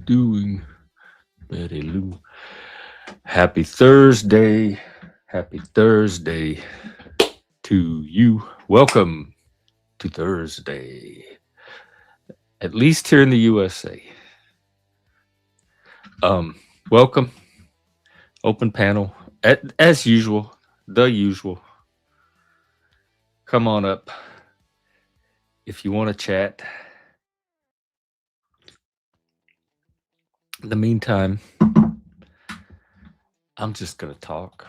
doing, Betty Lou? Happy Thursday. Happy Thursday to you. Welcome to Thursday. At least here in the USA. Um, welcome. Open panel. As usual. The usual. Come on up if you want to chat. In the meantime, I'm just going to talk,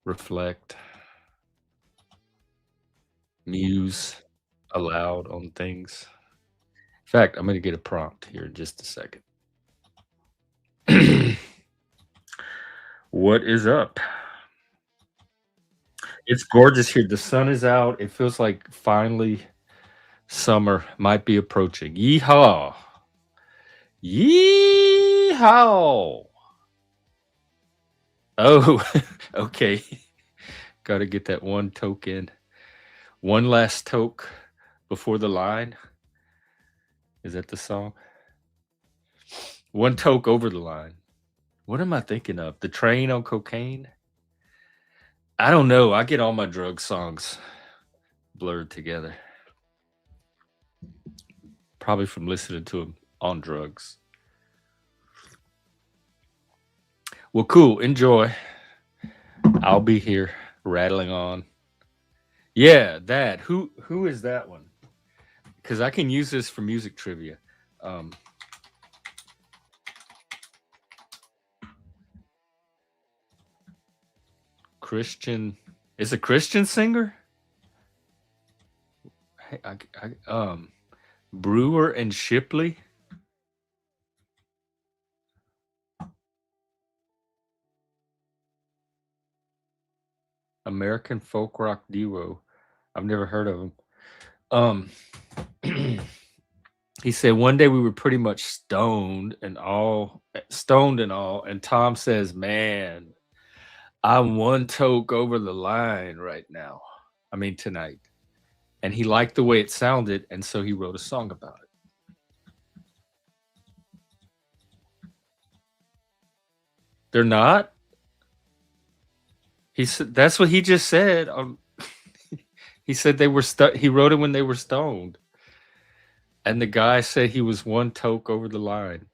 reflect, muse aloud on things. In fact, I'm going to get a prompt here in just a second. What is up? It's gorgeous here. The sun is out. It feels like finally summer might be approaching. Yeehaw! Yeehaw! Oh, okay. Got to get that one token. One last toke before the line. Is that the song? One toke over the line. What am I thinking of? The Train on Cocaine? I don't know. I get all my drug songs blurred together. Probably from listening to them on drugs. Well, cool. Enjoy. I'll be here rattling on. Yeah, that. Who is that one? Because I can use this for music trivia. Christian is a Christian singer. Hey, Brewer and Shipley. American folk rock duo. I've never heard of them. He said one day we were pretty much stoned and all, and Tom says, "Man, I'm one toke over the line right now. I mean tonight." And he liked the way it sounded, and so he wrote a song about it. They're not. He said that's what he just said. He said they were he wrote it when they were stoned. And the guy said he was one toke over the line.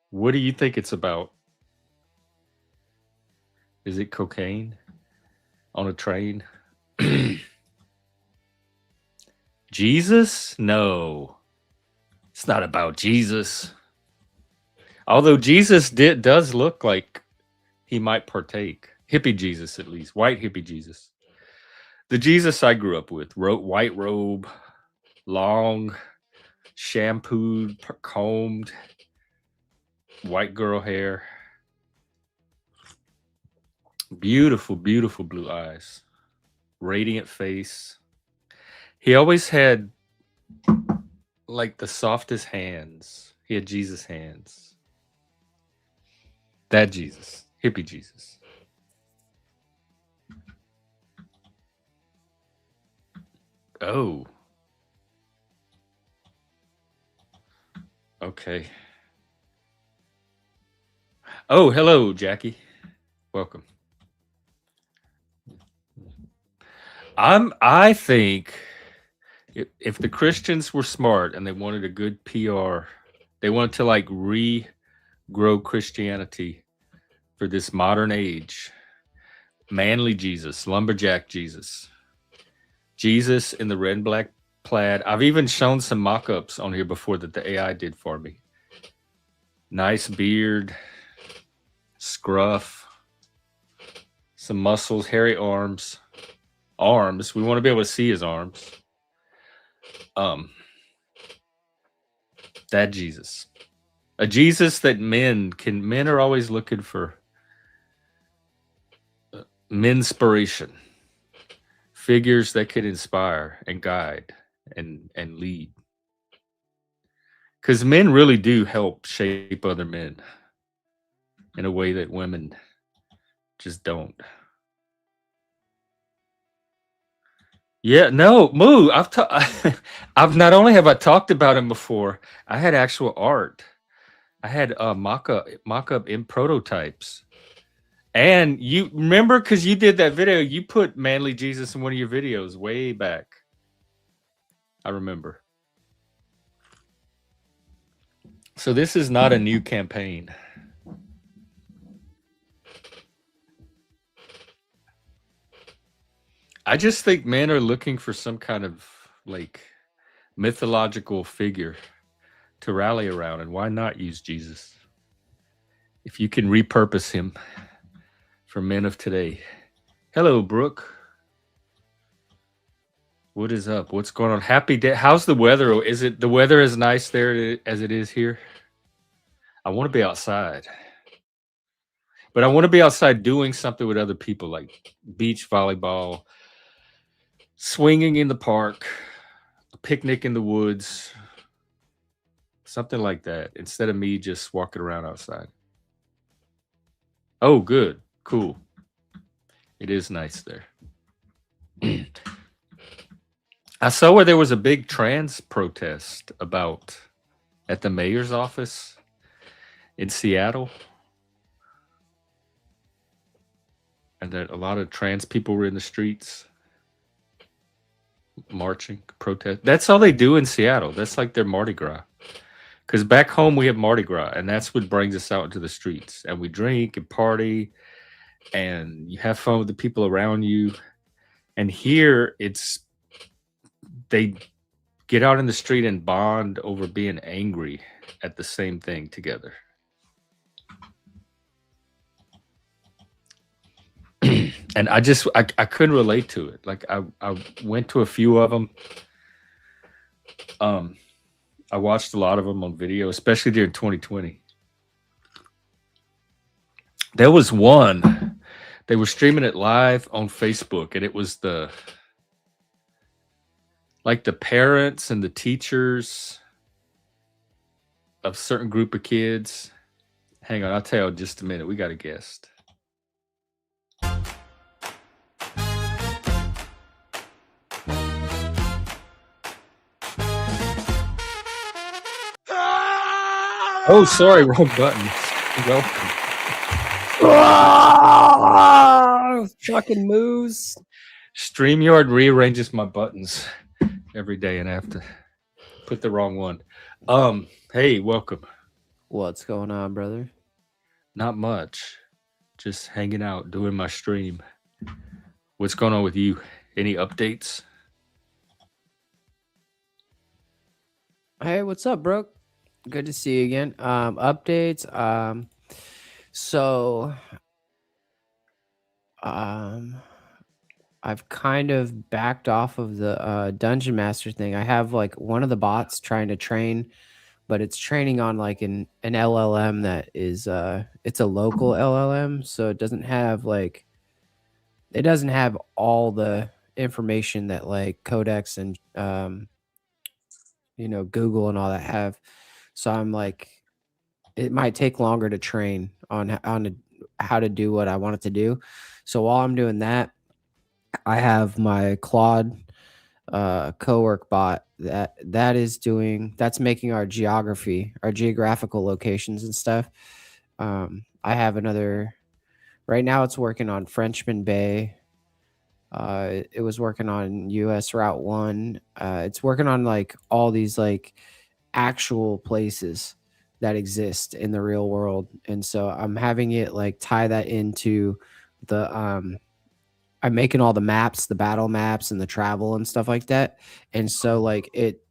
What do you think it's about? Is it cocaine on a train? Jesus? No. It's not about Jesus. Although Jesus does look like he might partake. Hippie Jesus, at least. White hippie Jesus. The Jesus I grew up with. White robe, long, shampooed, combed, white girl hair. Beautiful, beautiful blue eyes. Radiant face. He always had like the softest hands. He had Jesus hands. That Jesus. Hippie Jesus. Oh. Okay. Oh, hello, Jackie. Welcome. I think if the Christians were smart and they wanted a good PR, they wanted to like regrow Christianity for this modern age. Manly Jesus, lumberjack Jesus. Jesus in the red and black plaid. I've even shown some mock-ups on here before that the AI did for me. Nice beard, scruff, some muscles, hairy arms. Arms. We want to be able to see his arms. That Jesus. A Jesus that men are always looking for menspiration. Figures that could inspire and guide and lead. Because men really do help shape other men in a way that women just don't. Yeah, no, Moo. I've not only have I talked about him before, I had actual art. I had mock up in prototypes. And you remember because you did that video, you put Manly Jesus in one of your videos way back. I remember. So this is not a new campaign. I just think men are looking for some kind of like mythological figure to rally around, and why not use Jesus? If you can repurpose him for men of today. Hello, Brooke. What is up? What's going on? Happy day. How's the weather? Is it the weather as nice there as it is here? I want to be outside, but I want to be outside doing something with other people, like beach volleyball, swinging in the park, a picnic in the woods, something like that, instead of me just walking around outside. Oh, good. Cool. It is nice there. I saw where there was a big trans protest about at the mayor's office in Seattle. And that a lot of trans people were in the streets marching, protest. That's all they do in Seattle. That's like their Mardi Gras. Because back home we have Mardi Gras, and that's what brings us out into the streets. And we drink and party, and you have fun with the people around you. And here it's they get out in the street and bond over being angry at the same thing together. And I couldn't relate to it. Like I went to a few of them. I watched a lot of them on video, especially during 2020. There was one, they were streaming it live on Facebook, and it was the parents and the teachers of certain group of kids. Hang on, I'll tell you in just a minute. We got a guest. Oh, sorry, wrong button. Welcome. Fucking moves. StreamYard rearranges my buttons every day, and I have to put the wrong one. Hey, welcome. What's going on, brother? Not much. Just hanging out, doing my stream. What's going on with you? Any updates? Hey, what's up, bro? Good to see you again. Updates. So I've kind of backed off of the Dungeon Master thing. I have like one of the bots trying to train, but it's training on like an LLM that is it's a local LLM, so it doesn't have all the information that like Codex and Google and all that have. So I'm like, it might take longer to train on how to do what I want it to do. So while I'm doing that, I have my Claude co-work bot that's making our geographical locations and stuff. I have another right now. It's working on Frenchman Bay. It was working on US Route 1. It's working on like all these like actual places that exist in the real world. And so I'm having it like tie that into the I'm making all the maps, the battle maps and the travel and stuff like that. And so like it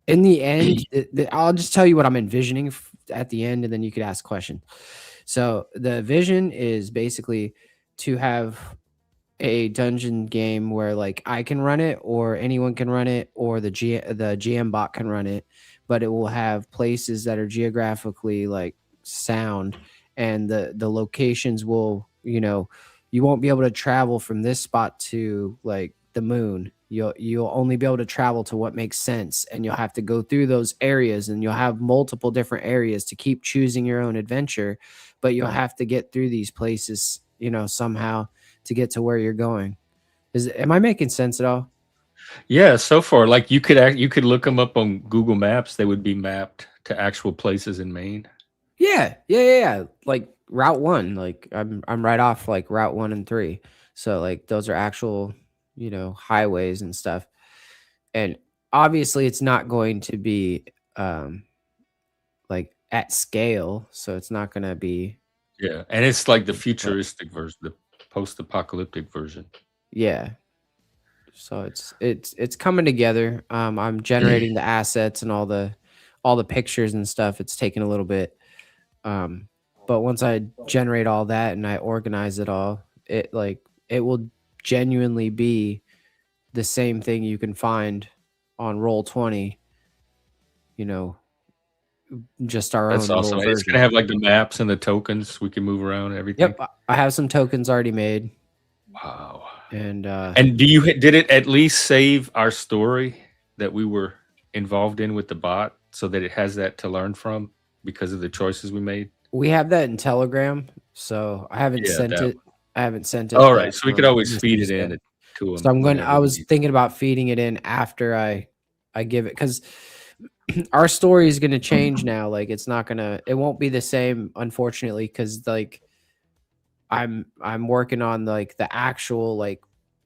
in the end, I'll just tell you what I'm envisioning at the end, and then you could ask questions. So the vision is basically to have a dungeon game where like I can run it or anyone can run it or the GM bot can run it, but it will have places that are geographically like sound, and the locations will, you won't be able to travel from this spot to like the moon. You'll only be able to travel to what makes sense, and you'll have to go through those areas, and you'll have multiple different areas to keep choosing your own adventure, but you'll have to get through these places, somehow to get to where you're going. Am I making sense at all? Yeah, so far, like you could look them up on Google Maps. They would be mapped to actual places in Maine. Yeah. Like Route 1, like I'm right off like Route 1 and 3. So like those are actual, highways and stuff. And obviously it's not going to be um like at scale, so it's not going to be Yeah, and it's like the but futuristic version, the post-apocalyptic version. yeah. So it's coming together. I'm generating the assets and all the pictures and stuff. It's taking a little bit. Um, but once I generate all that and I organize it all, it will genuinely be the same thing you can find on Roll 20, you know, just our That's own awesome. little And it's gonna version. have like the maps and the tokens. We can move around and everything. Yep, I have some tokens already made, Wow. and And did it at least save our story that we were involved in with the bot so that it has that to learn from because of the choices we made? we have that in Telegram. So I haven't Yeah, sent that it. I haven't sent it all yet right. So we could always this feed it Tuesday. in to So them whenever I we was need. thinking about feeding it in after I give it, because our story is going to change now. Like it won't be the same, unfortunately, because like I'm working on like the actual like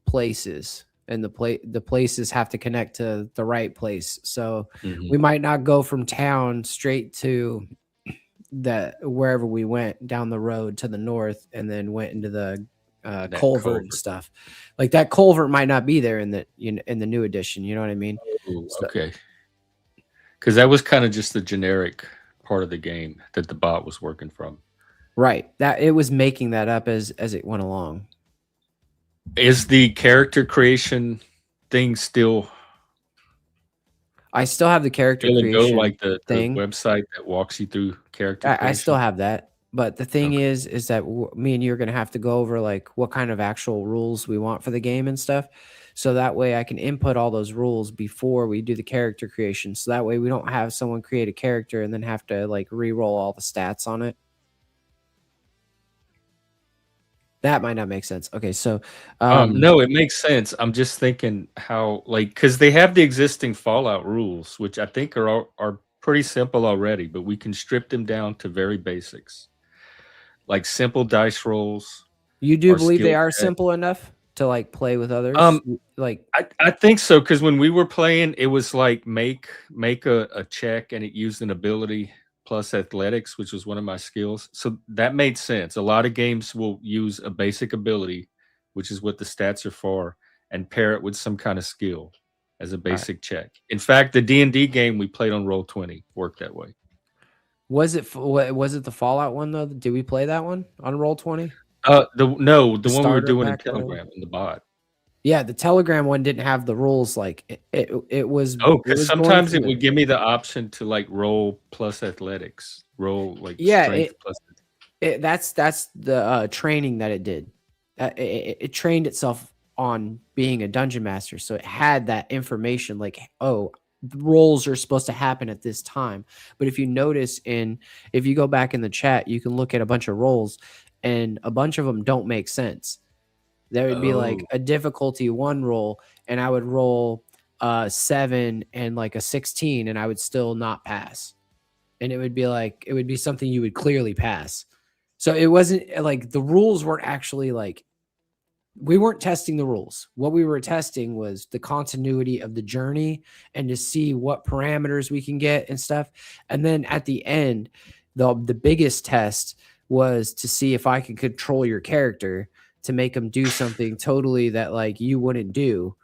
places, and the places have to connect to the right place. So Mhm. we might not go from town straight to the wherever we went down the road to the north and then went into the That culvert and culvert. stuff. Like that culvert might not be there in the new edition. You know what I mean? Ooh, So, okay. Because that was kind of just the generic part of the game that the bot was working from. right. That it was making that up as it went along. Is the character creation thing I still have the character still a go, creation like the thing. website that walks you through character I still creation? have that. But the thing Okay. is that me and you are going to have to go over like what kind of actual rules we want for the game and stuff. So that way I can input all those rules before we do the character creation. So that way we don't have someone create a character and then have to like re-roll all the stats on it. That might not make sense. Okay, so No, it makes sense. I'm just thinking how, like, because they have the existing Fallout rules, which I think are pretty simple already, but we can strip them down to very basics, like simple dice rolls you do or believe they skill are check. simple enough to like play with others? Um, Like I think so because when we were playing, it was like make a check, and it used an ability plus athletics, which was one of my skills. So that made sense. A lot of games will use a basic ability, which is what the stats are for, and pair it with some kind of skill as a all right. basic check. In fact, the D&D game we played on Roll20 worked that way. Was it the Fallout one though? Did we play that one on Roll 20? The The one we were starter doing in pack or whatever? Telegram in the bot. Yeah, the Telegram one didn't have the rules. Like it was Oh, it because was going sometimes from it the would give me the option to like roll plus athletics, roll like yeah strength plus. that's the training that it did. It trained itself on being a dungeon master, so it had that information. Like, oh, the roles are supposed to happen at this time. But if you go back in the chat, you can look at a bunch of roles, and a bunch of them don't make sense. There would be like Oh, a difficulty one roll, and I would roll 7 and like a 16, and I would still not pass. And it would be something you would clearly pass. So it wasn't like the rules weren't actually like we weren't testing the rules. What we were testing was the continuity of the journey and to see what parameters we can get and stuff. And then at the end, the biggest test was to see if I could control your character to make them do something totally that like you wouldn't do.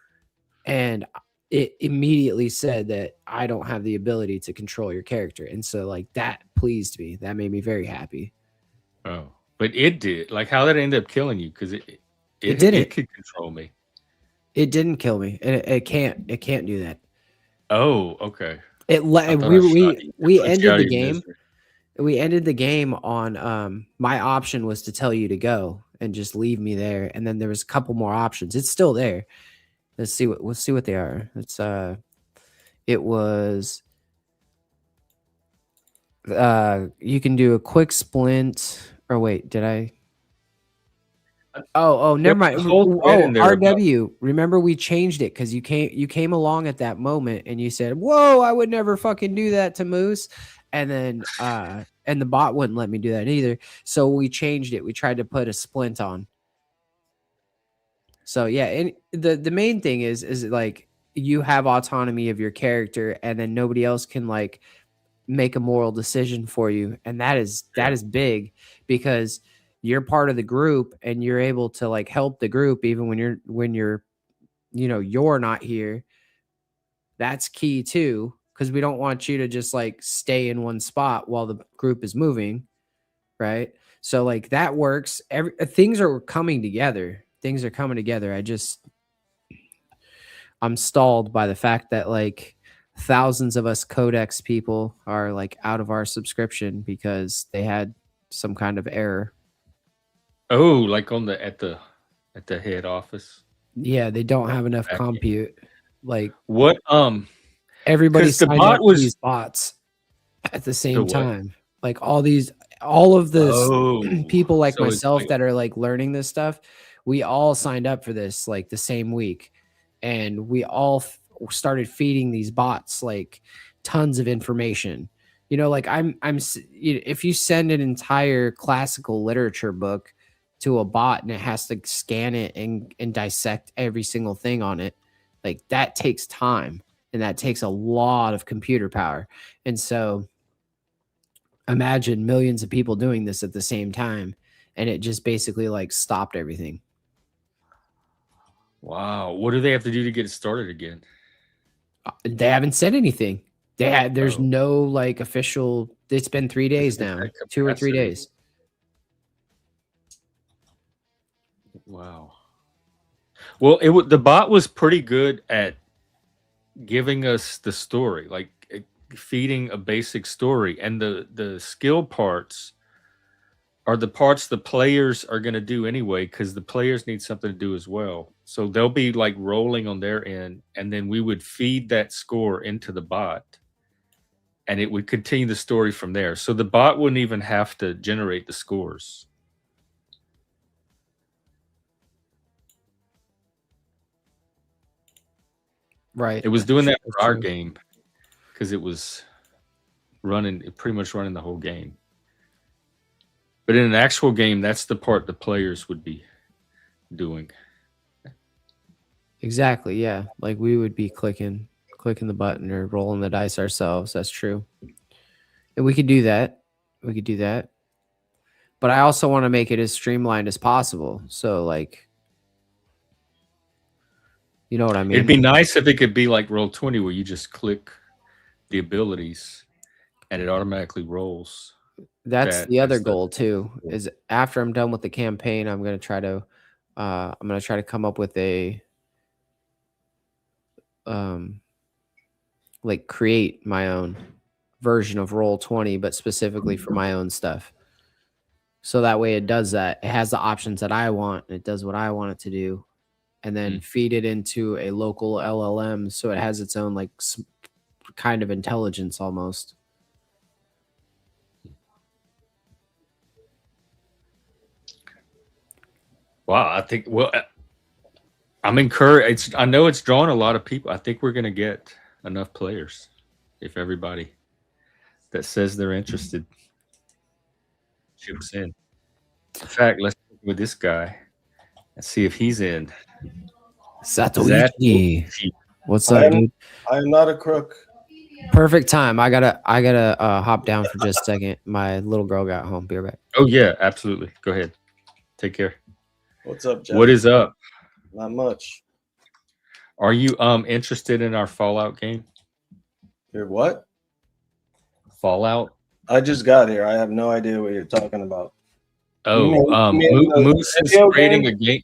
And it immediately said that I don't have the ability to control your character. And so like that pleased me. That made me very happy. oh, but it did. Like, how did it end up killing you? Because It it didn't. could control me. It didn't kill me. And it can't do that. Oh, okay. It I le- thought I shot you. It we put you ended out the of your game. misery. We ended the game on my option was to tell you to go and just leave me there, and then there was a couple more options. It's still there. Let's see what they are. It was you can do a quick splint, or wait, did I Oh, There never was mind. a whole thread in Oh, there about RW. Remember we changed it because you came along at that moment and you said, "Whoa, I would never fucking do that to Moose," and then and the bot wouldn't let me do that either. So we changed it. We tried to put a splint on. So yeah, and the main thing is like you have autonomy of your character, and then nobody else can like make a moral decision for you, and that yeah. is big because you're part of the group and you're able to like help the group even when you're you're not here. That's key too, because we don't want you to just like stay in one spot while the group is moving, right? So like that works. Things are coming together. Things are coming together. I'm stalled by the fact that like thousands of us codex people are like out of our subscription because they had some kind of error. Oh, like on the at the head office. Yeah, they don't have enough Back end. compute. Like What everybody because the signed bot up for was these bots at the the same what? time. Like all of this Oh, people like so it's myself like that are like learning this stuff, we all signed up for this like the same week, and we all started feeding these bots like tons of information. Like if you send an entire classical literature book to a bot and it has to scan it and dissect every single thing on it, like that takes time and that takes a lot of computer power. And so imagine millions of people doing this at the same time, and it just basically like stopped everything. wow. What do they have to do to get it started again? They haven't said anything. There's Oh, no like official. It's been 3 days it's now, at 2 or 3 capacity. days. Wow. Well, the bot was pretty good at giving us the story, like feeding a basic story, and the skill parts are the parts the players are going to do anyway because the players need something to do as well. So they'll be like rolling on their end, and then we would feed that score into the bot, and it would continue the story from there. So the bot wouldn't even have to generate the scores. Right. It was doing that That's for our true. game because it was pretty much running the whole game. But in an actual game, that's the part the players would be doing. Exactly. Yeah. Like we would be clicking the button or rolling the dice ourselves. That's true. And we could do that. We could do that. But I also want to make it as streamlined as possible. So like, you know what I It'd mean? be nice if it could be like Roll20 where you just click the abilities and it automatically rolls That's that the other instead. goal too. Is after I'm done with the campaign, I'm gonna try to come up with a um like create my own version of Roll20, but specifically for my own stuff. So that way it does that. It has the options that I want, and it does what I want it to do, and then Mm. feed it into a local LLM so it has its own like kind of intelligence almost. Wow, I think I'm encouraged. I know it's drawing a lot of people. I think we're going to get enough players if everybody that says they're interested chips in. In fact, let's look with this guy and see if he's in. Satoichi. Zatoichi. What's I up, am dude? I am not a crook. Perfect time. I gotta hop down for just a second. My little girl got home. Be right back. Oh yeah, absolutely. Go ahead. Take care. What's up, Jeff? What is up? Not much. Are you interested in our Fallout game? You're what? Fallout? I just got here. I have no idea what you're talking about. Oh, You mean the Moose is video creating game?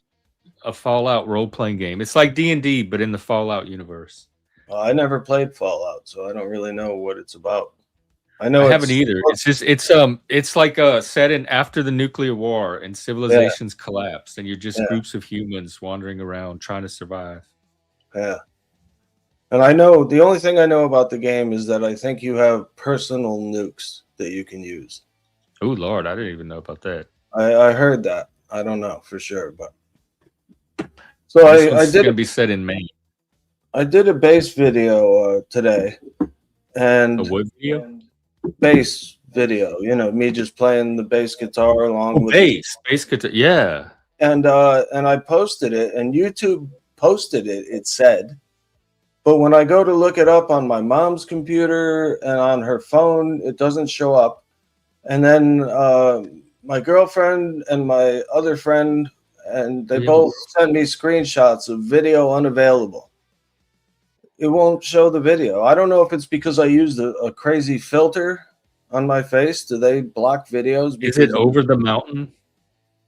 a Fallout role playing game. It's like D&D, but in the Fallout universe. Well, I never played Fallout, so I don't really know what it's about. I know I haven't it's either. It's like set in after the nuclear war and civilizations collapsed, and you're just Yeah. groups of humans wandering around trying to survive. yeah. And I know the only thing I know about the game is that I think you have personal nukes that you can use. Oh Lord, I didn't even know about that. I heard that. I don't know for sure. But so This I one's did going to be set in Maine. a bass video today, A and what video? bass video. You know, me just playing the bass guitar along with Bass guitar. Yeah. and I posted it, and YouTube posted it. It said, but when I go to look it up on my mom's computer and on her phone, it doesn't show up. And then my girlfriend and my other friend, and they Yeah. both sent me screenshots of video unavailable. It won't show the video. I don't know if it's because I used a crazy filter on my face. Do they block videos? Is it Over the Mountain?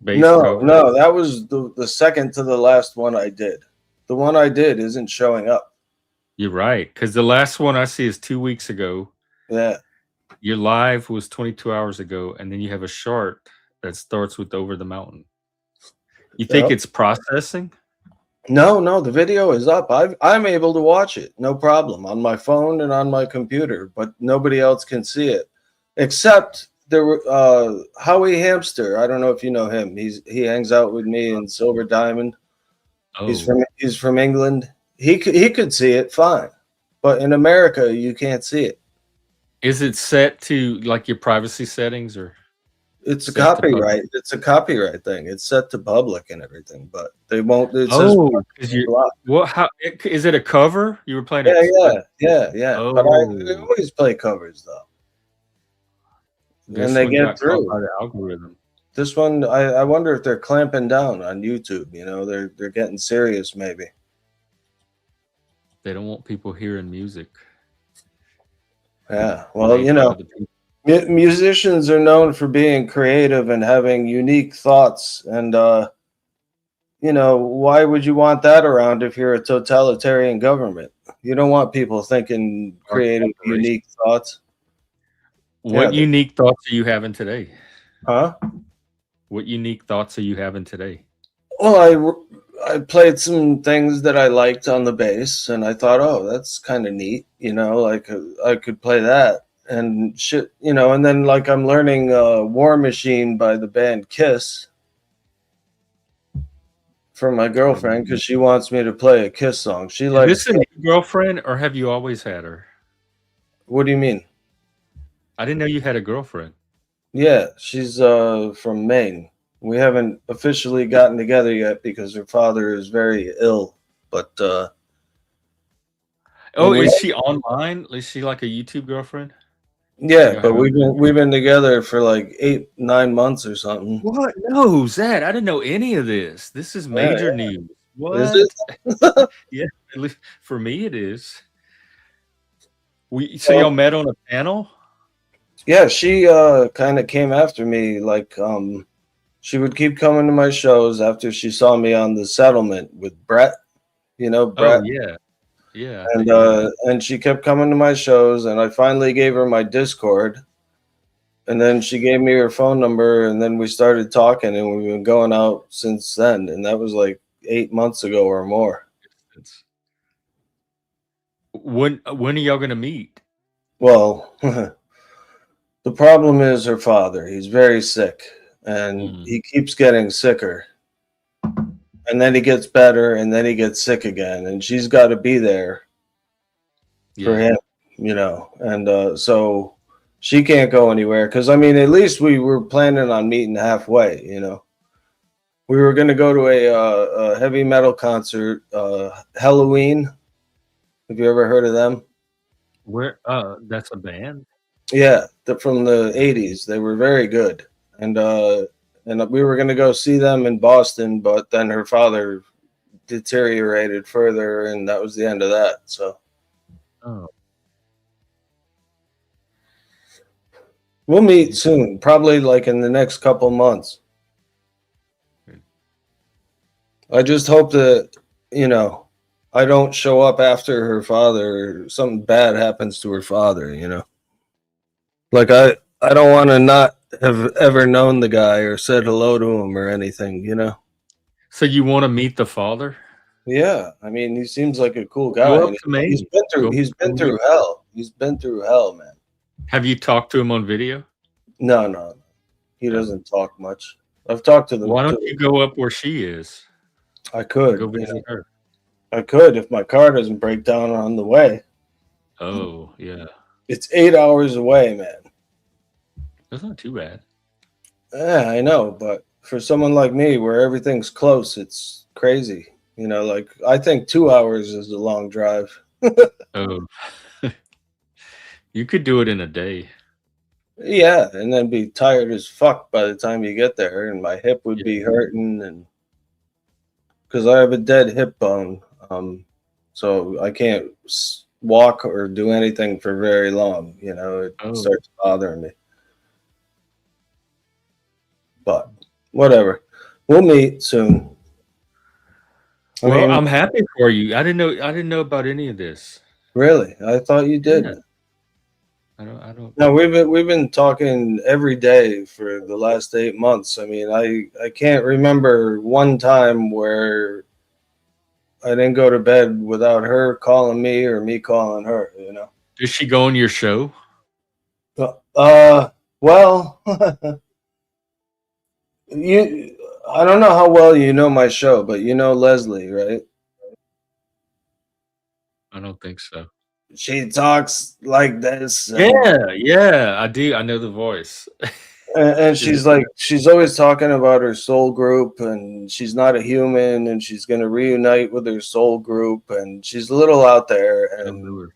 Bass No, cover? no, that was the second to the last one I did. The one I did isn't showing up. You're right. Because the last one I see is 2 weeks ago. Yeah. Your live was 22 hours ago. And then you have a chart that starts with Over the Mountain. You think Yep. it's processing? No, the video is up. I'm able to watch it, no problem, on my phone and on my computer, but nobody else can see it, except there were Howie Hamster. I don't know if you know him. He hangs out with me in Silver Diamond. Oh. He's from England. He could see it fine, but in America you can't see it. Is it set to like your privacy settings or? It's a Set to public. copyright. It's a copyright thing. It's set to public and everything, but they won't. It Oh, says because you block. what? How is it a cover? You were playing Yeah, it? yeah. But I Oh, always play covers though, this and they one get got caught through. by the algorithm. This one, I wonder if they're clamping down on YouTube. You know, they're getting serious. Maybe. They don't want people hearing music. Yeah. Well, Made you by know, other people. musicians are known for being creative and having unique thoughts, and you know, why would you want that around if you're a totalitarian government? You don't want people thinking creative, unique thoughts. What Yeah, unique thoughts are you having today? huh? What unique thoughts are you having today? Well, I played some things that I liked on the bass, and I thought, oh, that's kind of neat, you know, like I could play that and shit, you know. And then like I'm learning War Machine by the band Kiss from my girlfriend because she wants me to play a Kiss song. She Is likes. this a new girlfriend or have you always had her? What do you mean? I didn't know you had a girlfriend. Yeah, she's from Maine. We haven't officially gotten together yet because her father is very ill. But Oh, we- is she online? Is she like a YouTube girlfriend? yeah, Yeah, but how- we've been together for like 8-9 months or something. What? No, Zach, I didn't know any of this. This is major news. What? Is it? Yeah, at least for me it is. So y'all met on a panel? Yeah, she kind of came after me. Like she would keep coming to my shows after she saw me on The Settlement with Brett. You know, Brett. Oh yeah. Yeah. And she kept coming to my shows, and I finally gave her my Discord, and then she gave me her phone number, and then we started talking, and we've been going out since then, and that was like 8 months ago or more. When are y'all gonna meet? Well, the problem is her father. He's very sick, and he keeps getting sicker, and then he gets better, and then he gets sick again, and she's got to be there for him, you know. And so she can't go anywhere because, I mean, at least we were planning on meeting halfway, you know. We were going to go to a heavy metal concert, Halloween. Have you ever heard of them? Where? That's a band. Yeah, from the 80s. They were very good, and we were going to go see them in Boston, but then her father deteriorated further, and that was the end of that. So. Oh. We'll meet soon, probably like in the next couple months. I just hope that, you know, I don't show up after her father or something bad happens to her father, you know. Like I don't want to not have ever known the guy or said hello to him or anything, you know. So you want to meet the father? Yeah, I mean, he seems like a cool guy. Go up to me. He's been through hell. He's been through hell, man. Have you talked to him on video? No. He doesn't talk much. I've talked to them. Why don't you go up where she is? I could Go visit her. I could if my car doesn't break down on the way. Oh, yeah. It's 8 hours away, man. That's not too bad. Yeah, I know, but for someone like me where everything's close, it's crazy. You know, like I think 2 hours is a long drive. Oh. You could do it in a day. Yeah, and then be tired as fuck by the time you get there, and my hip would be hurting, and because I have a dead hip bone, so I can't walk or do anything for very long. You know, it starts bothering me. But whatever, we'll meet soon. Well, I'm happy for you. I didn't know about any of this. Really, I thought you did. Yeah. I don't. No, we've been talking every day for the last 8 months. I mean, I can't remember one time where I didn't go to bed without her calling me or me calling her. You know. Does she go on your show? Well, I don't know how well you know my show, but you know Leslie, right? I don't think so. She talks like this. Yeah, I do. I know the voice. And she's like, she's always talking about her soul group, and she's not a human, and she's going to reunite with her soul group, and she's a little out there. And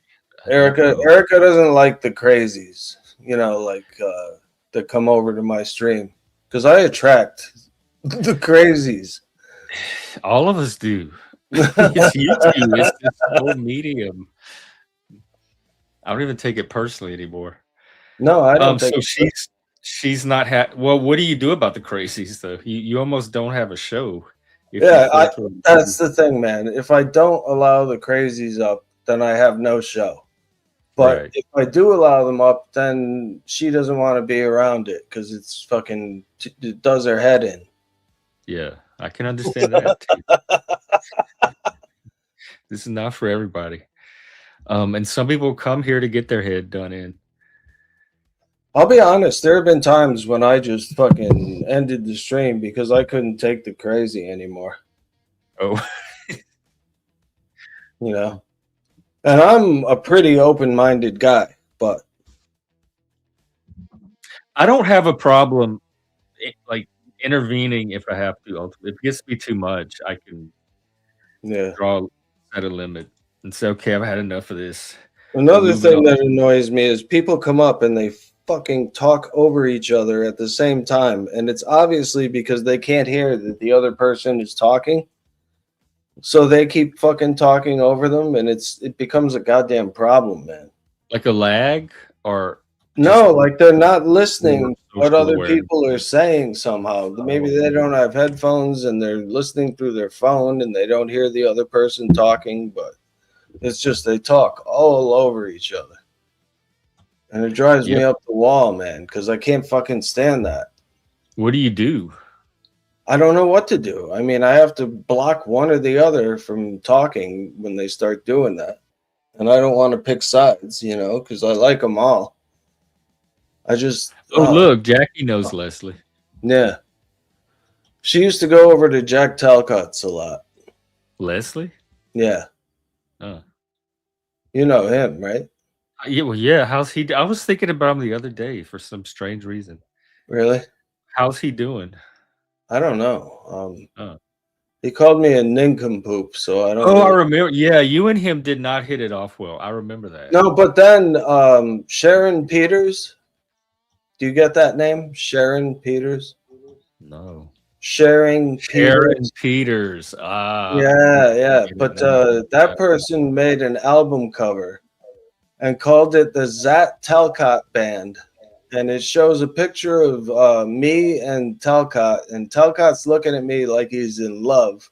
Erica doesn't like the crazies, you know, like that come over to my stream, because I attract the crazies. All of us do. It's YouTube. It's this whole medium. I don't even take it personally anymore. No, I don't. So she's not well. What do you do about the crazies though? You almost don't have a show. That's the thing, man. If I don't allow the crazies up, then I have no show. But if I do allow them up, then she doesn't want to be around it because it's fucking it does her head in. Yeah, I can understand that too. This is not for everybody. And some people come here to get their head done in. I'll be honest, there have been times when I just fucking ended the stream because I couldn't take the crazy anymore. Oh. You know? And I'm a pretty open-minded guy, but I don't have a problem like intervening if I have to. If it gets to be too much, I can set a limit and say, okay, I've had enough of this. Another thing that annoys me is people come up and they fucking talk over each other at the same time, and it's obviously because they can't hear that the other person is talking, so they keep fucking talking over them, and it becomes a goddamn problem, man. Like a lag, or no, like they're not listening to what other people are saying somehow. Maybe they don't have headphones and they're listening through their phone and they don't hear the other person talking, but it's just they talk all over each other. And it drives me up the wall, man, because I can't fucking stand that. What do you do? I don't know what to do. I mean, I have to block one or the other from talking when they start doing that. And I don't want to pick sides, you know, because I like them all. I just... look, Jackie knows Leslie. Yeah. She used to go over to Jack Talcott's a lot. Leslie? Yeah. Oh. You know him, right? Yeah, well, yeah. How's he? I was thinking about him the other day for some strange reason. Really? How's he doing? I don't know. He called me a nincompoop, so I don't know. I remember. Yeah, you and him did not hit it off well. I remember that. No, but then Sharon Peters. Do you get that name? Sharon Peters? No. Sharon Peters. Yeah. But that person made an album cover and called it the Zat Talcott Band. And it shows a picture of me and Talcott. And Talcott's looking at me like he's in love.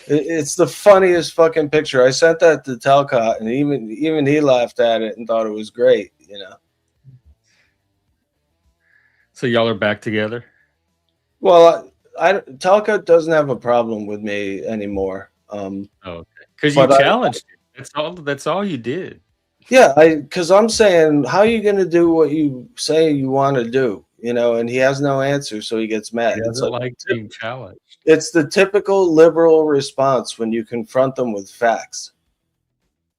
It's the funniest fucking picture. I sent that to Talcott, and even he laughed at it and thought it was great, you know. So y'all are back together? Well, Talcott doesn't have a problem with me anymore. Okay. Because you challenged him. That's all you did. Yeah, because I'm saying, how are you going to do what you say you want to do? and he has no answer, so he gets mad. He doesn't like being challenged. It's the typical liberal response when you confront them with facts.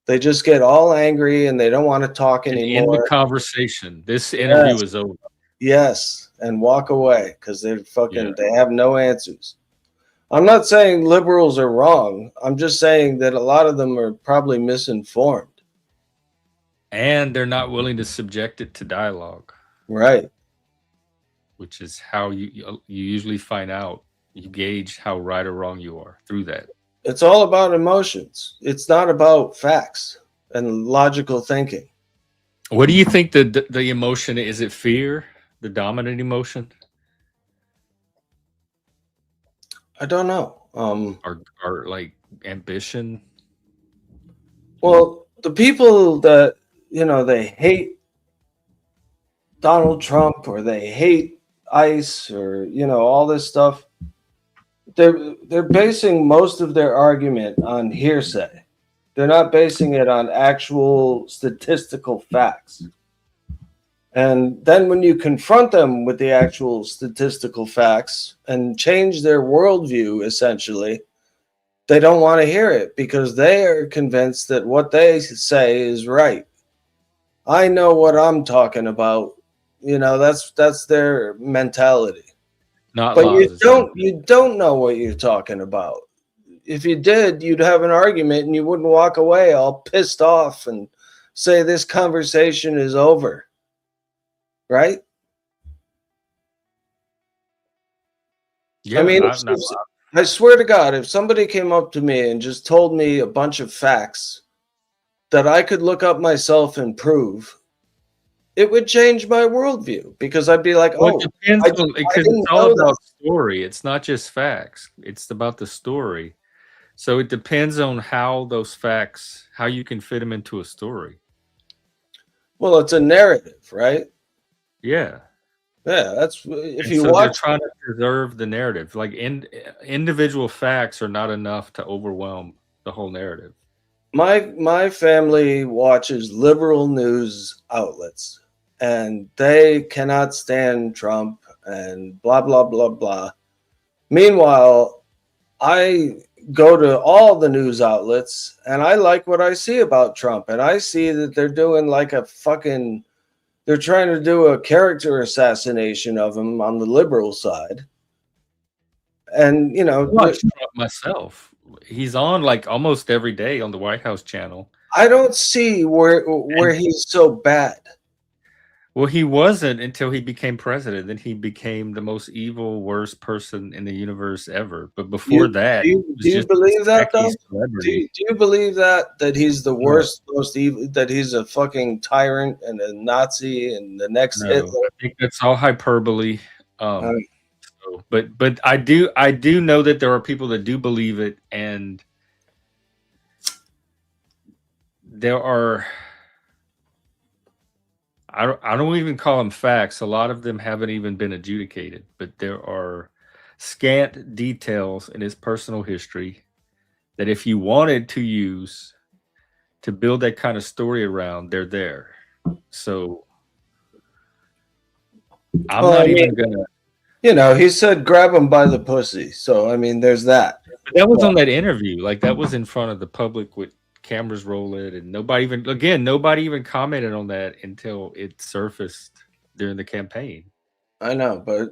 They just get all angry and they don't want to talk anymore. End the conversation. This interview is over. Yes, and walk away because they have no answers. I'm not saying liberals are wrong. I'm just saying that a lot of them are probably misinformed. And they're not willing to subject it to dialogue. Right. Which is how you usually find out. You gauge how right or wrong you are through that. It's all about emotions. It's not about facts and logical thinking. What do you think the emotion is? It fear, the dominant emotion? I don't know. Or like ambition? Well, the people that, they hate Donald Trump or they hate ICE or, all this stuff, they're basing most of their argument on hearsay. They're not basing it on actual statistical facts. And then when you confront them with the actual statistical facts and change their worldview, essentially, they don't want to hear it because they are convinced that what they say is right. I know what I'm talking about. That's their mentality. But you don't know what you're talking about. If you did, you'd have an argument and you wouldn't walk away all pissed off and say this conversation is over. Right? Yeah, I mean, I swear to God, if somebody came up to me and just told me a bunch of facts that I could look up myself and prove, it would change my worldview because I'd be like, it depends because it's all about story. It's not just facts. It's about the story. So it depends on how those facts, how you can fit them into a story. Well, it's a narrative, right? Yeah. Yeah, that's if you so watch. They're trying to preserve the narrative. Like individual facts are not enough to overwhelm the whole narrative. My family watches liberal news outlets, and they cannot stand Trump and blah blah blah blah. Meanwhile, I go to all the news outlets, and I like what I see about Trump, and I see that they're doing like they're trying to do a character assassination of him on the liberal side. And, I watch Trump myself. He's on like almost every day on the White House channel. I don't see where he's so bad. Well, he wasn't until he became president. Then he became the most evil, worst person in the universe ever. But before that, do you believe that though? Do you believe that he's the worst, most evil, that he's a fucking tyrant and a Nazi and the next Hitler? I think that's all hyperbole. But I do know that there are people that do believe it, and there are. I don't even call them facts. A lot of them haven't even been adjudicated, but there are scant details in his personal history that if you wanted to use to build that kind of story around, they're there. So I'm not even gonna. He said grab him by the pussy. So I mean, there's that. But that was on that interview. Like that was in front of the public with cameras rolling, and nobody even commented on that until it surfaced during the campaign. I know, but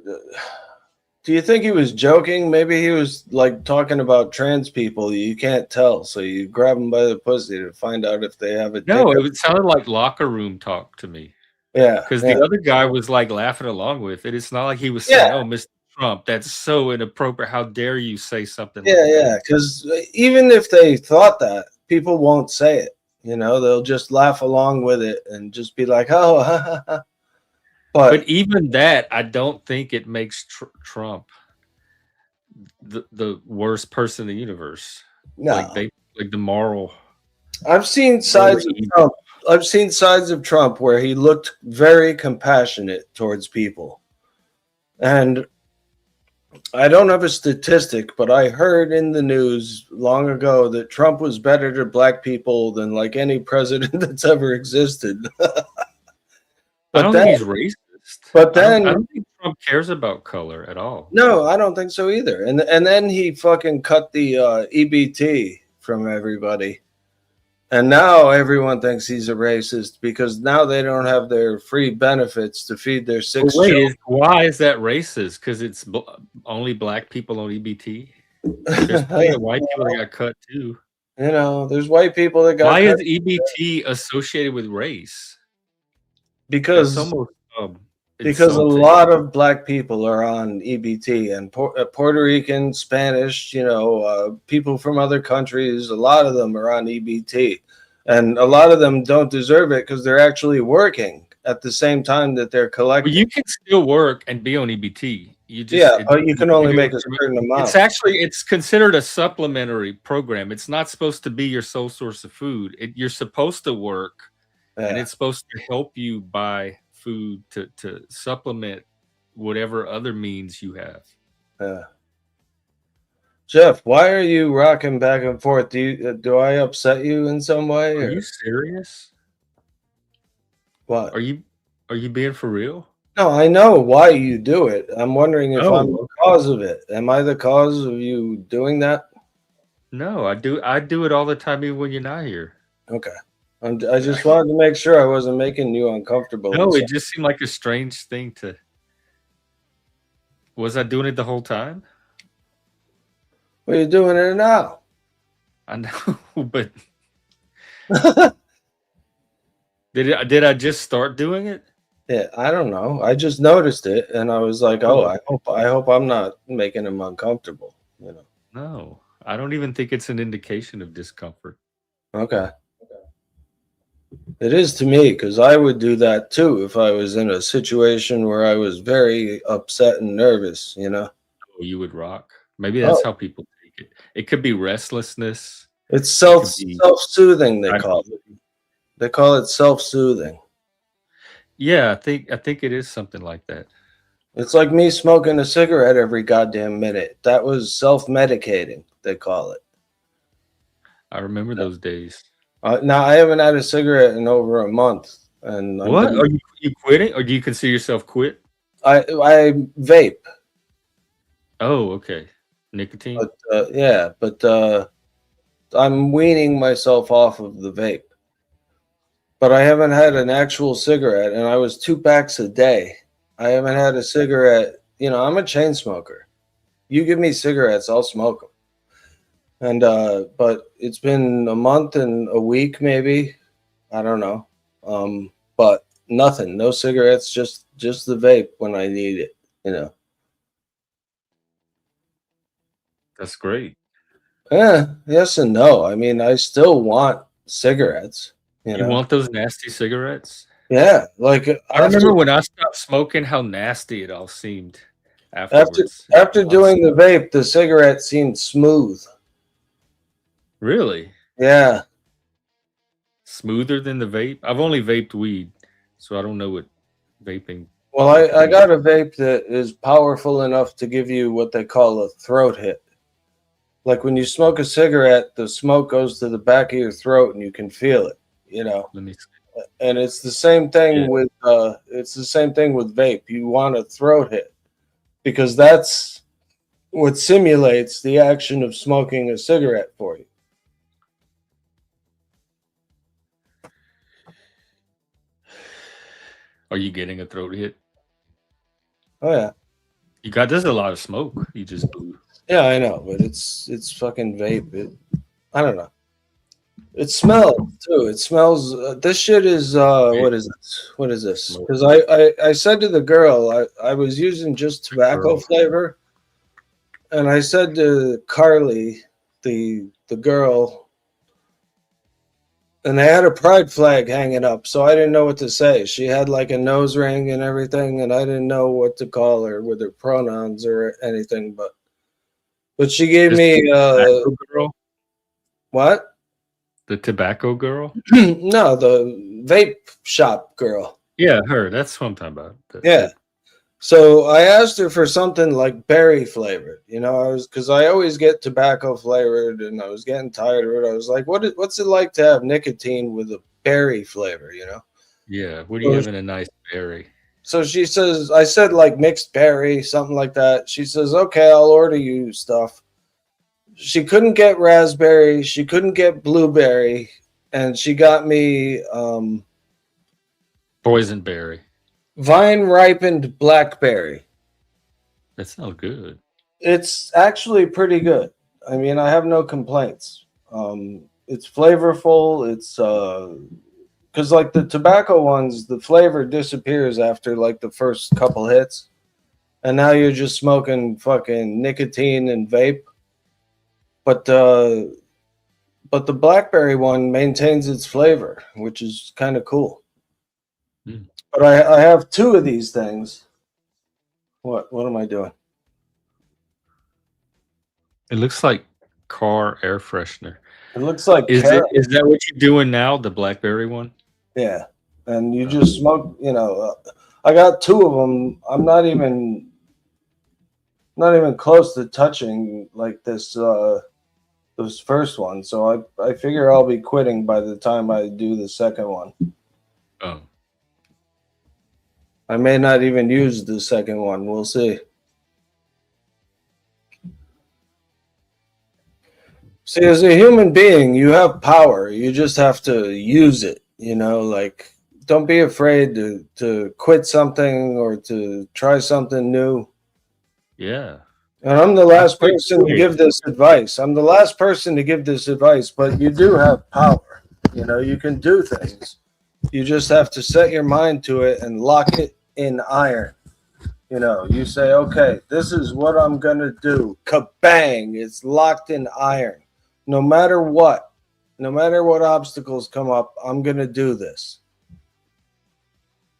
do you think he was joking? Maybe he was like talking about trans people. You can't tell, so you grab them by the pussy to find out if they have a dick. No, it sounded like locker room talk to me. Yeah, because the other guy was like laughing along with it. It's not like he was saying, "Oh, Mr. Trump, that's so inappropriate. How dare you say something?" Yeah, because even if they thought that, people won't say it. They'll just laugh along with it and just be like, "Oh." Ha, ha, ha. But even that, I don't think it makes Trump the worst person in the universe. No, like the moral. I've seen sides of Trump. I've seen sides of Trump where he looked very compassionate towards people, and I don't have a statistic, but I heard in the news long ago that Trump was better to black people than like any president that's ever existed. I don't think he's racist. But then I don't think Trump cares about color at all. no, I don't think so either. And then he fucking cut the EBT from everybody. And now everyone thinks he's a racist because now they don't have their free benefits to feed their six children. Why is that racist? Because it's only black people on EBT. There's plenty of white people that got cut too. You know, there's white people that got. Why is EBT associated with race? Because almost, because a lot of black people are on EBT, and Puerto Rican, Spanish, you know, people from other countries, a lot of them are on EBT, and a lot of them don't deserve it because they're actually working at the same time that they're collecting. Well, you can still work and be on EBT. You just, but you can only make a certain amount. It's considered a supplementary program. It's not supposed to be your sole source of food. You're supposed to work, and it's supposed to help you buy food to supplement whatever other means you have. Jeff, why are you rocking back and forth? Do I upset you in some way? Are you serious? What? Are you being for real? No, I know why you do it. I'm wondering if I'm the cause of it. Am I the cause of you doing that? No, I do it all the time, even when you're not here. Okay. I just wanted to make sure I wasn't making you uncomfortable. No, it just seemed like a strange thing to. Was I doing it the whole time? Well, you're doing it now. I know, but did I just start doing it? Yeah, I don't know. I just noticed it, and I was like, "Oh, I hope I'm not making him uncomfortable." You know. No, I don't even think it's an indication of discomfort. Okay. It is to me, because I would do that too if I was in a situation where I was very upset and nervous, you know? Oh, you would rock. Maybe that's how people take it. It could be restlessness. It's self-soothing, they call it. They call it self-soothing. Yeah, I think it is something like that. It's like me smoking a cigarette every goddamn minute. That was self-medicating, they call it. I remember those days. Now, I haven't had a cigarette in over a month. And what? Are you quitting? Or do you consider yourself quit? I vape. Oh, okay. Nicotine? But I'm weaning myself off of the vape. But I haven't had an actual cigarette, and I was 2 packs a day. I haven't had a cigarette. You know, I'm a chain smoker. You give me cigarettes, I'll smoke them. And but it's been a month and a week, maybe. I don't know. But nothing, no cigarettes, just the vape when I need it, you know. That's great. Yes and no. I mean, I still want cigarettes. You know? Want those nasty cigarettes? Yeah, like I remember when I stopped smoking, how nasty it all seemed afterwards. After doing the vape, the cigarette seemed smooth. Really? Yeah. Smoother than the vape? I've only vaped weed, so I don't know what vaping. Well, I got a vape that is powerful enough to give you what they call a throat hit. Like when you smoke a cigarette, the smoke goes to the back of your throat and you can feel it, you know. And it's the same thing with vape. You want a throat hit because that's what simulates the action of smoking a cigarette for you. Are you getting a throat hit? Oh yeah. There's a lot of smoke. You just blew. Yeah, I know, but it's fucking vape. I don't know. It smells too. It smells. This shit is what is this? What is this? Because I said to the girl, I was using just tobacco flavor, and I said to Carly, the girl, and they had a pride flag hanging up, so I didn't know what to say. She had like a nose ring and everything, and I didn't know what to call her with her pronouns or anything. But she gave me girl? What? The tobacco girl? No, the vape shop girl. Yeah, her. That's what I'm talking about. Yeah. So I asked her for something like berry flavored, you know, because I always get tobacco flavored, and I was getting tired of it. I was like, what's it like to have nicotine with a berry flavor, you know? Yeah. What do you have in a nice berry? So she says, I said like mixed berry, something like that. She says, okay, I'll order you stuff. She couldn't get raspberry. She couldn't get blueberry. And she got me Boysenberry. vine ripened blackberry. That sounds good. It's actually pretty good. I mean, I have no complaints. It's flavorful. It's because like the tobacco ones, the flavor disappears after like the first couple hits, and now you're just smoking fucking nicotine and vape. But the blackberry one maintains its flavor, which is kind of cool. Mm. But I have two of these things. What am I doing? It looks like car air freshener. It looks like Is that what you're doing now? The blackberry one? Yeah, and you just smoke. You know, I got two of them. I'm not even close to touching like this first one. So I figure I'll be quitting by the time I do the second one. Oh, I may not even use the second one. We'll see. See, as a human being, you have power. You just have to use it. You know, like don't be afraid to quit something or to try something new. yeah. And I'm the last person to give this advice. I'm the last person to give this advice, but you do have power. You know, you can do things. You just have to set your mind to it and lock it in iron. You know, you say, okay, this is what I'm going to do. Kabang! It's locked in iron. No matter what obstacles come up, I'm going to do this.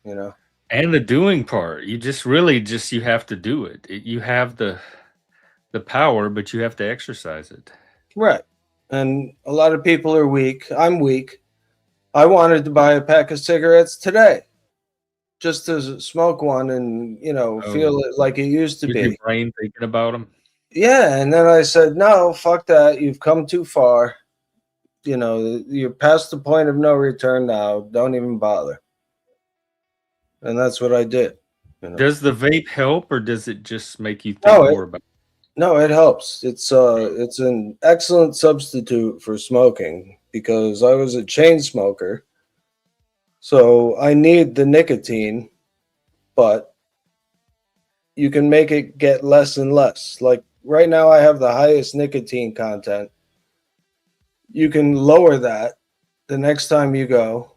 You know? And the doing part, you have to do it. You have the power, but you have to exercise it. Right. And a lot of people are weak. I'm weak. I wanted to buy a pack of cigarettes today just to smoke one and, you know, feel it like it used to be. Your brain thinking about them? Yeah. And then I said, no, fuck that. You've come too far. You know, you're past the point of no return now. Don't even bother. And that's what I did. You know? Does the vape help, or does it just make you think more about it? No, it helps. It's an excellent substitute for smoking because I was a chain smoker. So I need the nicotine, but you can make it get less and less. Like right now I have the highest nicotine content. You can lower that the next time you go,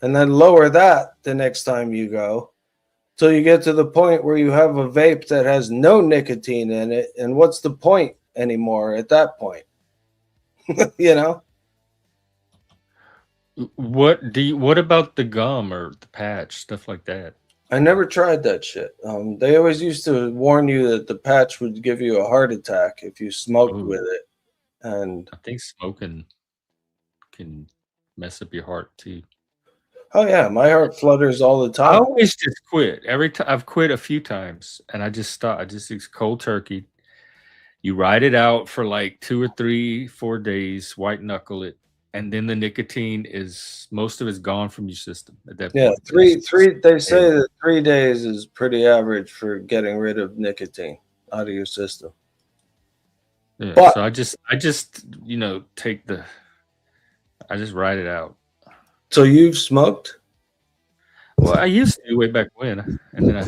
and then lower that the next time you go. So you get to the point where you have a vape that has no nicotine in it, and what's the point anymore at that point? You know? What about the gum or the patch, stuff like that? I never tried that shit. They always used to warn you that the patch would give you a heart attack if you smoked with it. And I think smoking can mess up your heart too. Oh yeah, my heart flutters all the time. I always just quit. Every time I've quit a few times, and I just stop. It's cold turkey. You ride it out for like 2 or 3, 4 days, white knuckle it, and then the nicotine is most of it's gone from your system at that point. Three. They say that 3 days is pretty average for getting rid of nicotine out of your system. Yeah, but so I just I just ride it out. So you've smoked? Well, I used to way back when, and then I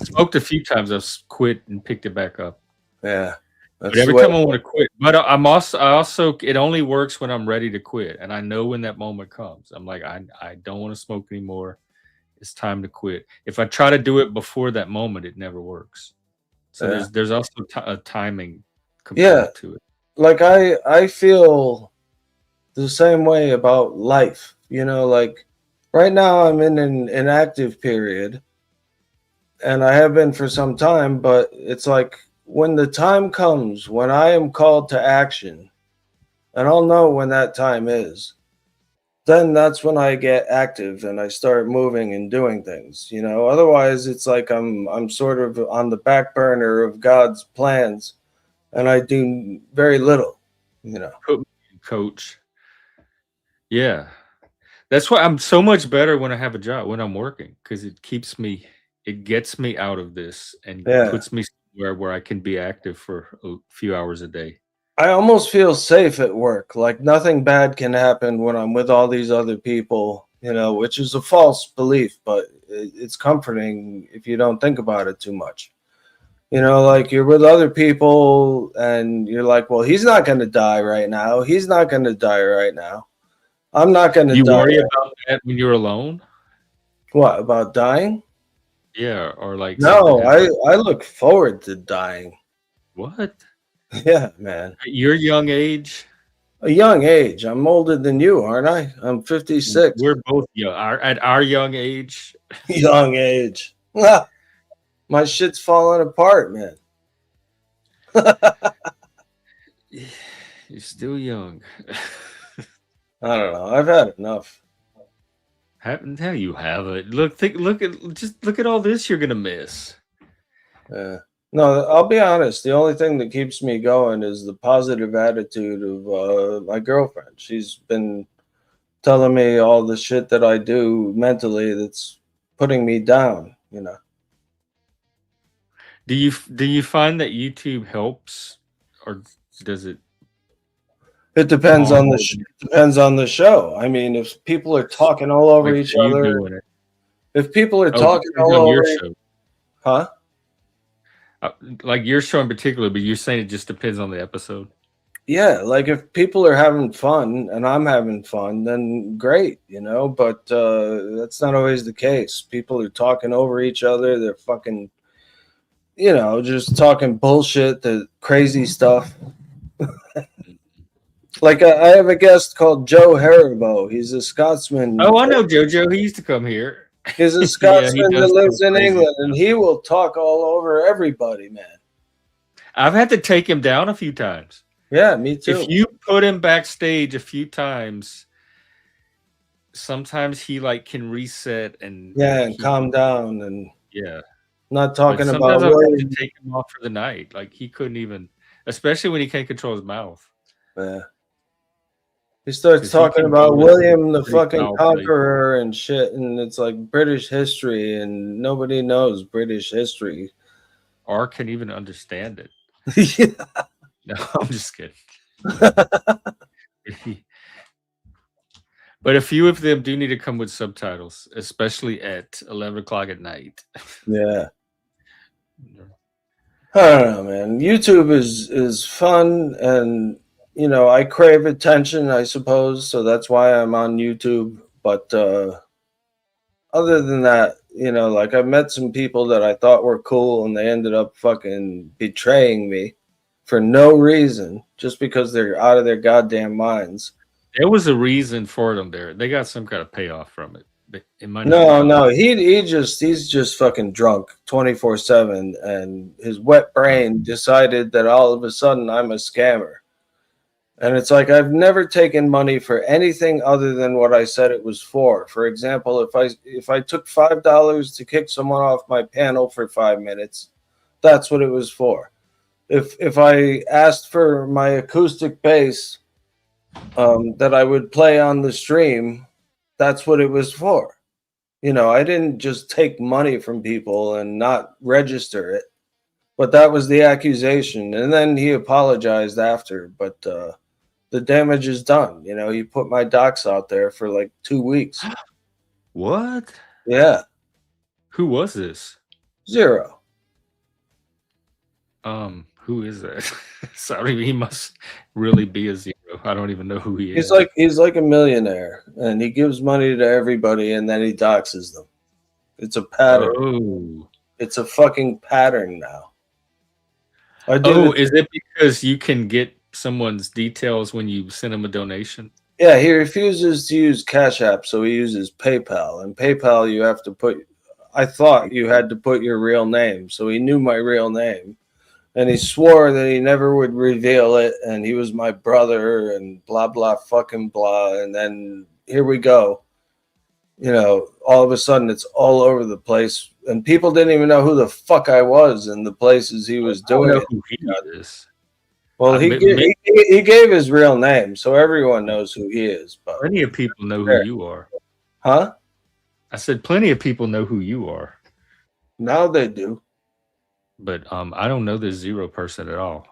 smoked a few times. I've quit and picked it back up. Yeah, but every time I want to quit, but I also it only works when I'm ready to quit, and I know when that moment comes. I'm like, I don't want to smoke anymore. It's time to quit. If I try to do it before that moment, it never works. So there's also a timing component to it. Like I feel the same way about life. You know, like right now I'm in an active period, and I have been for some time, but it's like when the time comes, when I am called to action, and I'll know when that time is, then that's when I get active and I start moving and doing things, you know. Otherwise it's like I'm sort of on the back burner of God's plans, and I do very little, you know. Coach. Yeah. That's why I'm so much better when I have a job, when I'm working, because it keeps me it gets me out of this and Yeah. puts me somewhere where I can be active for a few hours a day. I almost feel safe at work. Like nothing bad can happen when I'm with all these other people, which is a false belief, but it's comforting if you don't think about it too much. Like you're with other people and you're like, well, he's not going to die right now. He's not going to die right now. I'm not going to You die. worry about that when you're alone? What, about dying? Yeah, or like No, I look forward to dying. What? Yeah, man. At your young age? A young age. I'm older than you, aren't I? I'm 56. We're both young. At our young age. Young age. My shit's falling apart, man. You're still young. I don't know. I've had enough. How you have it? Look at all this you're gonna miss. No, I'll be honest. The only thing that keeps me going is the positive attitude of my girlfriend. She's been telling me all the shit that I do mentally that's putting me down. Do you find that YouTube helps, or does it? It depends on the show. I mean, if people are talking all over each other, if people are talking all over your show, huh? Like your show in particular, but you're saying it just depends on the episode. Yeah, like if people are having fun and I'm having fun, then great, but that's not always the case. People are talking over each other. They're fucking, just talking bullshit, the crazy stuff. Like I have a guest called Joe Haribo. He's a Scotsman. Oh, I know JoJo. He used to come here. He's a Scotsman that lives in England, and he will talk all over everybody, man. I've had to take him down a few times. Yeah, me too. If you put him backstage a few times, sometimes he can reset and calm down and not talking about. Sometimes I have to take him off for the night. Like he couldn't even, especially when he can't control his mouth. Yeah. He starts talking about William the fucking Conqueror and shit, and it's like British history, and nobody knows British history. Or can even understand it. Yeah. No, I'm just kidding. But a few of them do need to come with subtitles, especially at 11 o'clock at night. Yeah. I don't know, man. YouTube is fun, and I crave attention, I suppose, so that's why I'm on YouTube. But other than that, I met some people that I thought were cool, and they ended up fucking betraying me for no reason, just because they're out of their goddamn minds. There was a reason for them there. They got some kind of payoff from it. No, he's just fucking drunk 24/7, and his wet brain decided that all of a sudden I'm a scammer. And it's like I've never taken money for anything other than what I said it was for. For example, if I took $5 to kick someone off my panel for 5 minutes, that's what it was for. If I asked for my acoustic bass that I would play on the stream, that's what it was for. I didn't just take money from people and not register it, but that was the accusation. And then he apologized after, but the damage is done. He put my docs out there for like 2 weeks. What? Yeah. Who was this? Zero. Who is that? Sorry, he must really be a zero. I don't even know who he is. He's like a millionaire, and he gives money to everybody, and then he doxes them. It's a pattern. Oh. It's a fucking pattern now. Is it because you can get someone's details when you send him a donation? Yeah, he refuses to use cashapp, so he uses PayPal. And PayPal, you have to put. I thought you had to put your real name, so he knew my real name. And he swore that he never would reveal it, and he was my brother, and blah, blah, fucking blah. And then here we go. All of a sudden it's all over the place, and people didn't even know who the fuck I was in the places he was doing it. Who he is. Well, he gave his real name, so everyone knows who he is. But plenty of people know who you are. Huh? I said plenty of people know who you are. Now they do. But I don't know this Zero person at all.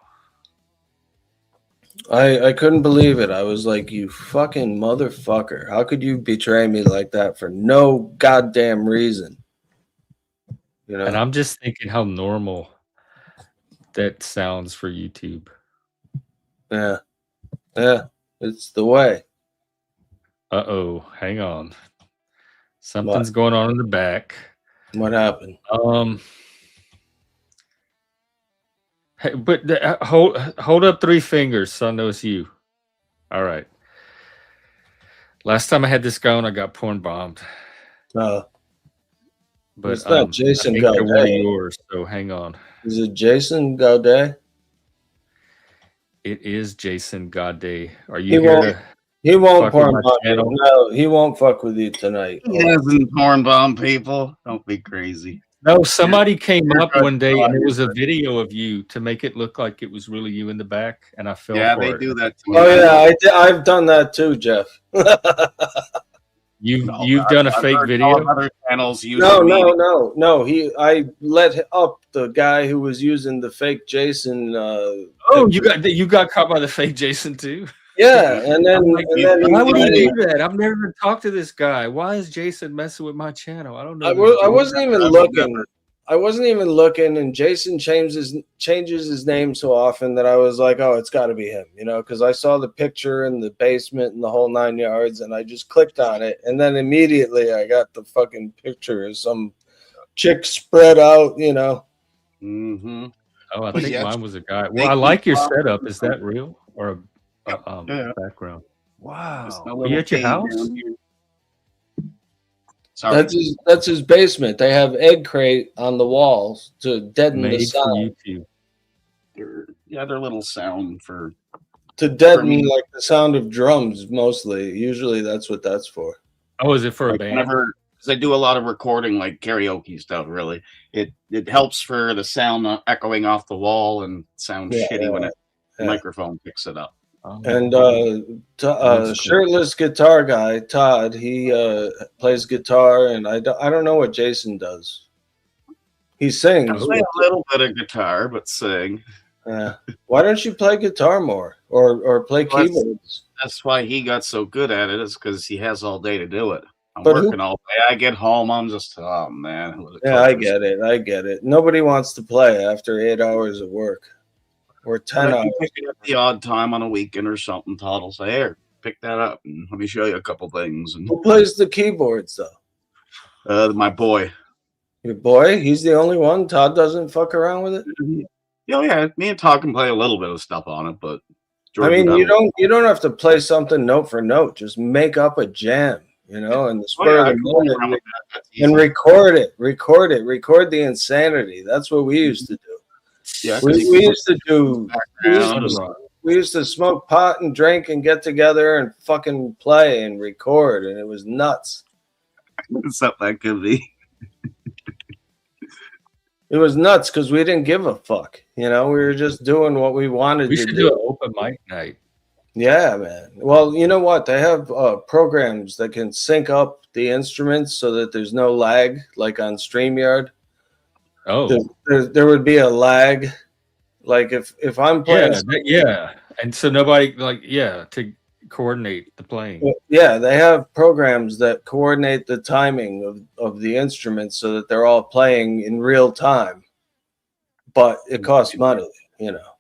I couldn't believe it. I was like, you fucking motherfucker. How could you betray me like that for no goddamn reason? You know? And I'm just thinking how normal that sounds for YouTube. Yeah. Yeah. It's the way. Uh-oh. Hang on. Something's going on in the back. What happened? Hey, but hold up 3 fingers, so I know it's you. All right. Last time I had this going, I got porn bombed. But But not Jason I think they're one of Gaudet. yours, so hang on. Is it Jason Gaudet? It is Jason Gaudet. Are you here to? He won't fuck with porn my bomb you. channel? No, he won't fuck with you tonight. He hasn't porn bomb people. Don't be crazy. No, somebody came you're up good. one day Oh, and it you're was a good. video of you to make it look like it was really you in the back, and I fell Yeah, for they it. do that to me. Oh yeah, I've done that too, Jeff. You've done a fake video? Other channels use No. I let up the guy who was using the fake Jason. You got caught by the fake Jason too? Yeah, and then why would he do that? I've never even talked to this guy. Why is Jason messing with my channel? I don't know. I wasn't even looking. I wasn't even looking, and Jason changes his name so often that I was like, oh, it's got to be him, you know, because I saw the picture in the basement and the whole 9 yards, and I just clicked on it, and then immediately I got the fucking picture of some chick spread out, you know. Mm-hmm. Oh, I think mine was a guy. Well, I like your setup. Is that real or a background? Wow. Are you at your house? Sorry. That's his basement. They have egg crate on the walls to deaden the sound. They're little sound for to deaden like the sound of drums mostly. Usually that's what that's for. Oh, is it for a band? Because I do a lot of recording, like karaoke stuff. Really, it helps for the sound not echoing off the wall and sound shitty when the microphone picks it up. And shirtless guitar guy Todd, he plays guitar, and I don't know what Jason does. He sings. I play a little bit of guitar, but sing. Why don't you play guitar more or play keyboards? That's why he got so good at it. Is because he has all day to do it. I'm working all day. I get home, I'm just oh man. Yeah, I get it. Nobody wants to play after 8 hours of work. Or 10 hours. Pick it up the odd time on a weekend or something. Todd will say, "Here, pick that up, and let me show you a couple things." And who plays the keyboards though? My boy. Your boy? He's the only one. Todd doesn't fuck around with it. Yeah. Me and Todd can play a little bit of stuff on it, but Jordan, I mean, you don't have to play something note for note. Just make up a jam, you know, and the spur of the moment, and record it. Record the insanity. That's what we used to do. Yeah, we used to do. We used to smoke pot and drink and get together and fucking play and record, and it was nuts. Something that could be. It was nuts because we didn't give a fuck. You know, we were just doing what we wanted to do. We should do an open mic night. Yeah, man. Well, you know what? They have programs that can sync up the instruments so that there's no lag, like on StreamYard. Oh, there would be a lag, like if I'm playing. Yeah, and so nobody to coordinate the playing. Yeah, they have programs that coordinate the timing of the instruments so that they're all playing in real time. But it costs money, you know.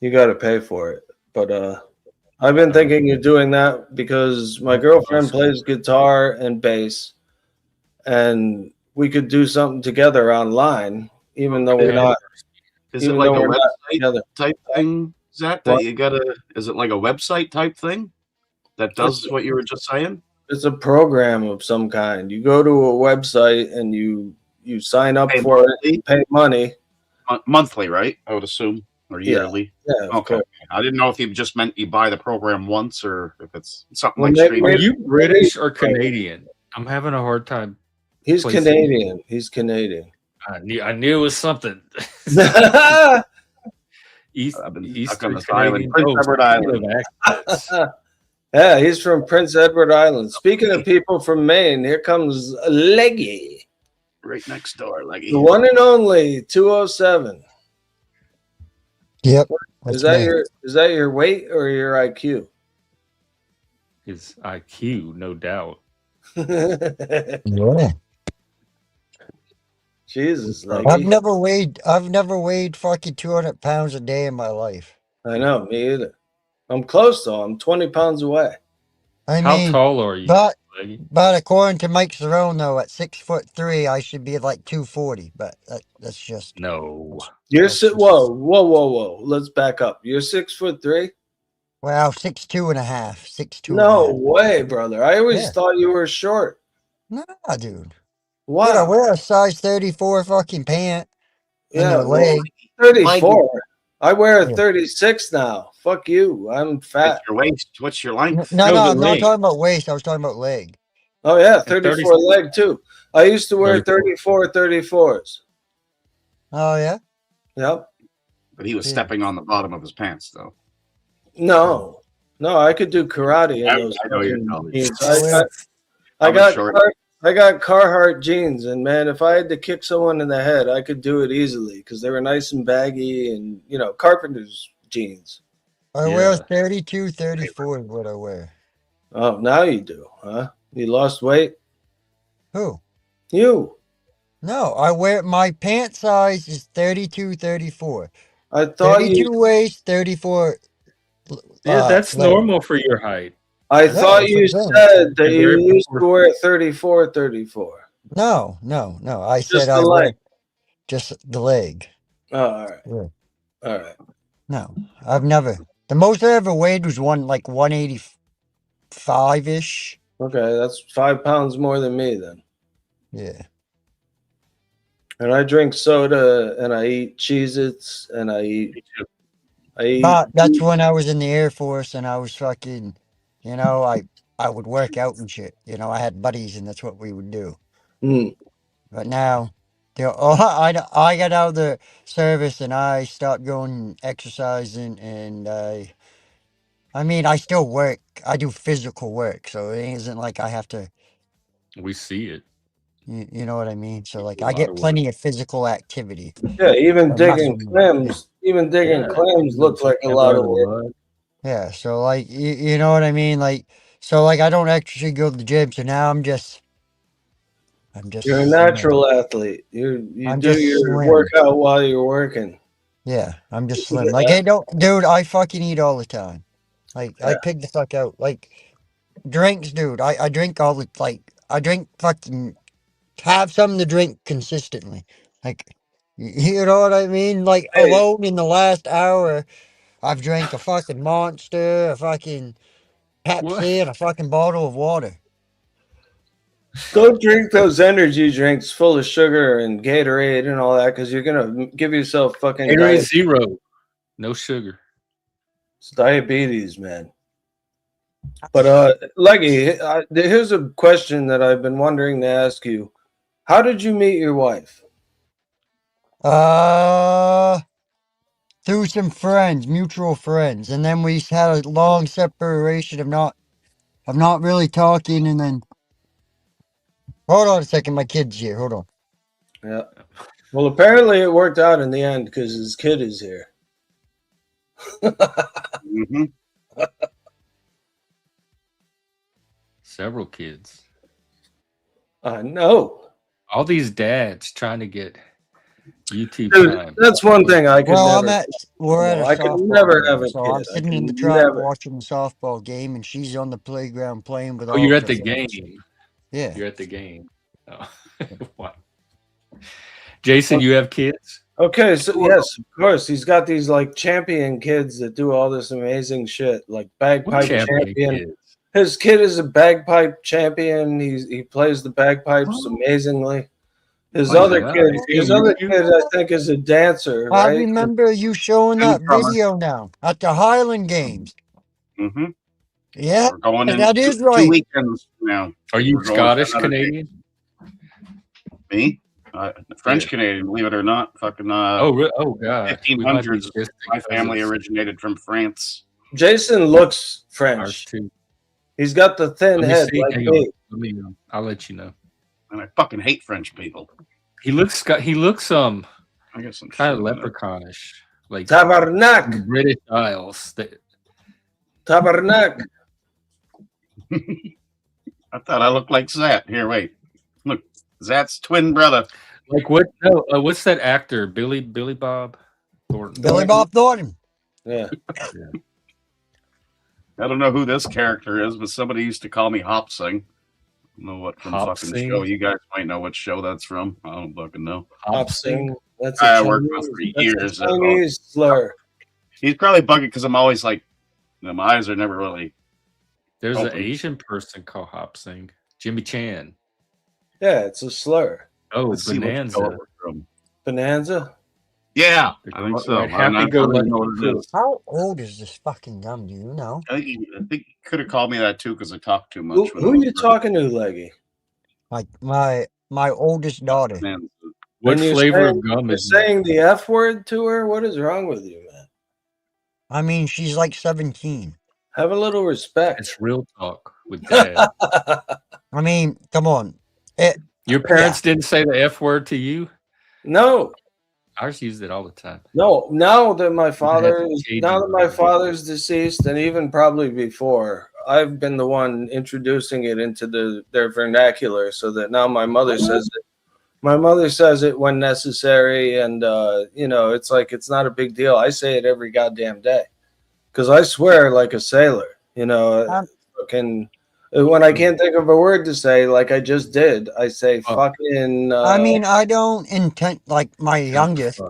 You got to pay for it. But I've been thinking of doing that because my girlfriend plays guitar and bass, and we could do something together online, even though we're not. Is it like a website type thing, Zach? That you gotta? Is it like a website type thing that does what you were just saying? It's a program of some kind. You go to a website and you sign up for it, pay money. Monthly, right? I would assume, or yearly. Yeah. Okay. I didn't know if you just meant you buy the program once, or if it's something like streaming. Are you British or Canadian? I'm having a hard time. He's Canadian. He's Canadian. I knew it was something. Eastern Island, Prince Edward Island. Yeah, he's from Prince Edward Island. Speaking of people from Maine, here comes Leggy. right next door. Like The one and only 207. Yep. Is That's that your weight or your IQ? His IQ, no doubt. Yeah. Jesus, I've Leggy. I've never weighed fucking 200 pounds a day in my life. I know, me either. I'm close though. I'm 20 pounds away. I How mean, tall are you, but Leggy? according to Mike Cerrone, though, at 6'3", I should be like 240. But that's just No. Whoa. Let's back up. You're 6'3"? Well, 6'2.5", 6'2". No way, brother. I always Yeah. thought you were short. Nah, dude. Wow. Dude, I wear a size 34 fucking pant in Yeah, their leg. 34. I wear a Yeah. 36 now. Fuck you. I'm fat. your waist. What's your length? No, the I'm not leg. talking about waist. I was talking about leg. Oh yeah, And 34 leg too. I used to wear 34. 34s. Oh, yeah? Yep. But he was Yeah. stepping on the bottom of his pants, though. No, I could do karate in I those know you're fucking telling me. jeans. I I'm got short. I got Carhartt jeans, and man, if I had to kick someone in the head, I could do it easily because they were nice and baggy, and carpenter's jeans. I Yeah. wear 32, 34 is what I wear. Oh, now you do, huh? You lost weight? Who? You? No, I wear my pant size is 32, 34. I thought 32 waist, 34 Yeah, that's leg. normal for your height. I Yeah, thought that's you what I'm saying. said that You're you very used to wear 34. No. I Just said the I leg. wear just the leg. Oh, all right. Yeah. All right. No, I've never. The most I ever weighed was 185-ish. Okay, that's 5 pounds more than me then. Yeah. And I drink soda, and I eat Cheez-Its, and I eat. But that's when I was in the Air Force and I was fucking, I would work out and shit. I had buddies and that's what we would do. Mm. But now, I got out of the service and I stopped going exercising and I still work. I do physical work, so it isn't like I have to, We see it. you know what I mean? So like A I lot get of work. plenty of physical activity. Yeah, even digging muscle- clams. Even digging clams looks like a lot of work. Yeah, so like you know what I mean? Like so like I don't actually go to the gym, so now I'm just You're a slim. natural athlete. You I'm do just your slim. workout while you're working. Yeah, I'm just slim. Like I don't dude, I fucking eat all the time. Like I pig the fuck out. Like drinks, dude. I drink all the I drink fucking have something to drink consistently. Like you know what I mean? Like Hey. alone in the last hour, I've drank a fucking Monster, a fucking Pepsi, and a fucking bottle of water. Don't drink those energy drinks full of sugar and Gatorade and all that because you're gonna give yourself fucking Gatorade Zero. No sugar. It's diabetes, man. But Leggy, here's a question that I've been wondering to ask you. How did you meet your wife? Through some friends, mutual friends, and then we had a long separation of not really talking, and then hold on a second, my kid's here. Hold on. Yeah. Well, apparently it worked out in the end because his kid is here. Mm-hmm. Several kids. I know. All these dads trying to get YouTube Dude, time. that's one thing I could Well, never. we're at a I could softball never game, have a so kid. I'm I sitting in the could truck never. watching the softball game, and she's on the playground playing with Oh, all you're of at her the friends. game. Yeah. You're at the game. Oh. Wow. Jason, you have kids? Okay, so yes, of course. He's got these like champion kids that do all this amazing shit, like bagpipe champion. Kids? His kid is a bagpipe champion. He plays the bagpipes amazingly. His Oh, other wow. kid, Is he on YouTube? I think, is a dancer, I right? remember you showing that video now at the Highland Games. Mm-hmm. Yeah, We're going in that is 2 right. weekends now. Are you We're going Scottish for another Canadian? Me? French Yeah. Canadian, believe it or not. Fucking Oh God. We might be 1500s. just My family cousins. originated from France. Jason looks Ours French. too. He's got the thin Let me head see. like Hang me. on. I'll let you know. And I fucking hate French people. He looks I guess I'm kind of showing it. leprechaunish, like the Tabarnak. British Isles. Tabarnak. I thought I looked like Zat. Here, wait. Look, Zat's twin brother. Like what? No, what's that actor? Billy Bob Thornton. Billy Bob Thornton. Yeah. I don't know who this character is, but somebody used to call me Hop Sing. I don't know what from Hop fucking Sing? show. You guys might know what show that's from. I don't fucking know. Hop sing. That's I a worked Chinese, with for that's years. a Chinese slur. He's probably bugging because I'm always like, my eyes are never really. There's an Open. Asian person called Hop Sing. Jimmy Chan. Yeah, it's a slur. Oh, Let's see what show Bonanza. it was from. Bonanza. Yeah, I think so. Right, I'm not Happy Go sure Lucky what it too. is. How old is this fucking gum? Do you know? I think he could have called me that too because I talked too much. Who are you talking to, Leggy? Like my oldest daughter. Man, What When you're flavor saying- of gum You're is that? saying the F word to her? What is wrong with you, man? I mean, she's like 17. Have a little respect. It's real talk with dad. I mean, come on. Your parents didn't say the F word to you? No, Ours used it all the time. no. Now that my Cajun. father's deceased, and even probably before, I've been the one introducing it into their vernacular, so that now my mother says it. My mother says it when necessary, and it's like it's not a big deal. I say it every goddamn day because I swear like a sailor. Fucking. When I can't think of a word to say, like I just did, I say fucking. I mean, I don't intend, like my youngest,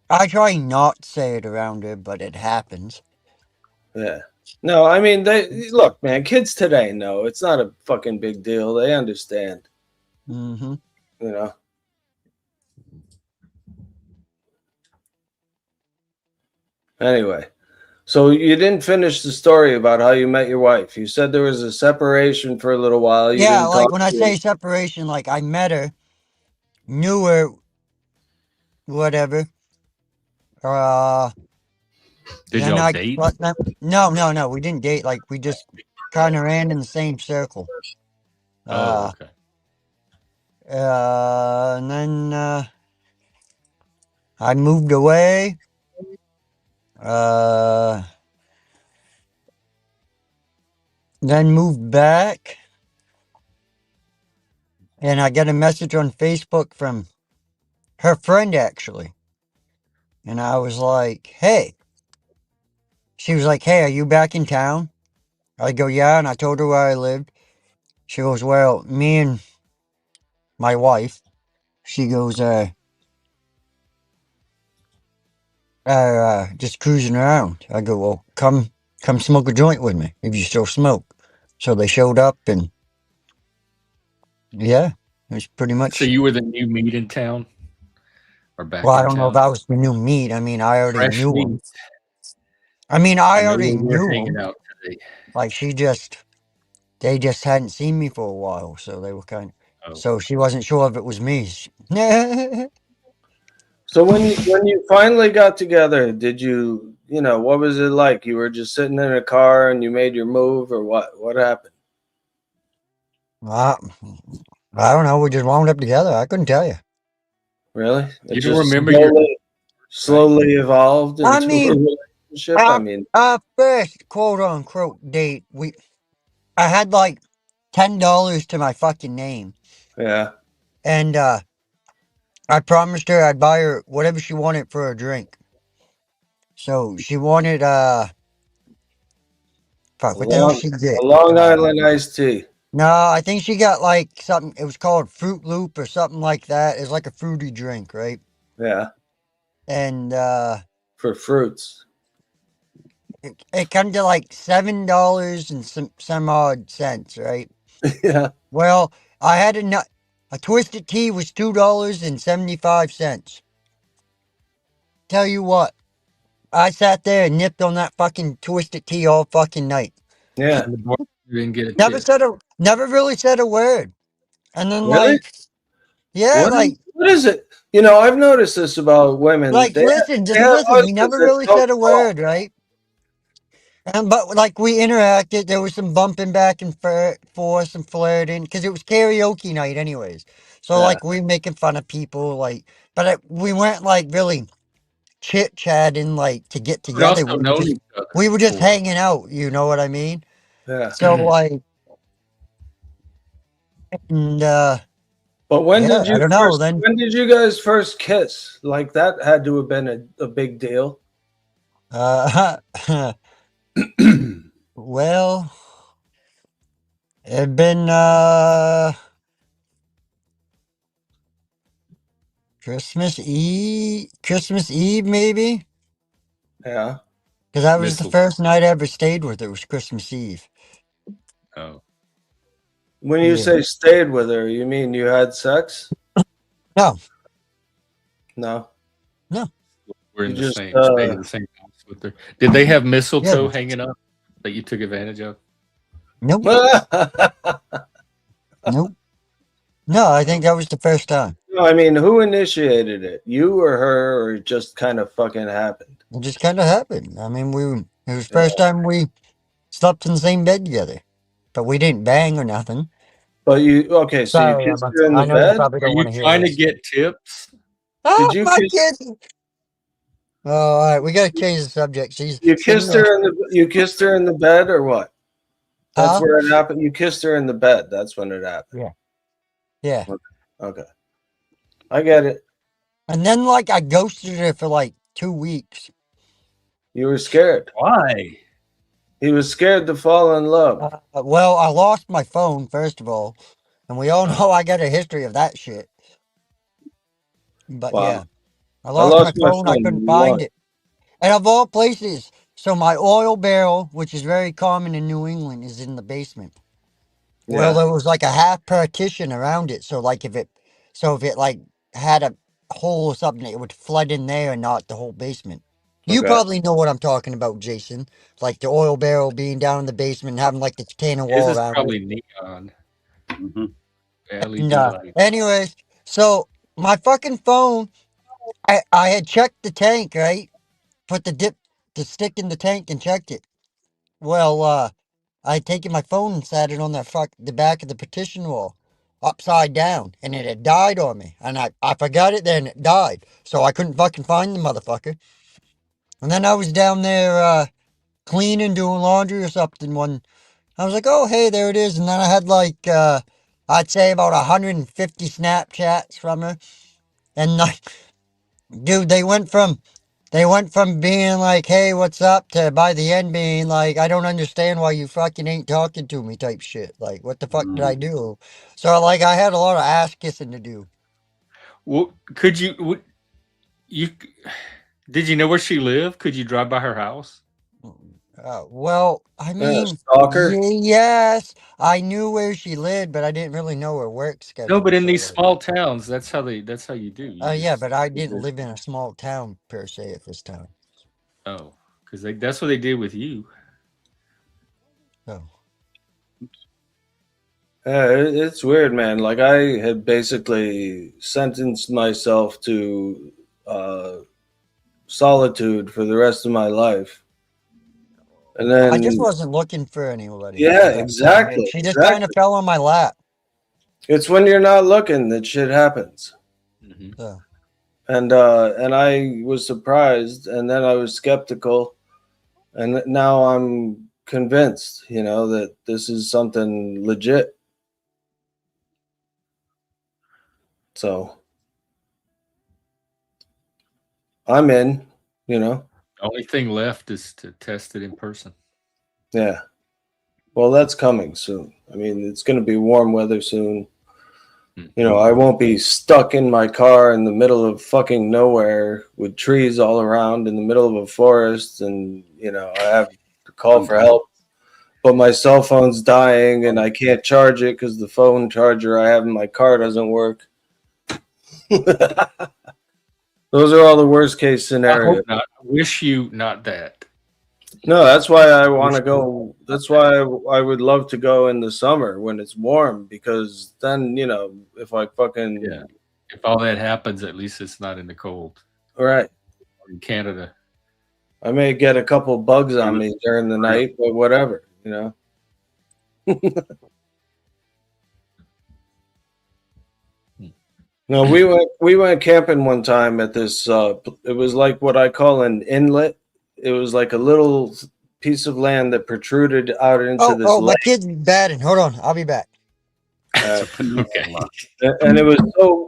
I try not to say it around her, but it happens. Yeah. No, I mean, look, man, kids today know it's not a fucking big deal. They understand, Mm-hmm. you know. Anyway, so you didn't finish the story about how you met your wife. You said there was a separation for a little while. You Yeah, didn't like talk when I to say her. separation, like I met her, knew her, whatever. Did then y'all date? No, we didn't date. Like we just kind of ran in the same circle. Oh, okay. And then I moved away. Then moved back. And I got a message on Facebook from her friend, actually. And I was like, hey. She was like, hey, are you back in town? I go, yeah. And I told her where I lived. She goes, well, me and my wife. She goes, just cruising around. I go, well, come smoke a joint with me if you still smoke. So they showed up, and yeah, it was pretty much. So you were the new meat in town, or back? Well, I in don't know if town? I was the new meat. I mean, I already Fresh knew meat. him. I mean, I know already we were knew hanging him. out today. Like they just hadn't seen me for a while, so they were kind of. Oh. So she wasn't sure if it was me. So when you finally got together, did you what was it like? You were just sitting in a car and you made your move, or what? What happened? I don't know. We just wound up together. I couldn't tell you. Really? It You don't just remember slowly evolved into I mean, a relationship. I mean, our first quote unquote date, I had like $10 to my fucking name, yeah. and I promised her I'd buy her whatever she wanted for a drink. So she wanted fuck, what the hell she get? A Long Island iced tea. No, I think she got like something. It was called Fruit Loop or something like that. It's like a fruity drink, right? Yeah. And For fruits. it comes to like $7 and some odd cents, right? Yeah. Well, I had a twisted tea was $2.75. Tell you what, I sat there and nipped on that fucking twisted tea all fucking night. Yeah. You didn't get a Never tip. never really said a word. And then Really? like, yeah, what is it? I've noticed this about women. listen, just listen. We never really said a word, right? But like we interacted, there was some bumping back and forth, some flirting, because it was karaoke night, anyways. So Yeah. like we making fun of people, like, but we weren't like really chit chatting like to get We'd together. also known each other. We were just before. hanging out. You know what I mean? Yeah. So like, and But when yeah, did I you don't know. first? Then When did you guys first kiss? Like that had to have been a big deal. uh, well, it'd been Christmas Eve maybe, Yeah. because that was the Mistletoe. first night I ever stayed with her. Was Christmas Eve. Oh, When you Yeah. say stayed with her, you mean you had sex? No, No. no. we're in You the just same stayed in the same house with her. Did they have mistletoe Yeah. hanging up that you took advantage of? Nope. Nope. No, I think that was the first time. No, I mean, who initiated it? You or her, or it just kind of fucking happened? It just kind of happened. I mean, it was the Yeah. first time we slept in the same bed together, but we didn't bang or nothing. But okay, so you Sorry, kissed her in I the know you bed? probably Are don't you want to hear trying to this. get tips? Oh, you my kiss? kids! Oh, all right, we got to change the subject. She's You sitting kissed there. her in the you kissed her in the bed or what? That's Huh? where it happened. You kissed her in the bed. That's when it happened. Yeah. Yeah. Okay. I get it. And then, like, I ghosted her for like 2 weeks. You were scared. Why? He was scared to fall in love. Well, I lost my phone, first of all. And we all know I got a history of that shit. But yeah, Wow. I I lost my lost my phone. I couldn't phone find once. it. And of all places, so my oil barrel, which is very common in New England, is in the basement. Well, Yeah. there was like a half partition around it. So like if it like had a hole or something, it would flood in there and not the whole basement. You Okay. probably know what I'm talking about, Jason. Like the oil barrel being down in the basement and having like the container His wall is around it. probably neon Mm-hmm. LED And light. anyways, so my fucking phone, I had checked the tank, right? Put the stick in the tank and checked it. Well, I had taken my phone and sat it on the back of the partition wall, upside down, and it had died on me. And I forgot it there and it died. So I couldn't fucking find the motherfucker. And then I was down there cleaning, doing laundry or something when I was like, oh hey, there it is. And then I had like I'd say about 150 Snapchats from her. And like, dude, they went from being like, hey, what's up, to by the end being like, I don't understand why you fucking ain't talking to me type shit. Like, what the fuck did I do? So, like, I had a lot of ass kissing to do. Well, could you? You did you know where she lived? Could you drive by her house? Well, I Yeah, mean, stalker. yes, I knew where she lived, but I didn't really know her work No, but schedule. in So, these like, small towns, that's how you do. You yeah, just but I didn't live in a small town per se at this time. oh, because that's what they did with you. So, Yeah, it's weird, man. Like I had basically sentenced myself to solitude for the rest of my life, and I just then wasn't looking for anybody yeah, at that time, and exactly, she just kind of exactly. fell on my lap. It's when you're not looking that shit happens. Hmm. So. And I was surprised, and then I was skeptical, and now I'm convinced, that this is something legit. So I'm in, Only thing left is to test it in person. yeah. Well, that's coming soon. I mean, it's going to be warm weather soon. I won't be stuck in my car in the middle of fucking nowhere with trees all around in the middle of a forest, and I have to call for help. But my cell phone's dying and I can't charge it because the phone charger I have in my car doesn't work. Those are all the worst case I scenarios. hope not. I wish you not that. No, that's why I want to go. That's why I would love to go in the summer when it's warm, because then, if I fucking. Yeah. If all that happens, at least it's not in the cold. All right. Or in Canada. I may get a couple bugs on me during the night, but whatever, No, we went camping one time at this. It was like what I call an inlet. It was like a little piece of land that protruded out into this Oh, my lake. kid's batting. Hold on, I'll be back. It's a Okay. peninsula. And it was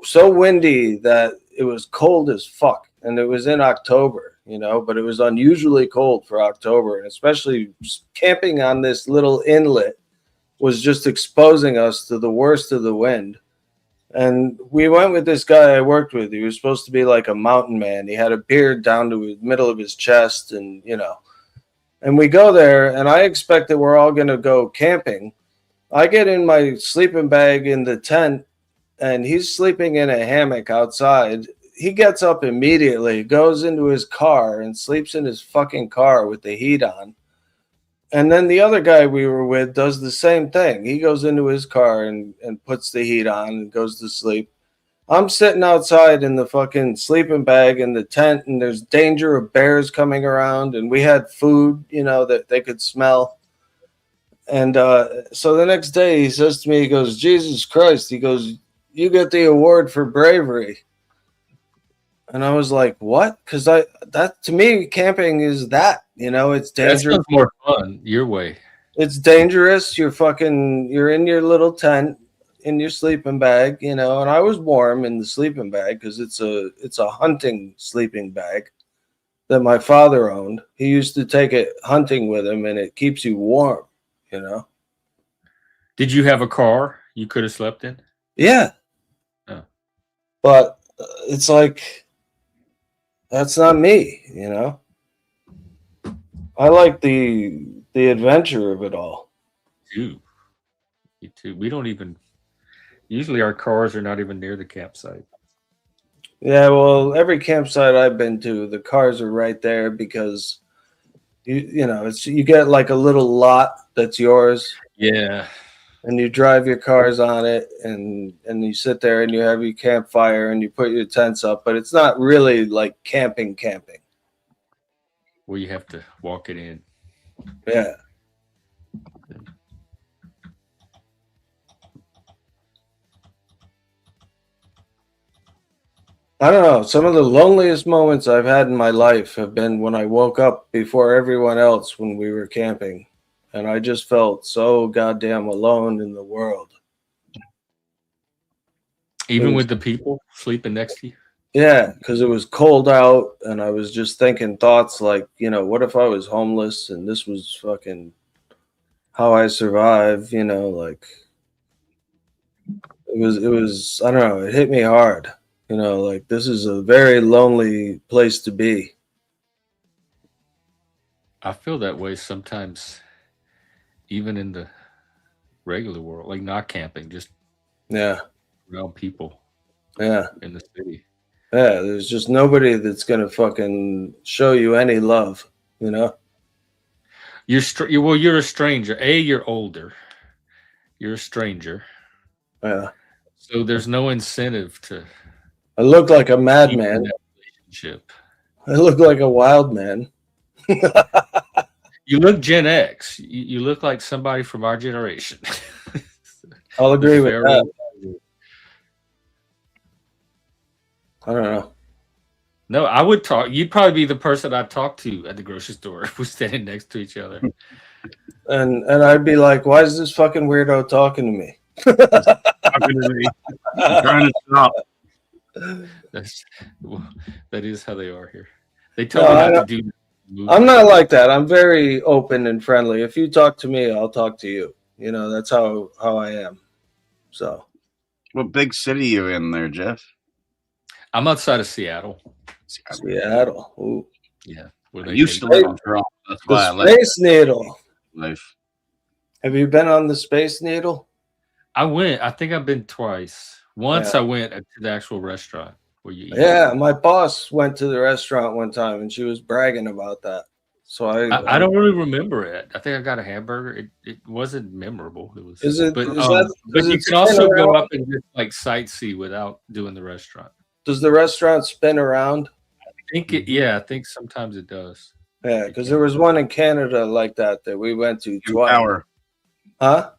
so windy that it was cold as fuck. And it was in October, but it was unusually cold for October, and especially camping on this little inlet was just exposing us to the worst of the wind. And we went with this guy I worked with. He was supposed to be like a mountain man. He had a beard down to the middle of his chest, and and we go there, and I expect that we're all going to go camping. I get in my sleeping bag in the tent, and he's sleeping in a hammock outside. He gets up immediately, goes into his car, and sleeps in his fucking car with the heat on. And then the other guy we were with does the same thing. He goes into his car and puts the heat on and goes to sleep. I'm sitting outside in the fucking sleeping bag in the tent, and there's danger of bears coming around, and we had food, that they could smell. And so the next day he says to me, he goes, Jesus Christ, he goes, you get the award for bravery. And I was like, what? Because that to me, camping is that, it's That dangerous. sounds more fun your way. It's dangerous. You're in your little tent in your sleeping bag, and I was warm in the sleeping bag because it's a hunting sleeping bag that my father owned. He used to take it hunting with him, and it keeps you warm, Did you have a car you could have slept in? Yeah. Oh. But it's like, that's not me, I like the adventure of it all. You too. We don't even. Usually, our cars are not even near the campsite. Yeah, well, every campsite I've been to, the cars are right there because you get like a little lot that's yours. Yeah. And you drive your cars on it, and you sit there and you have your campfire and you put your tents up, but it's not really like camping. Well, you have to walk it in. Yeah. I don't know. Some of the loneliest moments I've had in my life have been when I woke up before everyone else when we were camping. And I just felt so goddamn alone in the world. Even with the people sleeping next to you? Yeah, because it was cold out, and I was just thinking thoughts like, what if I was homeless and this was fucking how I survive, like it was, I don't know, it hit me hard, like this is a very lonely place to be. I feel that way sometimes, even in the regular world, like not camping, just around people. Yeah. In the city. Yeah, there's just nobody that's gonna fucking show you any love, You're a stranger. You're older. You're a stranger. Yeah. So there's no incentive to. I look like a madman. Relationship. I look like a wild man. You look Gen X. You look like somebody from our generation. I'll agree with that. I don't know. No, I would talk. You'd probably be the person I'd talk to at the grocery store if we're standing next to each other. And I'd be like, why is this fucking weirdo talking to me? I'm trying to stop. That is how they are here. They tell me not to do that. I'm not like that. I'm very open and friendly. If you talk to me, I'll talk to you. That's how I am. So, what big city are you in there, Jeff? I'm outside of Seattle. Seattle. Ooh. Yeah. I used to live in Toronto. That's why I left. Space Needle. Life. Have you been on the Space Needle? I went. I think I've been twice. Once I went to the actual restaurant where you eat. Yeah, my boss went to the restaurant one time and she was bragging about that. So I don't really remember it. I think I got a hamburger. It wasn't memorable. It was. But you can also go up and just like sightsee without doing the restaurant. Does the restaurant spin around? I think it. Yeah, I think sometimes it does. Yeah, because there was one in Canada like that we went to twice. Tower. Huh?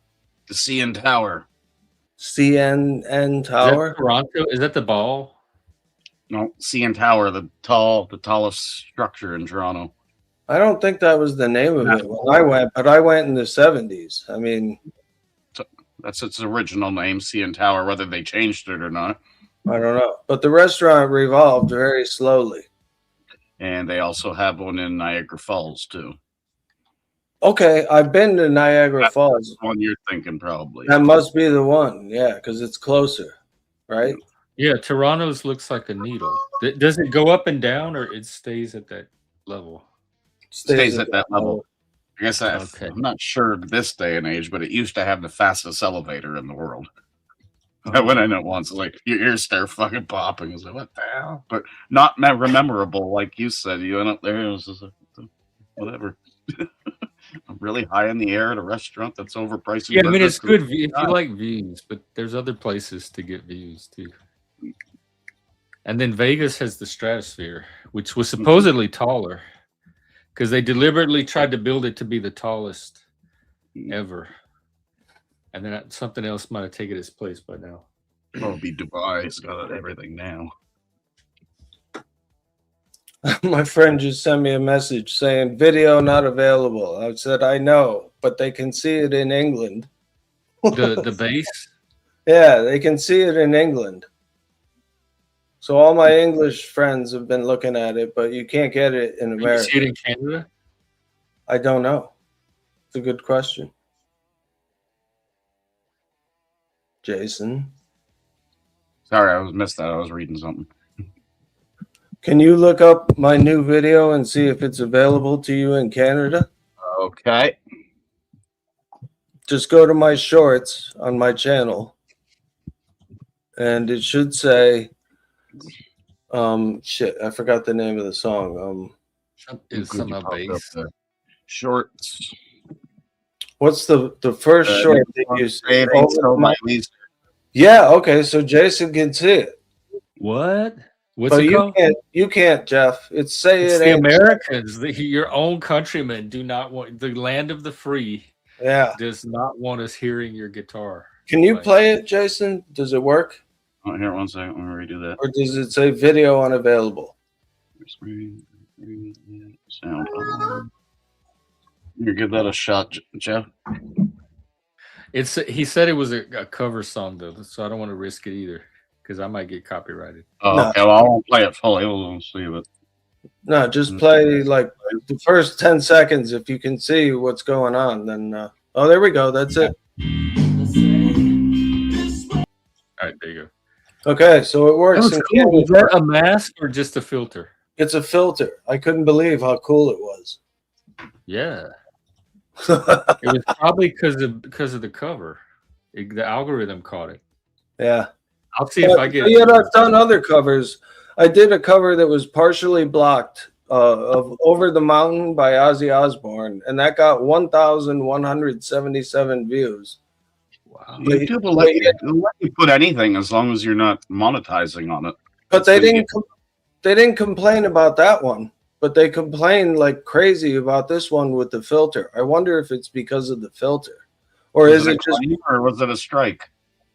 The CN Tower. CNN Is that Tower. Toronto? Is that the ball? No, CN Tower, the tallest structure in Toronto. I don't think that was the name of it when I went, but I went in the 70s. I mean, that's its original name, CN Tower. Whether they changed it or not, I don't know. But the restaurant revolved very slowly. and they also have one in Niagara Falls too. Okay, I've been to Niagara That's Falls. the one you're thinking, probably. That must be the one, yeah, because it's closer, right? Yeah, Toronto's looks like a needle. Does it go up and down, or it stays at that level? Stays at that level. I guess Okay. I'm not sure this day and age, but it used to have the fastest elevator in the world. I went in it once, like your ears start fucking popping. I was like, what the hell? But not memorable, like you said. You went up there, it was just like, whatever. Really high in the air at a restaurant that's overpriced. Yeah, I mean, it's good if you like views, but there's other places to get views too. And then Vegas has the Stratosphere, which was supposedly taller because they deliberately tried to build it to be the tallest ever. And then something else might have taken its place by now. Oh, be Dubai. It's got everything now. My friend just sent me a message saying video not available. I said, I know, but they can see it in England. The base? Yeah, they can see it in England. So all my English friends have been looking at it, but you can't get it in America. Can you see it in Canada? I don't know. It's a good question. Jason? Sorry, I missed that. I was reading something. Can you look up my new video and see if it's available to you in Canada? Okay. Just go to my shorts on my channel, and it should say, shit, I forgot the name of the song. Is somehow base. Shorts. What's the first short that you see? Yeah, okay, so Jason can see it. What? What's But it called? you can't, Jeff. It's say It's it the ain't. Americans, your own countrymen do not want the land of the free. Yeah. Does not want us hearing your guitar. Can you play it, Jason? Does it work? Oh, here, one second. Let me redo that. Or does it say video unavailable? Sound on. You give that a shot, Jeff. He said it was a cover song though, so I don't want to risk it either because I might get copyrighted. Oh, No. okay. Well, I won't play it fully. We'll see it. No, just play like the first 10 seconds. If you can see what's going on, then oh, there we go. That's it. All right, there you go. Okay, so it works. That was cool. Is that a mask or just a filter? It's a filter. I couldn't believe how cool it was. Yeah. It was probably because of the cover. The algorithm caught it. Yeah. I'll see if I get. Yet I've done other covers. I did a cover that was partially blocked of "Over the Mountain" by Ozzy Osbourne, and that got 1,177 views. Wow. YouTube will let you put anything as long as you're not monetizing on it. But they didn't complain about that one. But they complain like crazy about this one with the filter. I wonder if it's because of the filter, or is it just, or was it a strike?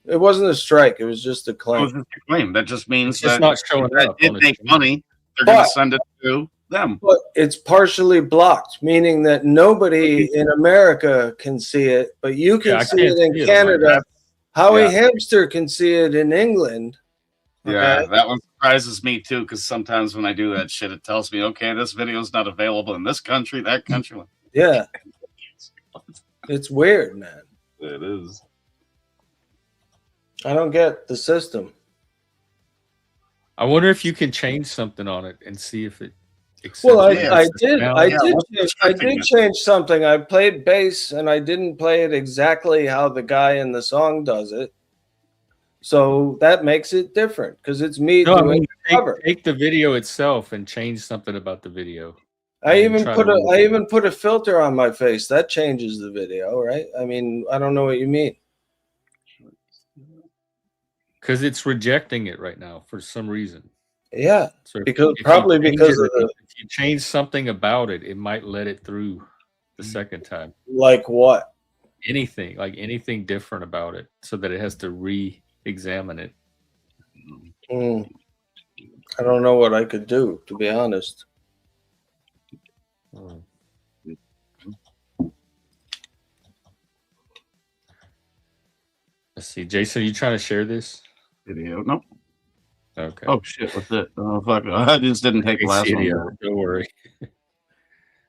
It wasn't a strike. It was just a claim. It was just a claim. That just means it's that not showing up. It make money. They're going to send it to them. But it's partially blocked, meaning that nobody in America can see it, but you can see it in Canada. Howie Hamster can see it in England. Yeah, okay. That one surprises me too, because sometimes when I do that shit, it tells me, okay, this video is not available in this country, that country. Yeah. It's weird, man. It is. I don't get the system. I wonder if you can change something on it and see if it. Well, I did change something. I played bass and I didn't play it exactly how the guy in the song does it. So that makes it different because it's me doing the cover. Take the video itself and change something about the video. I even put a filter on my face. That changes the video, right? I mean, I don't know what you mean. Because it's rejecting it right now for some reason. Yeah, so if you change something about it, it might let it through the second time. Like what? anything different about it, so that it has to re-examine it. I don't know what I could do, to be honest. Let's see, Jason, are you trying to share this video? Nope. Okay. Oh shit! What's it? Oh fuck! I just didn't take the last one. Don't worry.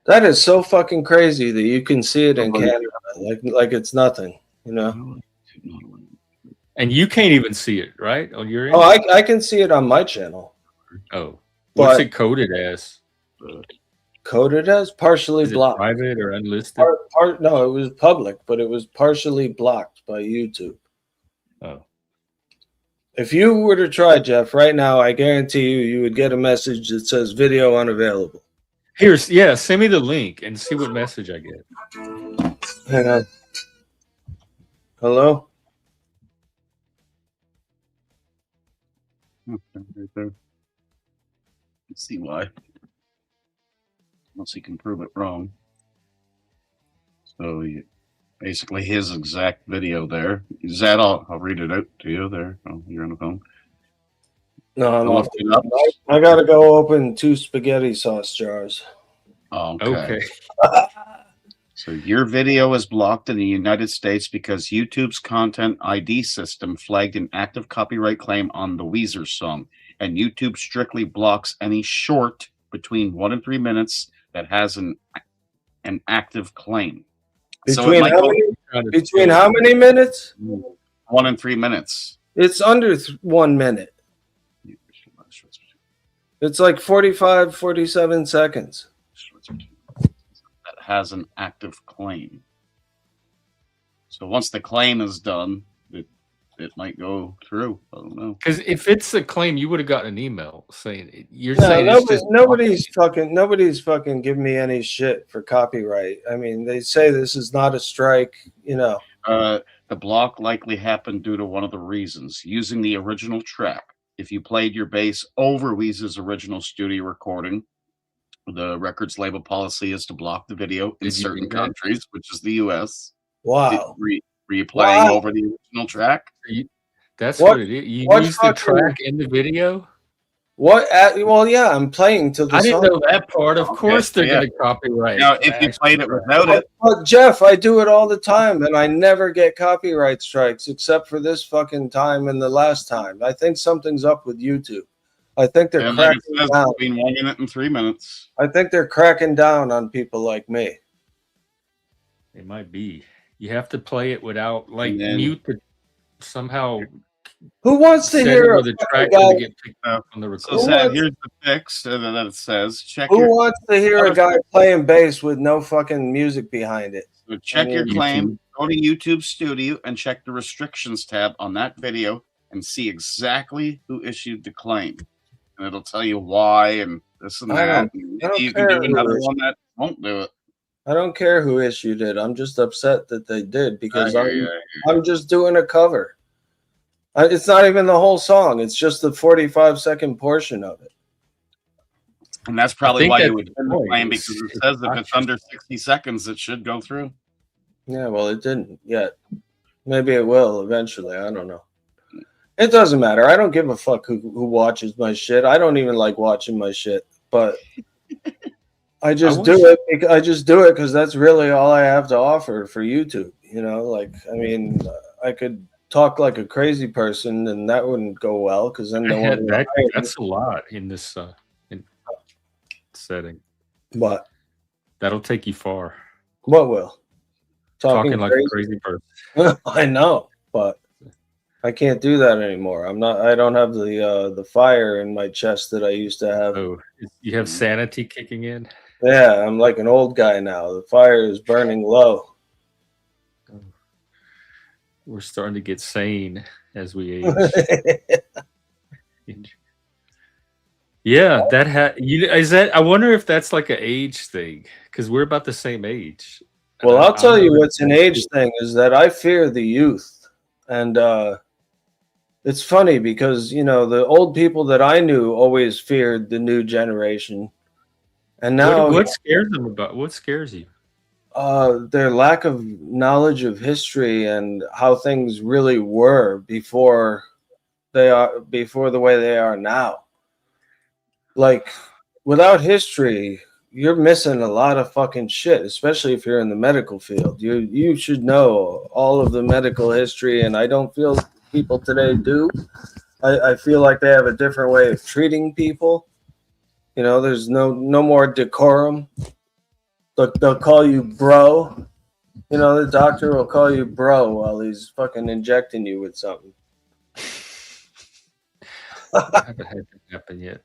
That is so fucking crazy that you can see it in Canada, like it's nothing, you know. And you can't even see it, right? On your end? Oh, I can see it on my channel. Oh, what's it coded as? Coded as partially Is it blocked. private or unlisted? No, it was public, but it was partially blocked by YouTube. Oh. If you were to try, Jeff, right now, I guarantee you would get a message that says video unavailable. Send me the link and see what message I get. Hang on. Hello? Right there. Let's see why. Unless he can prove it wrong. So basically his exact video there. Is that all? I'll read it out to you there. Oh, you're on the phone. No, I'm off. I gotta go open 2 spaghetti sauce jars. Okay. So your video is blocked in the United States because YouTube's content ID system flagged an active copyright claim on the Weezer song, and YouTube strictly blocks any short between 1 and 3 minutes that has an active claim. Between how many minutes? 1 and 3 minutes. It's under 1 minute. It's like 45, 47 seconds. That has an active claim. So once the claim is done, it might go through. I don't know. Because if it's a claim, you would have gotten an email saying it. Nobody's fucking giving me any shit for copyright. I mean, they say this is not a strike, you know. The block likely happened due to one of the reasons: using the original track. If you played your bass over Weezer's original studio recording, the records label policy is to block the video in certain countries, which is the U.S. Wow. Were you playing over the original track? That's what it is. You use the track in the video? What? Well, yeah, I'm playing to the song. I didn't know that part. Of course they're going to copyright. Now, if you played it without it. But Jeff, I do it all the time, and I never get copyright strikes except for this fucking time and the last time. I think something's up with YouTube. I think they're cracking down. Between 1 minute and 3 minutes. I think they're cracking down on people like me. It might be. You have to play it without, mute the somehow. Who wants to hear the track to get picked up on the recording? So here's the fix that it says. Who wants to hear a guy playing bass with no fucking music behind it? So check your claim, go to YouTube Studio, and check the restrictions tab on that video and see exactly who issued the claim. And it'll tell you why and this and that. You can do another one that won't do it. I don't care who issued it. I'm just upset that they did because I'm just doing a cover. It's not even the whole song. It's just the 45-second portion of it. And that's probably why you would win the claim, because it says if it's under 60 seconds, it should go through. Yeah, well, it didn't yet. Maybe it will eventually. I don't know. It doesn't matter. I don't give a fuck who watches my shit. I don't even like watching my shit, but I just do it. I just do it because that's really all I have to offer for YouTube. You know, like, I mean, I could talk like a crazy person and that wouldn't go well because then no one. That's a lot in this setting. What? That'll take you far. What will? Talking like a crazy person. I know, but I can't do that anymore. I don't have the fire in my chest that I used to have. Oh, you have sanity kicking in? Yeah, I'm like an old guy now. The fire is burning low. We're starting to get sane as we age. Yeah, I wonder if that's like an age thing because we're about the same age. Well, I'll tell you what's an age thing is that I fear the youth. And it's funny because, you know, the old people that I knew always feared the new generation. And now what scares them about? What scares you? their lack of knowledge of history and how things really were before the way they are now. Like, without history, you're missing a lot of fucking shit, especially if you're in the medical field. You should know all of the medical history, and I don't feel people today do. I feel like they have a different way of treating people. You know, there's no more decorum. They'll call you bro. You know, the doctor will call you bro while he's fucking injecting you with something. I haven't had that happen yet.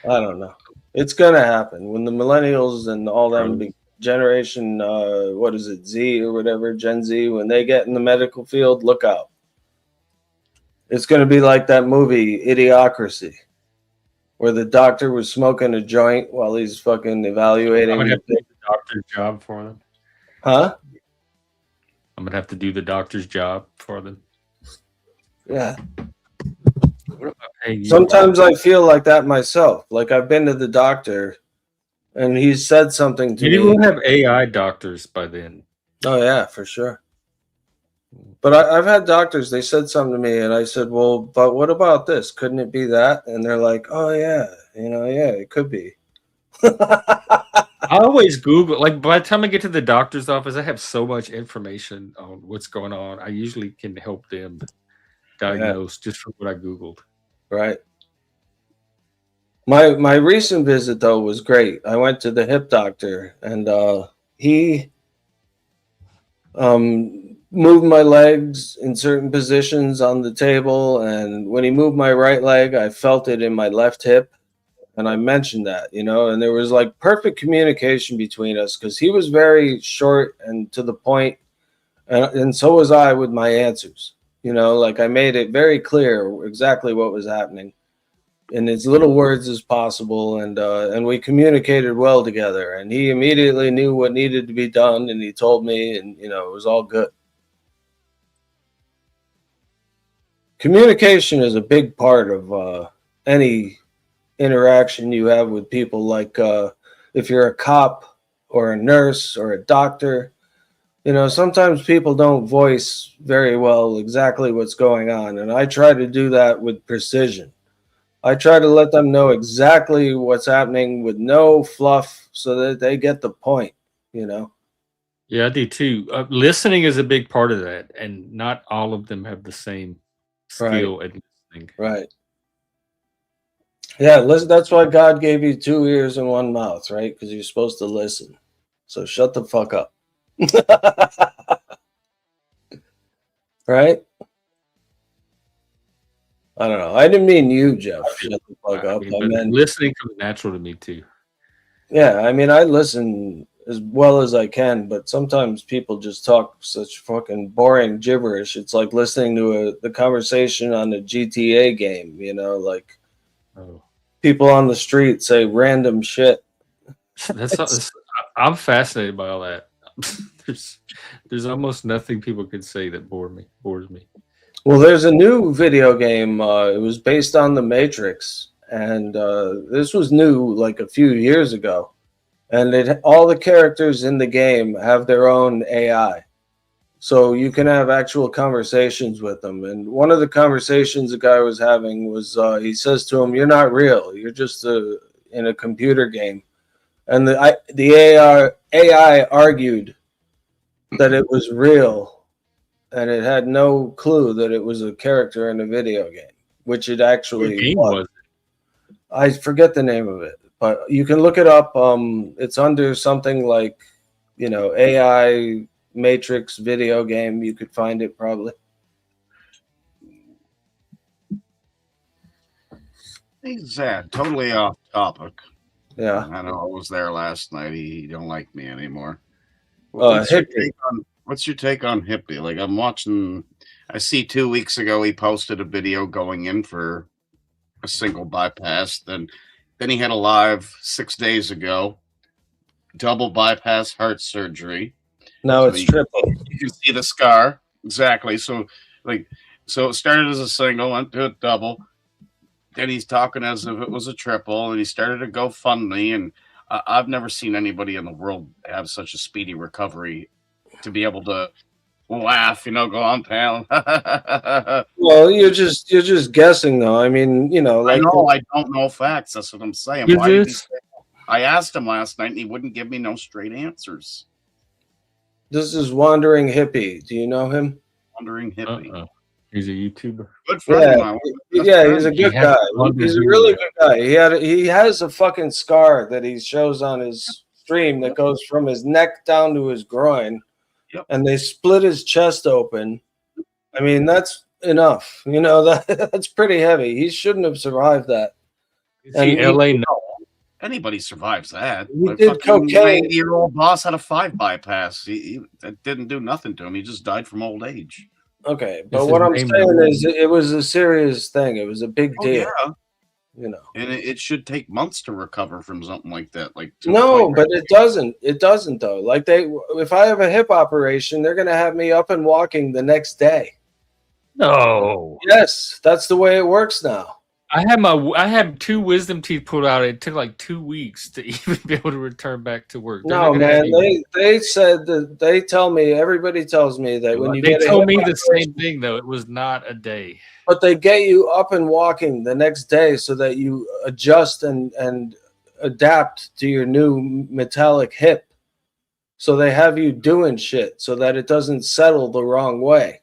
I don't know. It's gonna happen when the millennials and all them generation, what is it, Z or whatever, Gen Z, when they get in the medical field, look out. It's gonna be like that movie Idiocracy, where the doctor was smoking a joint while he's fucking evaluating. I'm gonna have to do the doctor's job for them. Huh? I'm gonna have to do the doctor's job for them. Yeah. What if I pay you? Sometimes I feel like that myself. Like I've been to the doctor and he said something to Maybe me. we'll have AI doctors by then. Oh yeah, for sure. But I've had doctors, they said something to me and I said, well, but what about this? Couldn't it be that? And they're like, oh yeah, yeah, it could be. I always Google, like by the time I get to the doctor's office, I have so much information on what's going on. I usually can help them diagnose just from what I Googled. Right. My recent visit though was great. I went to the hip doctor and he moved my legs in certain positions on the table, and when he moved my right leg, I felt it in my left hip. And I mentioned that, and there was like perfect communication between us because he was very short and to the point, and so was I with my answers. Like I made it very clear exactly what was happening in as little words as possible, and we communicated well together. And he immediately knew what needed to be done, and he told me, and it was all good. Communication is a big part of any interaction you have with people. Like if you're a cop or a nurse or a doctor, sometimes people don't voice very well exactly what's going on, and I try to do that with precision. I try to let them know exactly what's happening with no fluff so that they get the point. Yeah, I do too. Listening is a big part of that, and not all of them have the same skill at listening. Right. Yeah, listen, that's why God gave you 2 ears and 1 mouth, right? Because you're supposed to listen. So shut the fuck up. Right? I don't know. I didn't mean you, Jeff. Shut the fuck up. I meant listening comes natural to me too. Yeah, I mean, I listen as well as I can, but sometimes people just talk such fucking boring gibberish. It's like listening to the conversation on a GTA game, like people on the street say random shit. I'm fascinated by all that. There's almost nothing people can say that bores me. Well, there's a new video game. It was based on The Matrix, and this was new like a few years ago. And all the characters in the game have their own AI. So you can have actual conversations with them. And one of the conversations the guy was having was he says to him, "You're not real. You're just in a computer game." And the AI argued that it was real, and it had no clue that it was a character in a video game, which it actually was. I forget the name of it, but you can look it up. It's under something like, AI Matrix video game. You could find it probably. Hey, Zad, totally off topic. Yeah. I know I was there last night. He don't like me anymore. What's your take on Hippie? Like I see 2 weeks ago he posted a video going in for a single bypass. Then he had a live 6 days ago, double bypass heart surgery. No, it's triple. You can see the scar. Exactly. So it started as a single, went to a double. Then he's talking as if it was a triple, and he started a GoFundMe. And I've never seen anybody in the world have such a speedy recovery to be able to laugh, go on, pal. Well, you're just guessing, though. I mean, I like know I don't know facts. That's what I'm saying. Is Why did he this? say? I asked him last night, and he wouldn't give me no straight answers. this is Wandering Hippie. Do you know him? Wandering hippie, He's a YouTuber. good friend Yeah, of mine. yeah, he's a good has guy. wandering He's a humor. really good guy. He has a fucking scar that he shows on his stream that goes from his neck down to his groin, Yep. and they split his chest open. I mean, that's enough. That's pretty heavy. He shouldn't have survived that. See, And LA. Anybody survives that. He My did fucking cocaine. 90-year-old boss had a 5 bypass. That didn't do nothing to him. He just died from old age. Okay, This but is what I'm named saying the- is, it was a serious thing. It was a big Oh deal. yeah, and it should take months to recover from something like that. Like to a No, point but it doesn't. It doesn't though. Like if I have a hip operation, they're gonna have me up and walking the next day. No. Yes, that's the way it works now. I had 2 wisdom teeth pulled out. It took like 2 weeks to even be able to return back to work. They're No, not gonna have man. you- They said that they tell me. Everybody tells me that when you they get a told hip me the operation, same thing though. It was not a day. but they get you up and walking the next day so that you adjust and adapt to your new metallic hip. So they have you doing shit so that it doesn't settle the wrong way.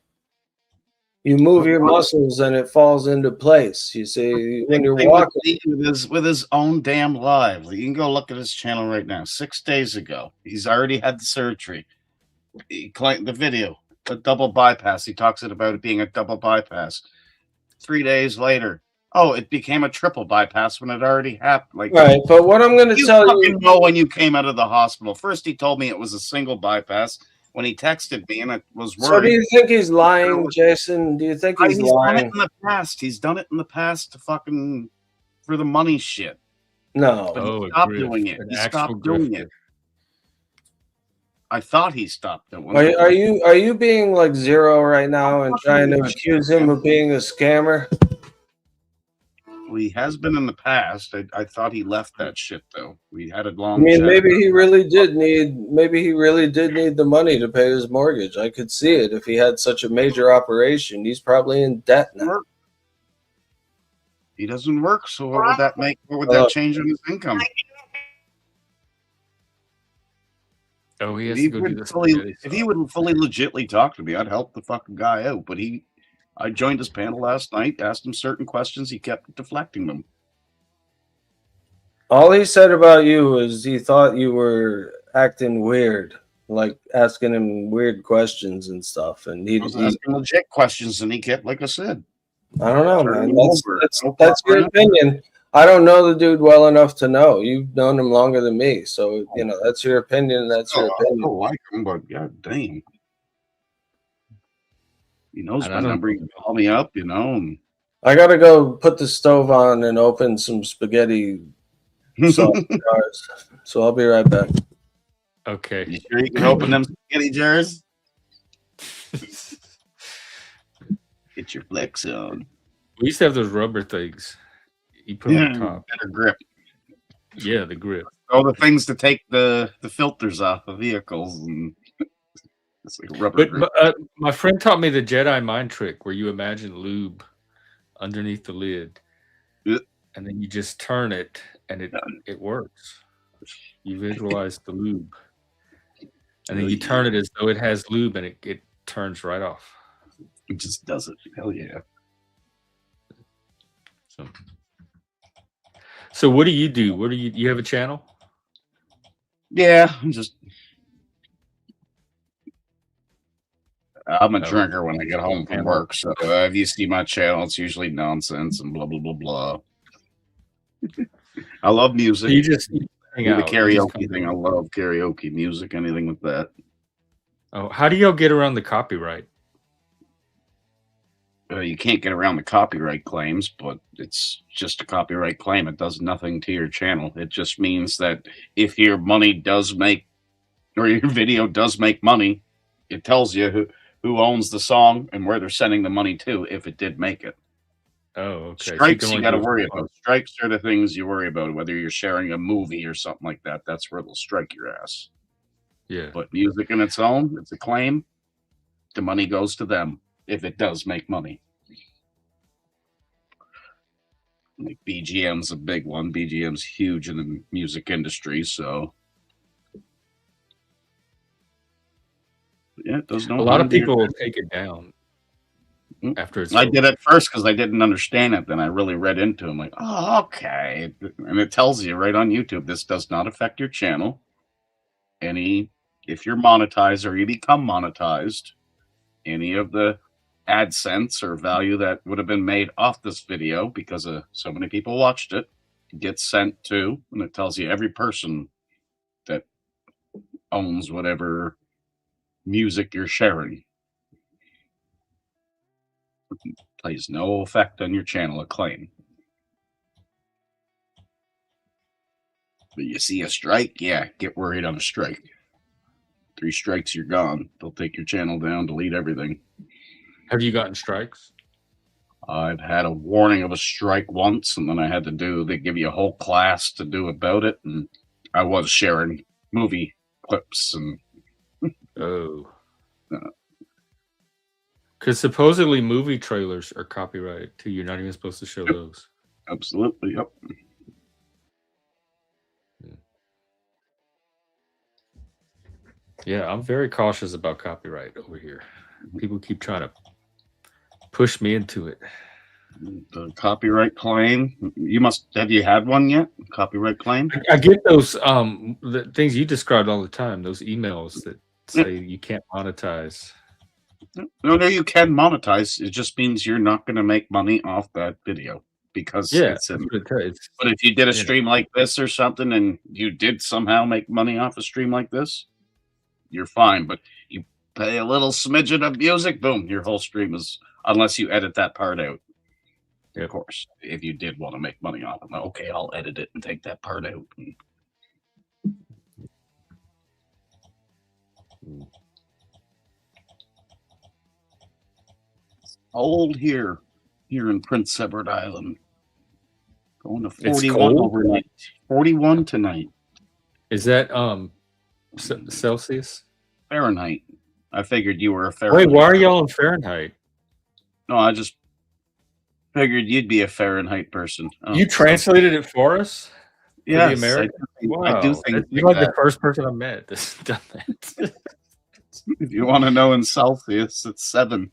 You move your muscles and it falls into place. You see, when you're Thing with walking. me, with his own damn live. You can go look at his channel right now. 6 days ago, he's already had the surgery. He claimed the video, a double bypass. He talks about it being a double bypass. 3 days later, it became a triple bypass when it already happened. Like, Right, but what I'm going to you tell fucking you. know when you came out of the hospital. First, he told me it was a single bypass. When he texted me, and I was So worried. do you think he's lying, Jason? Do you think he's He's done it lying? in the past. He's done it in the past to fucking for the money shit. No. But Oh, he a stopped grift, doing it. an He actual stopped doing grifter. it. I thought he stopped doing it. Are you being like Zero right now and trying to accuse him of being a scammer? Well, he has been in the past. I thought he left that shit though. We had a I long. mean, chat maybe about he it. really did need the money to pay his mortgage. I could see it if he had such a major operation. He's probably in debt now. He doesn't work, so what would that make? What would that change on his income? Oh, he If has he, to go do would this. if he would fully legitly talk to me, I'd help the fucking guy out. But I joined his panel last night, asked him certain questions. He kept deflecting them. All he said about you was he thought you were acting weird, like asking him weird questions and stuff. And I was asking legit questions, and he kept, like I said, I don't know, turning man. him over. That's your opinion. I don't know the dude well enough to know. You've known him longer than me, so that's your opinion. That's your I opinion. don't like him, but god damn. He knows And my I don't- number. He can call me up, and I gotta go put the stove on and open some spaghetti sauce jars. So I'll be right back. Okay. You sure you can open them spaghetti jars? Get your flex on. We used to have those rubber things. You put on top. Better grip. Yeah, the grip. Oh, the things to take the filters off of vehicles, and it's like a rubber But grip. my friend taught me the Jedi mind trick where you imagine lube underneath the lid, Yeah. and then you just turn it, and it works. You visualize the lube, and then you turn it as though it has lube, and it turns right off. It just does it. Hell yeah. So what do you do? What do you have a channel? Yeah, I'm a Oh. drinker when I get home from work, so if you see my channel, it's usually nonsense and blah blah blah blah. I love music. You just hang The out. You just karaoke come- thing, I love karaoke music, anything with that. Oh, how do y'all get around the copyright? You can't get around the copyright claims, but it's just a copyright claim. It does nothing to your channel. It just means that if your money does make, or your video does make money, it tells you who owns the song and where they're sending the money to if it did make it. Oh, okay. So Strikes can you only got to do it worry for about. Strikes are the things you worry about. Whether you're sharing a movie or something like that, that's where they'll strike your ass. Yeah. But music in its own, it's a claim. The money goes to them if it does make money. Like BGM's a big one. BGM's huge in the music industry, so yeah, it does no A lot harm of to your people will take it down Mm. after it's I over. did at first because I didn't understand it. Then I really read into it. I'm like, oh, okay. And it tells you right on YouTube, this does not affect your channel. If you're monetized or you become monetized, any of the AdSense or value that would have been made off this video because so many people watched it gets sent to, and it tells you every person that owns whatever music you're sharing. Plays no effect on your channel acclaim. But you see a strike, yeah, get worried on a strike. 3 strikes, you're gone. They'll take your channel down, delete everything. Have you gotten strikes? I've had a warning of a strike once, and then I had to they give you a whole class to do about it, and I was sharing movie clips and Oh. Because supposedly movie trailers are copyrighted too. You're not even supposed to show Yep. those. Absolutely, yep. Yeah, I'm very cautious about copyright over here. People keep trying to push me into it. The copyright claim. Have you had one yet? Copyright claim? I get those the things you described all the time, those emails that say you can't monetize. No, you can monetize. It just means you're not going to make money off that video because it's in. But if you did a stream like this or something and you did somehow make money off a stream like this, you're fine. But you pay a little smidgen of music, boom, your whole stream is, unless you edit that part out. Yep. Of course, if you did want to make money off it, okay, I'll edit it and take that part out. Old here in Prince Edward Island. Going to 41 overnight. 41 tonight. Is that Celsius? Fahrenheit. I figured you were a Fahrenheit. Wait, why are y'all in Fahrenheit? No, I just figured you'd be a Fahrenheit person. You translated it for us? Yeah, the American? I do think you're like the first person I met that's done that. If you want to know in Celsius, it's 7.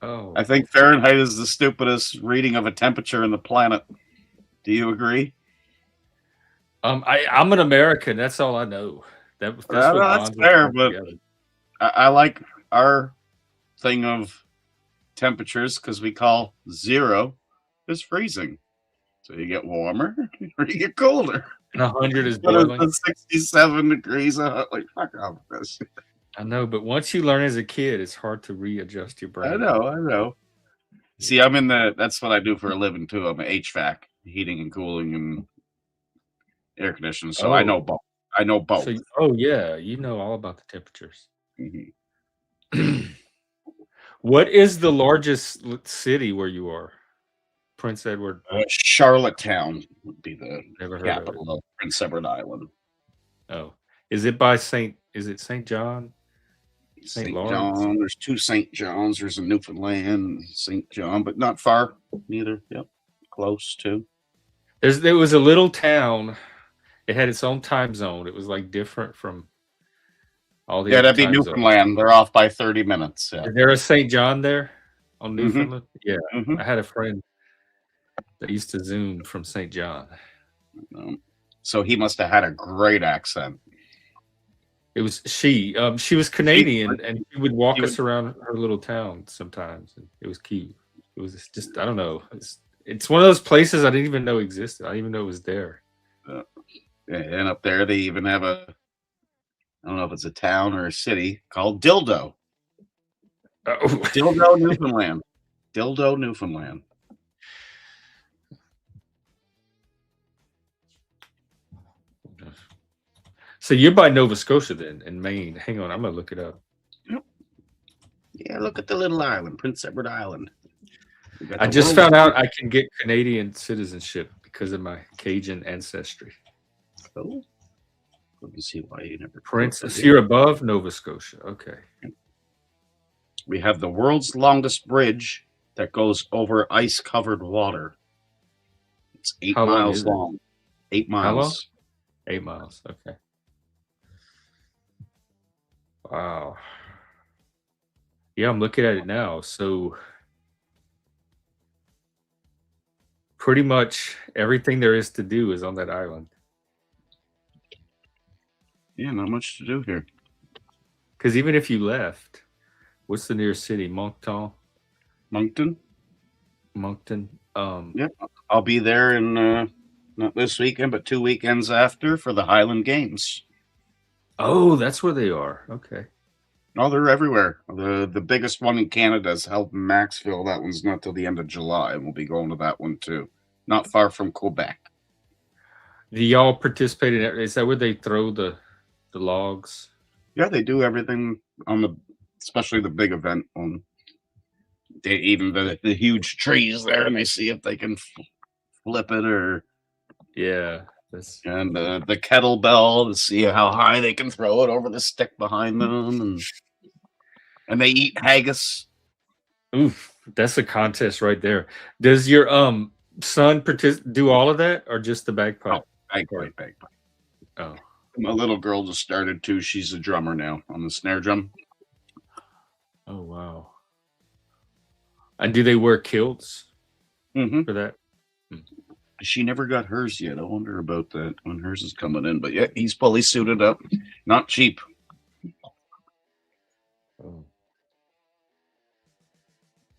Oh, I think Fahrenheit is the stupidest reading of a temperature in the planet. Do you agree? I'm an American. That's all I know. That's fair, but I like our thing of temperatures because we call 0 is freezing. So you get warmer or you get colder. And 100 is boiling. 67 degrees. Like, fuck off with this. I know, but once you learn as a kid, it's hard to readjust your brain. I know. See, that's what I do for a living too. I'm an HVAC, heating and cooling and air conditioning. So I know both. So, yeah, you know all about the temperatures. Mm-hmm. What is the largest city where you are? Prince Edward. Charlottetown would be the capital of Prince Edward Island. Oh, is it by St. John? St. John. There's 2 St. Johns. There's a Newfoundland, St. John, but not far neither. Yep, close too. There was a little town. It had its own time zone. It was like different from all the. Yeah, that'd be Newfoundland. Zones. They're off by 30 minutes. Yeah. Is there a St. John there on Newfoundland? Mm-hmm. Yeah, I had a friend that used to Zoom from St. John. So he must have had a great accent. It was she was Canadian, and she would walk us around her little town sometimes, and it was cute. It was just, I don't know. It's one of those places I didn't even know existed. I didn't even know it was there. And up there, they even have I don't know if it's a town or a city called Dildo. Dildo, Newfoundland. Dildo, Newfoundland. So you're by Nova Scotia then, in Maine. Hang on, I'm gonna look it up. Yep. Yeah, look at the little island, Prince Edward Island. I just found out I can get Canadian citizenship because of my Cajun ancestry. Oh, let me see why you never. Princess, you're above Nova Scotia. Okay. We have the world's longest bridge that goes over ice-covered water. It's 8 How long miles is it? long. 8 miles. How long? 8 miles. Okay. Wow. Yeah, I'm looking at it now. So pretty much everything there is to do is on that island. Yeah, not much to do here. Because even if you left, what's the nearest city? Moncton? Moncton? Moncton. Yeah, I'll be there in not this weekend, but 2 weekends after for the Highland Games. Oh, that's where they are. Okay. Oh, they're everywhere. The biggest one in Canada is held in Maxville. That one's not till the end of July, and we'll be going to that one too. Not far from Quebec. Do y'all participate in it? Is that where they throw the logs? Yeah, they do everything on the, especially the big event on. They even the huge trees there, and they see if they can flip it or. Yeah, that's And the kettlebell to see how high they can throw it over the stick behind them, and they eat haggis. oof. That's a contest right there. Does your son do all of that or just the bagpipe? Bagpipe. Oh, My little girl just started too. She's a drummer now on the snare drum. oh wow. And do they wear kilts Mm-hmm. for that? She never got hers yet. I wonder about that when hers is coming in. But yeah, he's fully suited up. Not cheap. Oh.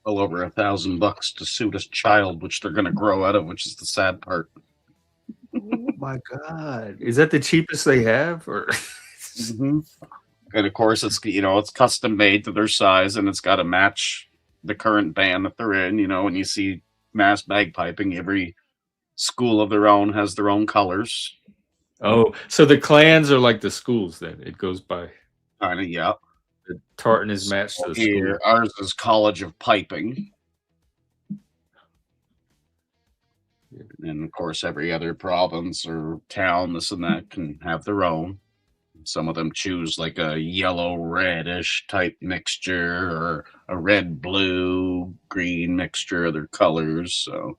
Well over $1,000 to suit a child, which they're going to grow out of, which is the sad part. Oh my God. Is that the cheapest they have? Or Mm-hmm. And of course, it's custom made to their size, and it's got to match the current band that they're in. And you see mass bagpiping. Every school of their own has their own colors. Oh, so the clans are like the schools then. It goes by Kind of, yeah. the tartan is matched to the school. Here, ours is College of Piping. And of course, every other province or town, this and that, can have their own. Some of them choose like a yellow reddish type mixture or a red blue green mixture of their colors. So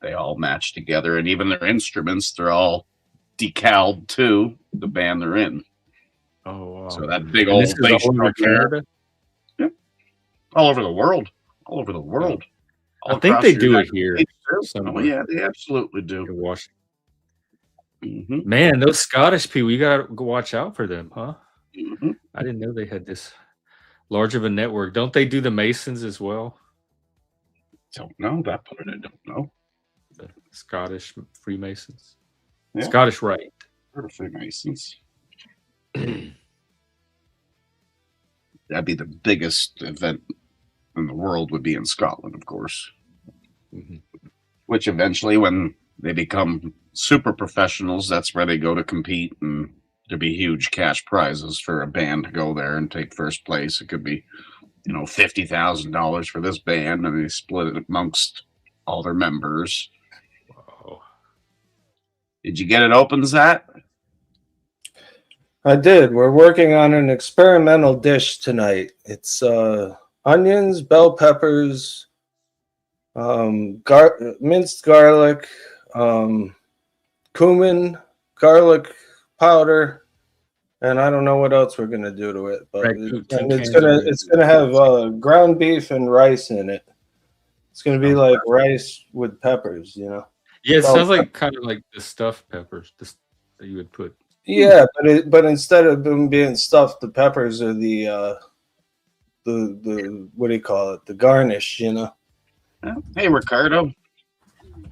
they all match together. And even their instruments, they're all decaled to the band they're in. Oh wow. So that big And old this is bass all over drum there, Canada? all over the world. All over the world. All I think across they the do it United here States, too. somewhere. Oh, yeah, they absolutely do. in Washington. Mm-hmm. Man, those Scottish people, you gotta go watch out for them, huh? Mm-hmm. I didn't know they had this large of a network. Don't they do the Masons as well? Don't know that part. I don't know. The Scottish Freemasons. Yeah. Scottish Rite. Freemasons. That'd be the biggest event in the world, would be in Scotland, of course. Mm-hmm. Which eventually, when they become super professionals, that's where they go to compete, and there'd be huge cash prizes for a band to go there and take first place. It could be, $50,000 for this band, and they split it amongst all their members. Wow. Did you get it open, Zach? I did. We're working on an experimental dish tonight. It's onions, bell peppers, minced garlic, cumin, garlic powder, and I don't know what else we're gonna do to it, but it's gonna have ground beef and rice in it. It's gonna be like rice with peppers, Yeah, it sounds like kind of like the stuffed peppers that you would put. Yeah, but instead of them being stuffed, the peppers are the what do you call it? The garnish, Hey, Ricardo.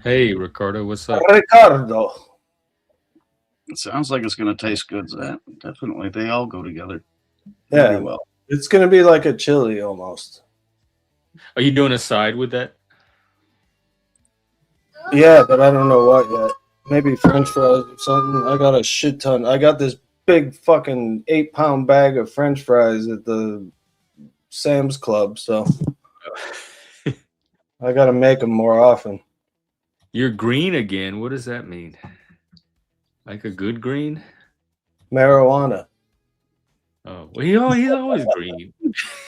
Hey, Ricardo, what's up? Ricardo. It sounds like it's going to taste good, Zach. Definitely. They all go together. Yeah, Pretty well. It's gonna be like a chili almost. Are you doing a side with that? Yeah, but I don't know what yet. Maybe French fries or something. I got a shit ton. I got this big fucking 8-pound bag of French fries at the Sam's Club. So I got to make them more often. You're green again. What does that mean? Like a good green? Marijuana. Oh, well, he's always green.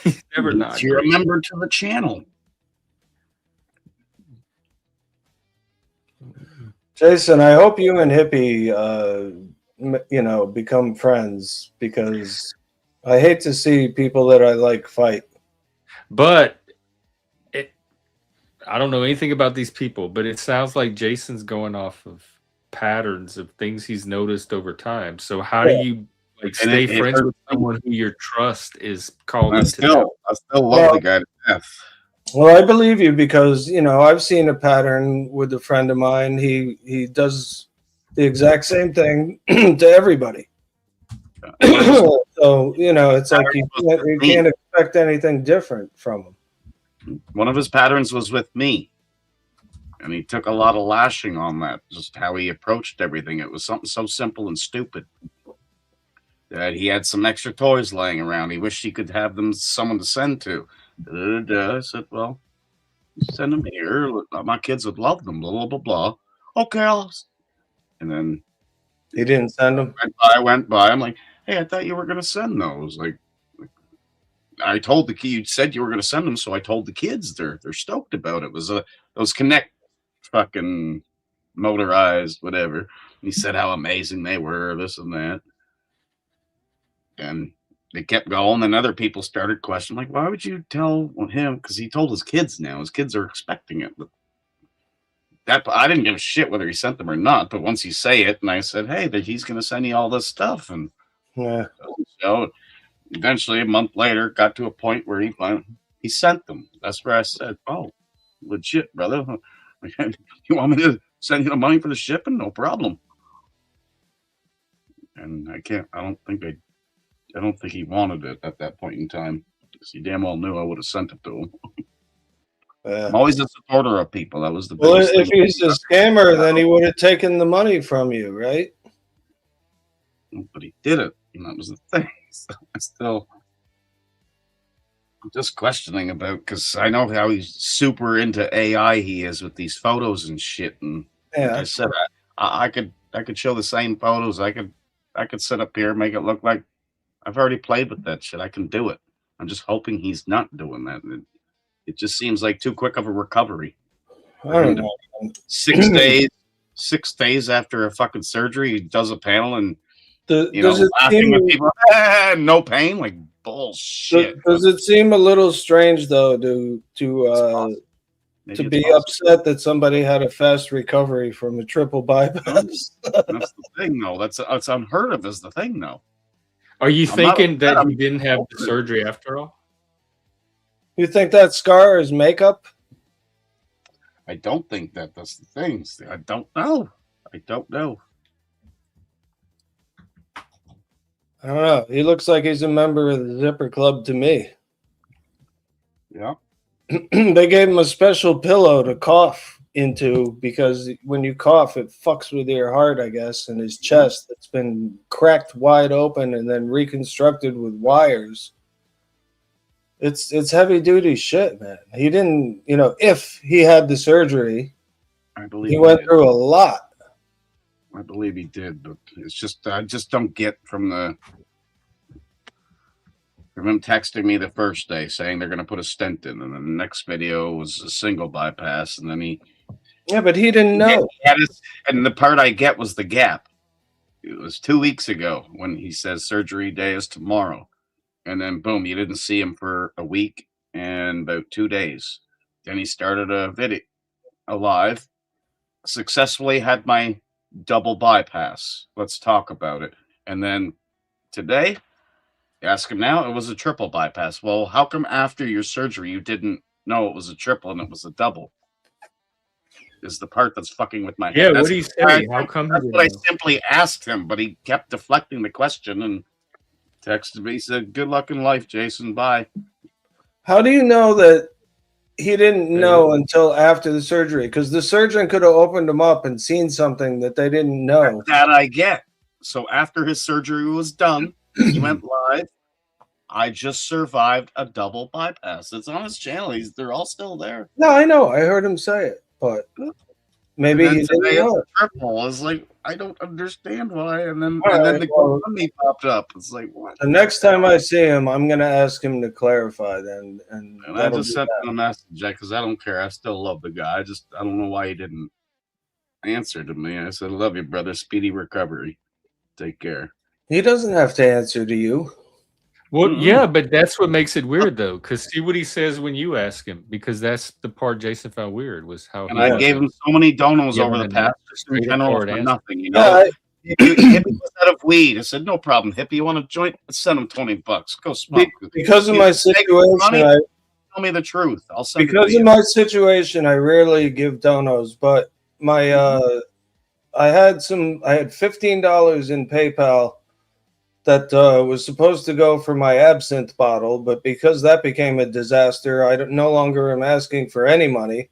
He's never not You're a green. member to the channel. Jason, I hope you and Hippie, become friends, because I hate to see people that I like fight. But I don't know anything about these people, but it sounds like Jason's going off of patterns of things he's noticed over time. So how do you stay friends with someone who your trust is called into doubt? I still love the guy to death. Well, I believe you because, I've seen a pattern with a friend of mine. He does the exact same thing to everybody. So, it's like you can't expect anything different from him. One of his patterns was with me. And he took a lot of lashing on that, just how he approached everything. It was something so simple and stupid. That he had some extra toys laying around. He wished he could have them someone to send to. I said, well, send them here. My kids would love them, blah, blah, blah, blah. Okay, and then he didn't send them. I went by. I'm like, hey, I thought you were going to send those. Like, I told the kid, you said you were going to send them, so I told the kids. They're stoked about it. It was those Connect fucking motorized, whatever. And he said how amazing they were, this and that. And they kept going, and other people started questioning, like, why would you tell him? Because he told his kids now. His kids are expecting it. But that I didn't give a shit whether he sent them or not. But once you say it, and I said, hey, that he's going to send you all this stuff. And so eventually, a month later, got to a point where he sent them. That's where I said, oh, legit, brother. You want me to send you the money for the shipping? No problem. And I don't think he wanted it at that point in time, because he damn well knew I would have sent it to him. I'm always a supporter of people. That was the biggest if thing. he's a scammer, then he would have taken the money from you, right? But he did it, and that was the thing. So I'm just questioning about, because I know how he's super into AI he is with these photos and shit. And like I said, I could show the same photos. I could sit up here, make it look like I've already played with that shit. I can do it. I'm just hoping he's not doing that. It just seems like too quick of a recovery. I don't know. 6 days after a fucking surgery, he does a panel and laughing with people. No pain, like bullshit. Does it seem a little strange though to be upset that somebody had a fast recovery from a triple bypass? That's the thing, though. That's unheard of. Is the thing, though. Are you thinking that he didn't have the surgery after all? You think that scar is makeup? I don't think that's the thing. I don't know. I don't know. I don't know. He looks like he's a member of the Zipper Club to me. Yeah. They gave him a special pillow to cough into, because when you cough, it fucks with your heart, I guess, and his chest that's been cracked wide open and then reconstructed with wires. It's heavy duty shit, man. He didn't, if he had the surgery, I believe he went through a lot. I believe he did, but it's just I just don't get from him texting me the first day saying they're going to put a stent in, and then the next video was a single bypass, and then but he didn't know. And the part I get was the gap. It was 2 weeks ago when he says surgery day is tomorrow, and then boom, you didn't see him for a week and about 2 days. Then he started a video, live, successfully had my double bypass. Let's talk about it. And then today, ask him now, it was a triple bypass. Well, how come after your surgery you didn't know it was a triple and it was a double? Is the part that's fucking with my head. Yeah, what do you say? How come? That's what I simply asked him, but he kept deflecting the question and texted me. He said, "Good luck in life, Jason. Bye." How do you know that he didn't know until after the surgery? Because the surgeon could have opened him up and seen something that they didn't know. That I get. So after his surgery was done, he went live I just survived a double bypass. It's on his channel. They're all still there. No, I know. I heard him say it, but maybe And he then didn't today know. it's a triple. It's like I don't understand why. And then All right, the well, GoFundMe popped up. It's like what? the next time I see him, I'm gonna ask him to clarify. Then, and And I just sent him a message because I don't care. I still love the guy. I don't know why he didn't answer to me. I said, "Love you, brother. Speedy recovery. Take care." He doesn't have to answer to you. Well, yeah, but that's what makes it weird, though, because see what he says when you ask him, because that's the part Jason found weird was how And he I gave him so many donos over the past in general for nothing. You know, Hippie was out of weed. I said, "No problem, Hippie. You want a joint? Let's send him $20. Go smoke." Because of my situation, tell me the truth. I'll send because of my situation, I rarely give donos, but my I had $15 in PayPal that was supposed to go for my absinthe bottle, but because that became a disaster, I no longer am asking for any money,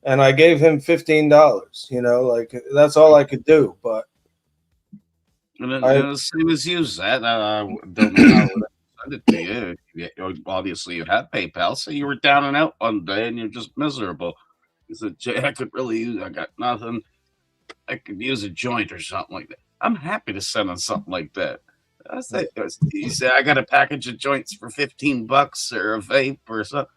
and I gave him $15. You know, like that's all I could do. But and the same as you, Zach. I don't know how to send it to you. Obviously, you have PayPal, so you were down and out one day, and you're just miserable. He said, "Jay, I could really use. I got nothing. I could use a joint or something like that." I'm happy to send him something like that. He said, "I got a package of joints for $15 or a vape or something."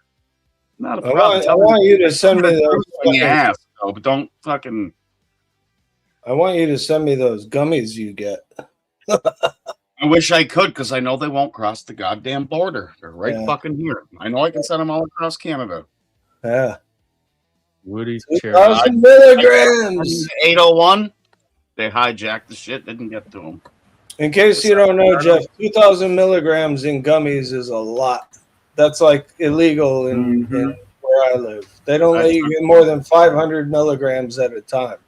Not a problem. I want you to send me those. When you ask, though, but don't fucking. I want you to send me those gummies you get. I wish I could, because I know they won't cross the goddamn border. They're right fucking here. I know I can send them all across Canada. Yeah. Woody 2,000 milligrams. 801. They hijacked the shit. Didn't get to them. In case you don't know, Jeff, 2,000 milligrams in gummies is a lot. That's like illegal in where I live. They don't let you get more than 500 milligrams at a time.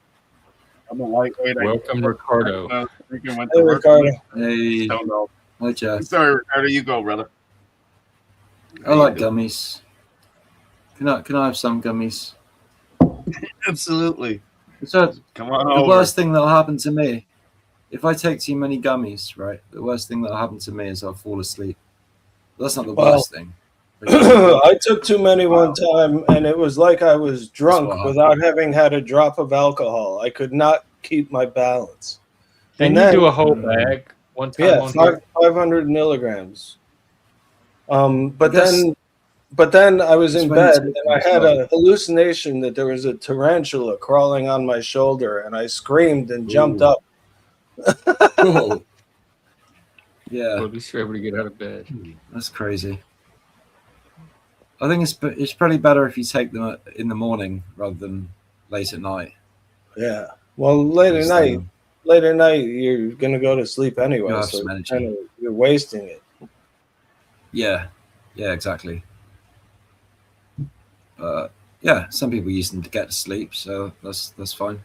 I'm a lightweight. Welcome, Ricardo. Hey, Ricardo. Hey. Hi, Jeff. Sorry, Ricardo. You go, brother. I like gummies. Can I have some gummies? Absolutely. So come on the over. worst thing that'll happen to me, if I take too many gummies, right? The worst thing that'll happen to me is I'll fall asleep. But that's not the worst thing. I took too many one time, and it was like I was drunk without having had a drop of alcohol. I could not keep my balance. Then you do a whole bag one time. Yeah, 500 milligrams. But then I was in bed, and I had a hallucination that there was a tarantula crawling on my shoulder, and I screamed and jumped up. Cool. Yeah. Well, at least you're able to get out of bed. That's crazy. I think it's probably better if you take them in the morning rather than late at night. Yeah. Well, late at night, you're gonna go to sleep anyway, so you're wasting it. Yeah. Yeah. Exactly. Yeah. Some people use them to get to sleep, so that's fine.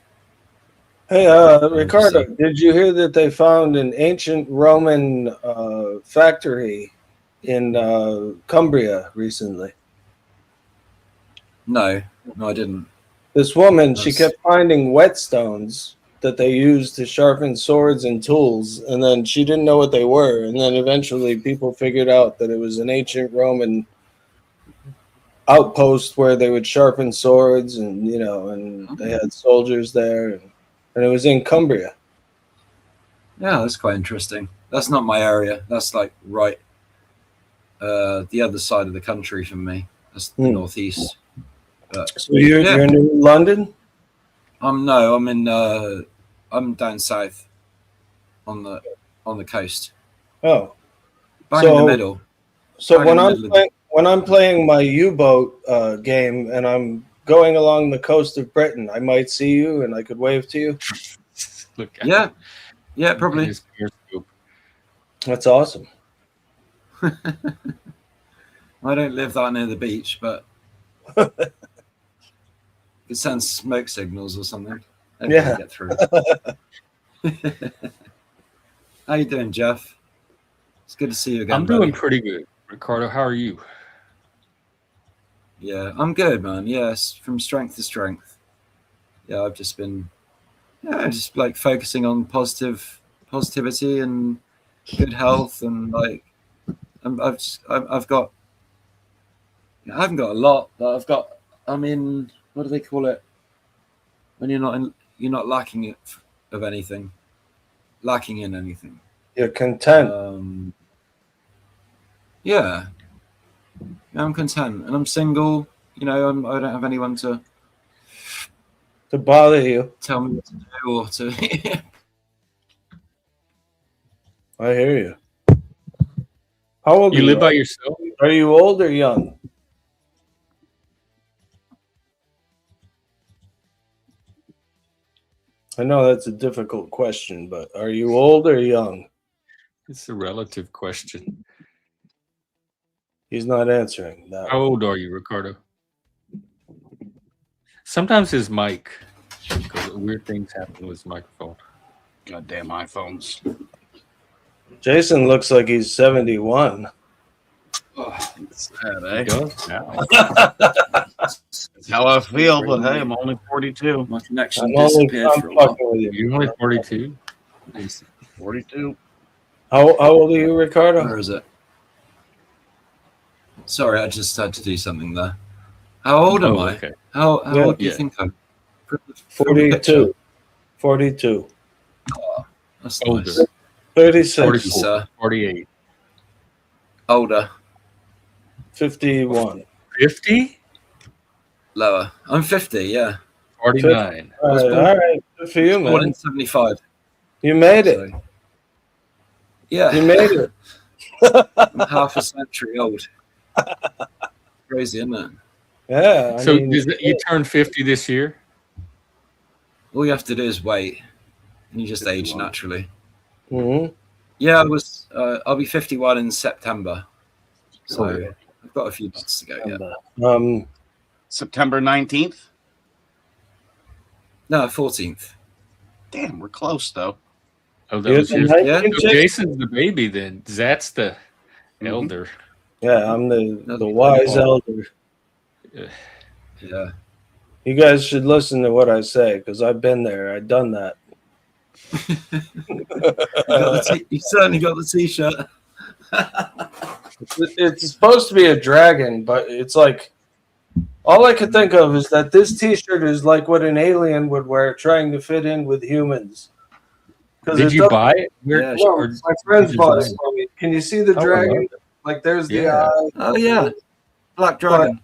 Hey, Ricardo, did you hear that they found an ancient Roman factory in Cumbria recently? No, I didn't. This woman, she kept finding whetstones that they used to sharpen swords and tools, and then she didn't know what they were. And then eventually people figured out that it was an ancient Roman outpost where they would sharpen swords, and and they had soldiers there, and it was in Cumbria. Yeah, that's quite interesting. That's not my area. That's like right the other side of the country from me. That's the northeast. So you're in London? No, I'm down south on the coast. Oh, bang in the middle. So when I'm playing my U-boat game and I'm going along the coast of Britain, I might see you and I could wave to you. Yeah, probably. That's awesome. I don't live that near the beach, but it sends smoke signals or something. Yeah. Get through. How you doing, Jeff? It's good to see you again. I'm doing pretty good. Ricardo, how are you? Yeah, I'm good, man. Yes, from strength to strength. Yeah, I've just been just like focusing on positivity and good health and like I've got. I haven't got a lot, but I've got. I mean, what do they call it? When you're not lacking it of anything, lacking in anything. You're content. Yeah, I'm content, and I'm single. You know, I don't have anyone to bother you. tell me what to do or to. I hear you. How old You are live by yourself? Are you old or young? I know that's a difficult question, but are you old or young? It's a relative question. He's not answering that. How old are you, Ricardo? Sometimes his mic, because weird things happen with his microphone. Goddamn iPhones. Jason looks like he's 71. Oh, it's sad, He eh? does now. That's how I feel, but hey, I'm only 42. My connection I'm disappeared for a while. fucking with you. You're only 42? 42. How old are you, Ricardo? Where is it? Sorry, I just had to do something there. How old am I? Okay. How old do you Yeah. think I'm? 42. 42. That's Older. nice. 36. 44, sir. 48. Older. 51. 50? Lower. I'm 50, yeah. 49. All was right, born- all right. Good for you, Born man. in 75. You made it. So, yeah. You made it. I'm half a century old. Crazy, isn't it? Yeah. So you turned 50 this year? All you have to do is wait, and you just age naturally. Mhm. Yeah, I'll be 51 in September. So Oh, yeah. I've got a few months to go, yeah. September 19th? No, 14th. Damn, we're close, though. Oh, that You're was the yours. 19 So chick? Jason's the baby then. Zat's the elder. Yeah, I'm the wise elder. Yeah. You guys should listen to what I say because I've been there. I've done that. You certainly got the t-shirt. It's supposed to be a dragon, but it's like all I could think of is that this T-shirt is like what an alien would wear, trying to fit in with humans. Did you buy it? Yeah, No, or my friends you bought it design? for me. Can you see the Oh, I dragon? love it. Like there's the Yeah. eye. Oh yeah, Black Dragon.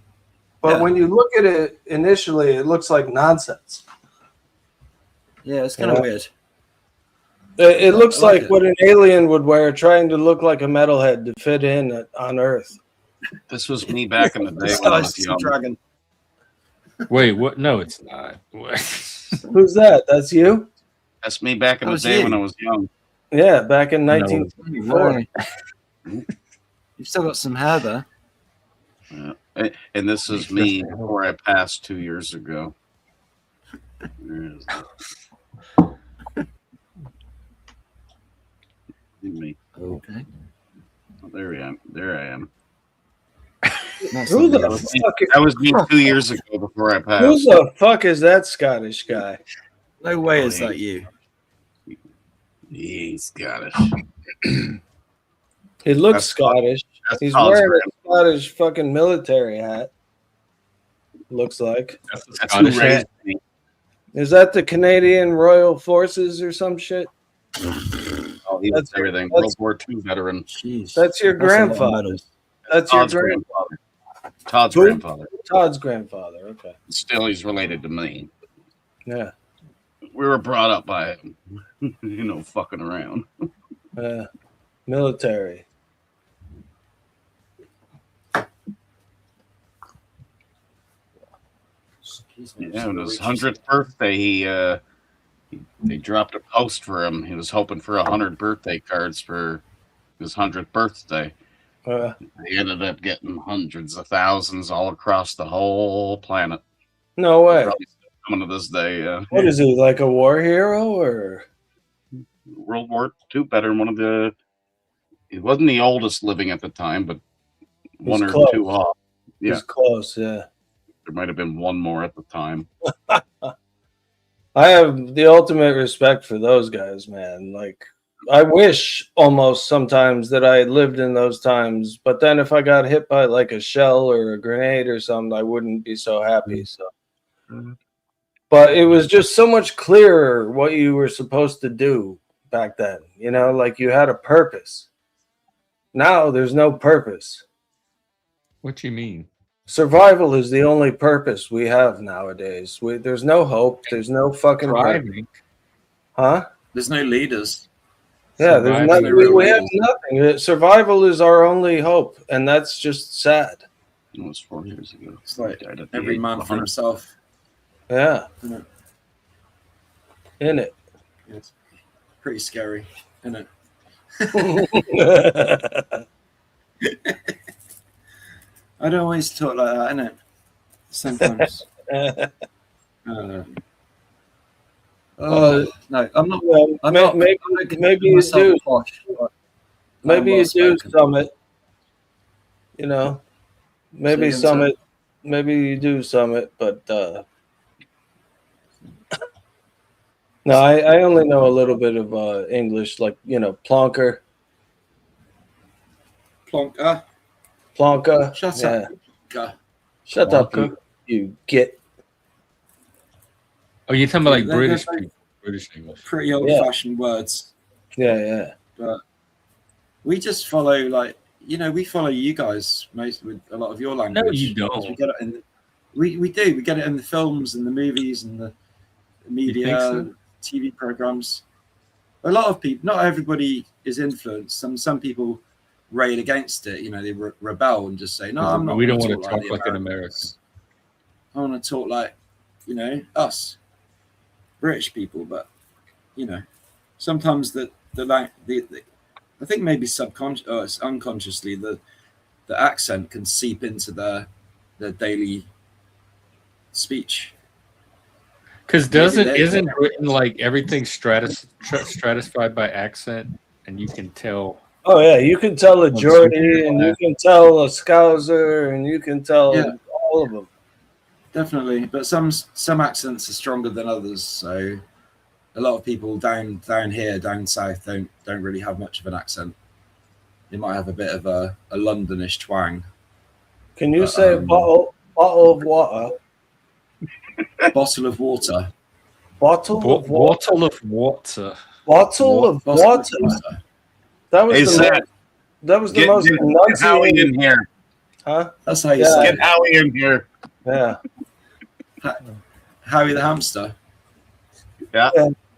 But Yeah. when you look at it initially, it looks like nonsense. Yeah, it's kind of weird. It looks I like like it. what an alien would wear, trying to look like a metalhead to fit in on Earth. This was me back in the day This when I guy's was a young. dragon. Wait, what? No, it's not. What? Who's that? That's you? That's me back in That the was day you. when I was young. Yeah, back in No. 1974. You've still got some hair there. And this is me before I passed 2 years ago. Where is it? Me. Okay. Oh, there I am. There I am. Who the fuck? That was me 2 years ago before I Who passed. the fuck is that Scottish guy? No way is that you. He's Scottish. He looks That's Scottish. That's He's Todd's wearing grandpa. a Scottish fucking military hat. Looks like. That's the That's who Scottish raised hat. me. Is that the Canadian Royal Forces or some shit? Oh, he was That's- everything. that's- World War II veteran. Jeez. That's your That's a lot of grandfather. medals. That's your Todd's grandfather. Todd's Who? grandfather. Todd's grandfather. Okay. Still, he's related to me. Yeah. We were brought up by him. Fucking around. Military. Yeah, on his 100th birthday, they dropped a post for him. He was hoping for 100 birthday cards for his 100th birthday. They ended up getting hundreds of thousands all across the whole planet. No way. Probably still coming to this day. What is he, like a war hero or? World War II veteran, one of the. He wasn't the oldest living at the time, but one or close. two off. Yeah, He's close, yeah. there might have been one more at the time. I have the ultimate respect for those guys, man. Like, I wish almost sometimes that I had lived in those times. But then if I got hit by like a shell or a grenade or something, I wouldn't be so happy. So, but it was just so much clearer what you were supposed to do back then. You know, like you had a purpose. Now there's no purpose. What you mean? Survival is the only purpose we have nowadays. There's no hope. There's no fucking purpose. Thriving. Huh? There's no leaders. Yeah, there's Surviving. nothing. We have nothing. Survival is our only hope, and that's just sad. It was 4 years ago. It's like Died at the every age of man for 100. himself. Yeah. Isn't In it. It's pretty scary, isn't it? I don't always talk like that, innit? Sometimes. No, I'm not. Well, I'm not maybe I'm not gonna maybe give you myself do. a posh, but Maybe I'm you do well-spoken. summit. You know, maybe Say again, summit. Maybe you do summit, but no, I only know a little bit of English, like plonker, Plonker. plonker. Shut yeah. up. Plonker. Shut up, Plonker. you get. Oh, you're talking about like They're British very- people, British English. Pretty old-fashioned words. Yeah. But we just follow, we follow you guys most with a lot of your language. No, you because don't. We get it in. We do. We get it in the films and the movies and the media, so? TV programs. A lot of people, not everybody is influenced. Some people rail against it. They rebel and just say, "No, I'm not." We don't gonna want to talk the like an Americans. American. I want to talk like, us, British people. But sometimes the I think maybe unconsciously the accent can seep into their daily speech. Because Maybe isn't Britain like everything stratified by accent, and you can tell. Oh yeah, you can tell a Geordie, and you can tell a Scouser, and you can tell all of them. Definitely, but some accents are stronger than others. So a lot of people down here, down south, don't really have much of an accent. They might have a bit of a Londonish twang. Can you say bottle of water? Bottle of water. Bottle of water. Bottle of water. Bottle of Bottle water. of water. That was Hey, the Sam, most, that was the Get most Howie enunciated. in here. Huh? That's how you Yeah. say Get it. Howie in here. Yeah. Howie the hamster. Yeah.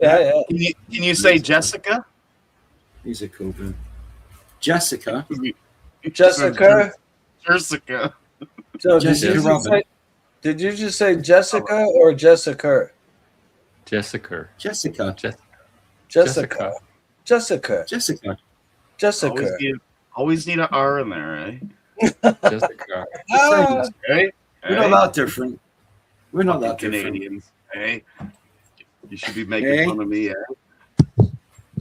Can you say Jessica? He's a cool dude. Jessica. Jessica. Jessica. So Jessica Robin. did you just say Jessica or Jessica? Jessica. Jessica. Jessica. Jessica. Jessica. Jessica. Always need an R in there, eh? Jessica. Ah, Hey, We're not that different. We're not that different. Canadians. Hey, you should be making Hey. fun of me. Eh?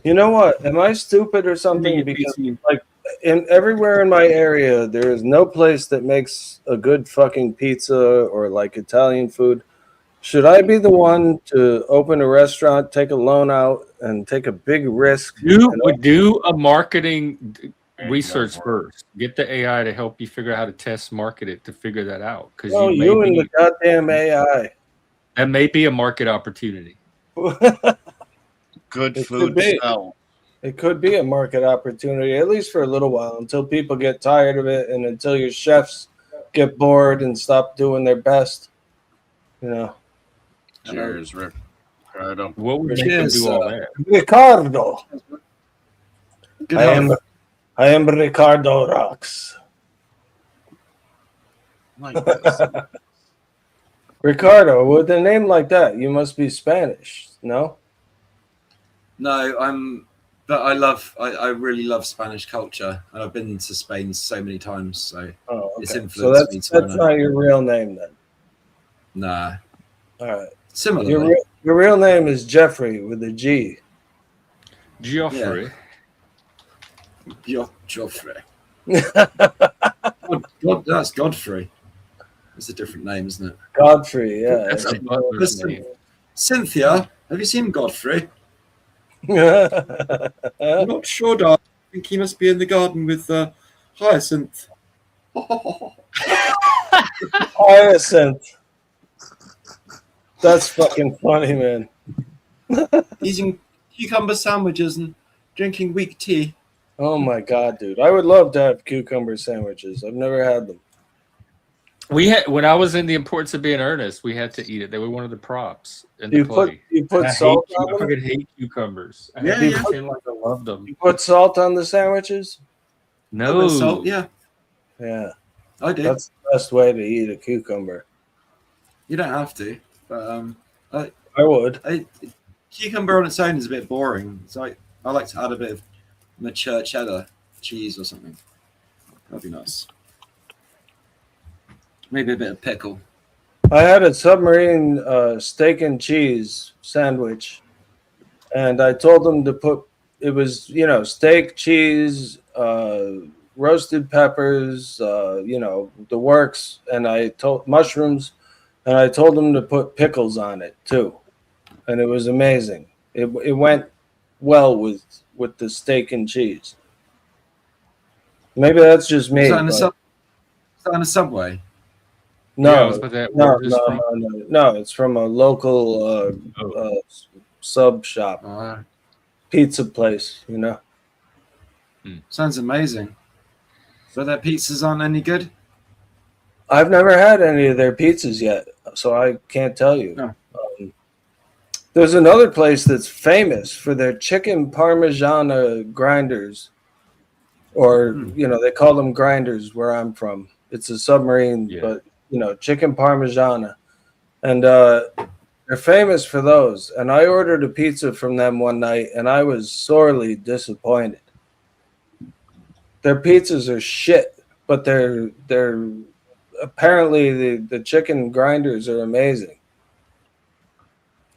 you know what? Am I stupid or something? Because everywhere in my area, there is no place that makes a good fucking pizza or like Italian food. Should I be the one to open a restaurant, take a loan out, and take a big risk? Do a marketing research first. Get the AI to help you figure out how to test market it to figure that out. Because Oh, you and the goddamn AI. that may be a market opportunity. Good It food could be. to sell. It could be a market opportunity, at least for a little while, until people get tired of it and until your chefs get bored and stop doing their best. Cheers, Ricardo. What would make them Cheers, do all that? Ricardo. Good I health. am Ricardo Rocks. Like this. Ricardo, with a name like that, you must be Spanish, no? No, but I really love Spanish culture, and I've been to Spain so many times, so Oh, it's okay. influenced So me. that's not your real name then. Nah, All right. similarly. Your real name is Jeffrey with a G. Geoffrey. Joffrey. That's Godfrey. It's a different name, isn't it? Godfrey, yeah. That's a butler's name. Cynthia, have you seen Godfrey? I'm not sure, darling. I think he must be in the garden with Hyacinth. Hyacinth. That's fucking funny, man. Eating cucumber sandwiches and drinking weak tea. Oh my god, dude! I would love to have cucumber sandwiches. I've never had them. We had when I was in The Importance of Being Earnest, we had to eat it. They were one of the props in the play. You put And salt I on them. fucking hate cucumbers. I Yeah, had to yeah. pretend like I loved them. You put salt on the sandwiches. No, Salt, yeah, Yeah, I do. that's the best way to eat a cucumber. You don't have to, but I would. cucumber on its own is a bit boring. So I like to add a bit of mature cheddar cheese or something. That'd be nice. Maybe a bit of pickle. I had a submarine steak and cheese sandwich, and I told them to put it was steak, cheese, roasted peppers, the works, and I told mushrooms, and I told them to put pickles on it too, and it was amazing. It went well with the steak and cheese. Maybe that's just me. Is that in but- a Subway? Yeah, I was No, about that. no, Where's this no, from? no, no. It's from a local sub shop, pizza place. Sounds amazing. So their pizzas aren't any good? I've never had any of their pizzas yet, so I can't tell you. No. There's another place that's famous for their chicken parmigiana grinders, or they call them grinders where I'm from. It's a submarine, but chicken parmigiana, and they're famous for those. And I ordered a pizza from them one night, and I was sorely disappointed. Their pizzas are shit, but they're apparently the chicken grinders are amazing.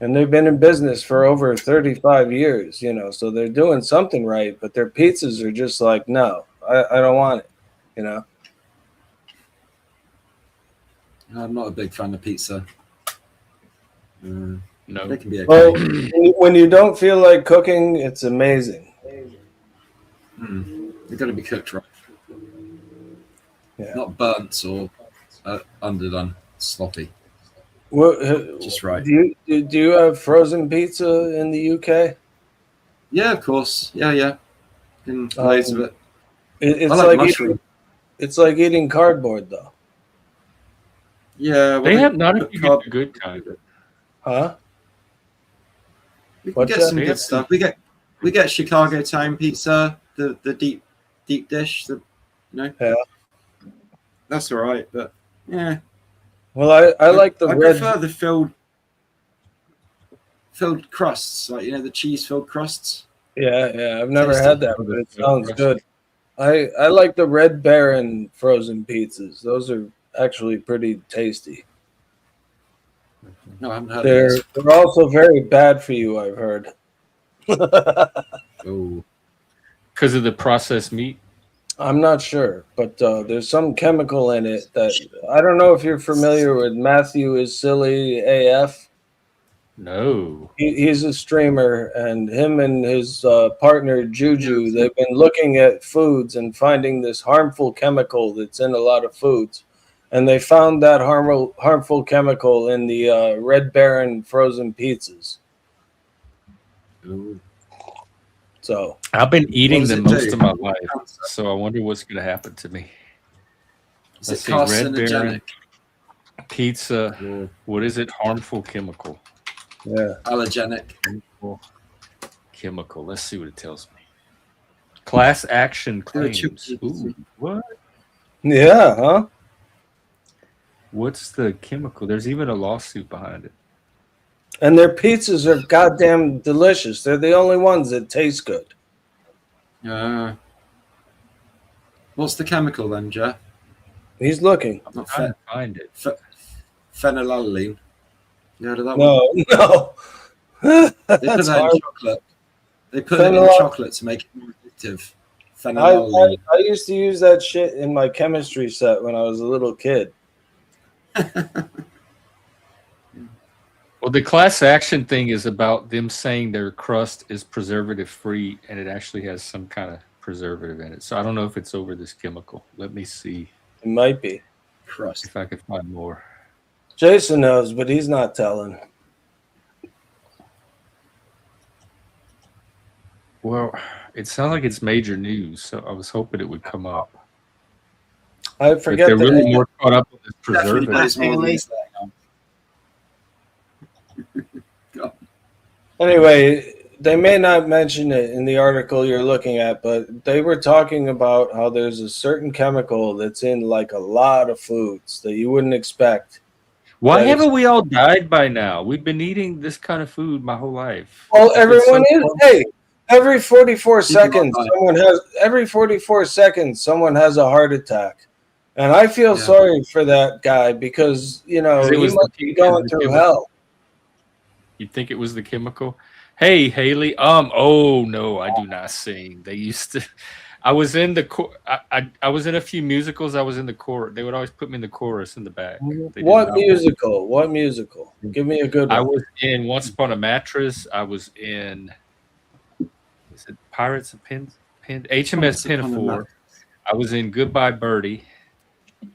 And they've been in business for over 35 years, so they're doing something right, but their pizzas are just like, no, I don't want it, I'm not a big fan of pizza. No. They can be okay. Well, when you don't feel like cooking, it's amazing. They've got to be cooked right. Yeah. Not burnt or underdone, sloppy. Just right. Do you have frozen pizza in the UK? Yeah, of course. Yeah. In loads of it. It's I like like mushroom. it's like eating cardboard, though. Yeah, well, They have not if you carb- get the good kind. Huh? We can What's get that? some They good have stuff. We get Chicago Town pizza, the deep dish. Yeah. That's all right. But yeah, Well, I like the I red. prefer the filled crusts, like the cheese filled crusts. Yeah. I've never Tasty. had that, but it sounds good. I like the Red Baron frozen pizzas. Those are actually pretty tasty. No, I haven't heard of They're this. they're also very bad for you, I've heard. Oh, Because of the processed meat. I'm not sure, but there's some chemical in it that I don't know if you're familiar with Matthew is Silly AF. No. He's a streamer, and him and his partner Juju, they've been looking at foods and finding this harmful chemical that's in a lot of foods. And they found that harmful chemical in the Red Baron frozen pizzas. Ooh. So I've been eating does them it most do? of my life, so I wonder what's going to happen to me. Is Let's it see, Red carcinogenic? Baron pizza. Or What is it? Harmful chemical. yeah, allergenic? Harmful chemical. Let's see what it tells me. Class action claims. Ooh, what? yeah, huh? What's the chemical? There's even a lawsuit behind it. And their pizzas are goddamn delicious. They're the only ones that taste good. What's the chemical then, Jeff? He's looking. Not Trying to find it. phenylalanine. You heard of that one? No. They put That's that hard. in chocolate. They put it in Phenyl- chocolate to make it more addictive. Phenylalanine. I used to use that shit in my chemistry set when I was a little kid. Well, the class action thing is about them saying their crust is preservative free, and it actually has some kind of preservative in it. So I don't know if it's over this chemical. Let me see It might be. Crust. if I can find more. Jason knows, but he's not telling. Well, it sounds like it's major news, so I was hoping it would come up. I But forget they're that. really more caught up with this Definitely preservative. knows more than he's letting on. Anyway, they may not mention it in the article you're looking at, but they were talking about how there's a certain chemical that's in like a lot of foods that you wouldn't expect. Why That haven't is- we all died by now? We've been eating this kind of food my whole life. Well, If it's everyone so is. fun- Hey, every 44 seconds, die. someone has a heart attack, and I feel Yeah. sorry for that guy because It he was the must be chemical. going through hell. You'd think it was the chemical. Hey, Haley. Oh no, I do not sing. They used to. I was in the I was in a few musicals. I was in the chorus. They would always put me in the chorus in the back. They did What not- musical? What musical? Give me a good I one. was in Once Upon a Mattress. I was in. Is it Pirates of HMS Once Upon a Pinafore. I was in Goodbye Birdie.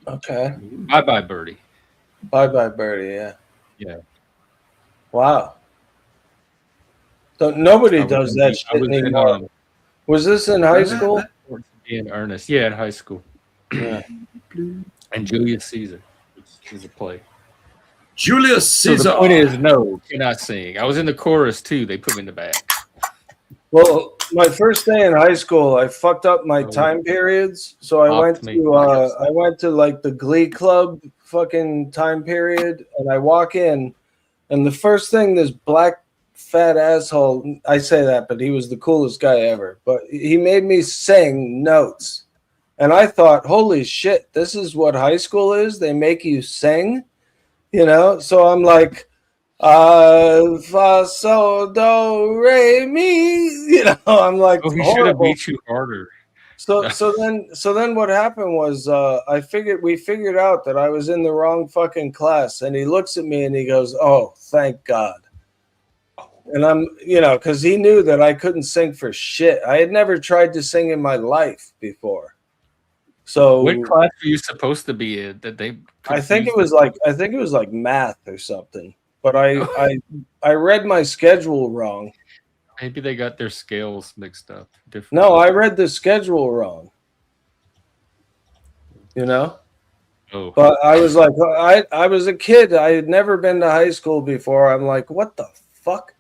Okay. Bye Bye Birdie. Bye Bye Birdie. Yeah. Yeah. Wow. So nobody I was does in- that I shit was in, anymore. Was this in high school? In earnest. Yeah, in high school. Yeah. And Julius Caesar is a play. Julius So Caesar. the point is, no, cannot sing. I was in the chorus too. They put me in the back. Well, my first day in high school, I fucked up my time periods. So I went to like the Glee Club fucking time period, and I walk in, and the first thing this black fat asshole, I say that, but he was the coolest guy ever. But he made me sing notes. And I thought, holy shit, this is what high school is? They make you sing? You know? So I'm like, fa sol do re mi. You know, I'm like, Oh, he should have horrible. beat you harder. So then what happened was we figured out that I was in the wrong fucking class, and he looks at me and he goes, "Oh, thank God." And I'm, because he knew that I couldn't sing for shit. I had never tried to sing in my life before. So What class were you supposed to be in? That they? I think it confused was like math or something. But I read my schedule wrong. Maybe they got their scales mixed up. Different. No, I read the schedule wrong. You know? Oh, But I was like, I was a kid. I had never been to high school before. I'm like, what the fuck?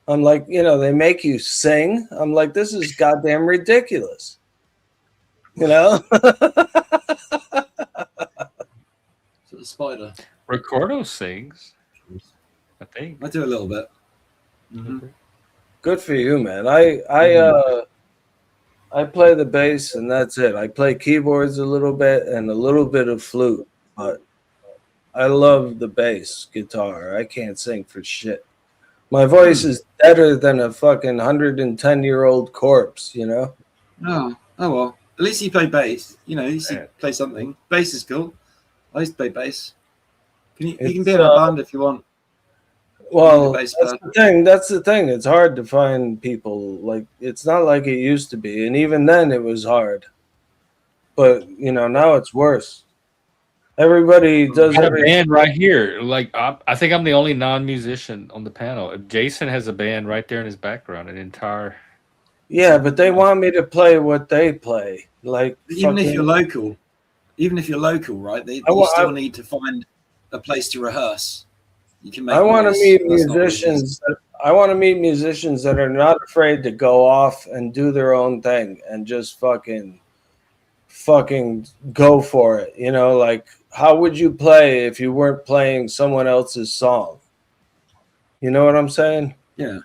I'm like, they make you sing. I'm like, this is goddamn ridiculous. You know? So the spider. Ricardo sings. I think. I do a little bit. Mm-hmm. Good for you, man. I play the bass and that's it. I play keyboards a little bit and a little bit of flute, but I love the bass guitar. I can't sing for shit. My voice is better than a fucking 110-year-old corpse, you know? Oh well. At least you play bass. At least you play something. Bass is cool. I used to play bass. You can be in a band if you want. Well, that's the thing. That's the thing. It's hard to find people. Like, it's not like it used to be. And even then it was hard. But, now it's worse. Everybody does got a band right here. Like I think I'm the only non-musician on the panel. Jason has a band right there in his background, an entire. Yeah, but they want me to play what they play. Like even if you're local, right? You still need to find a place to rehearse. You can make. I want to meet musicians. I want to meet musicians that are not afraid to go off and do their own thing and just fucking go for it. Like, how would you play if you weren't playing someone else's song? You know what I'm saying? Yeah.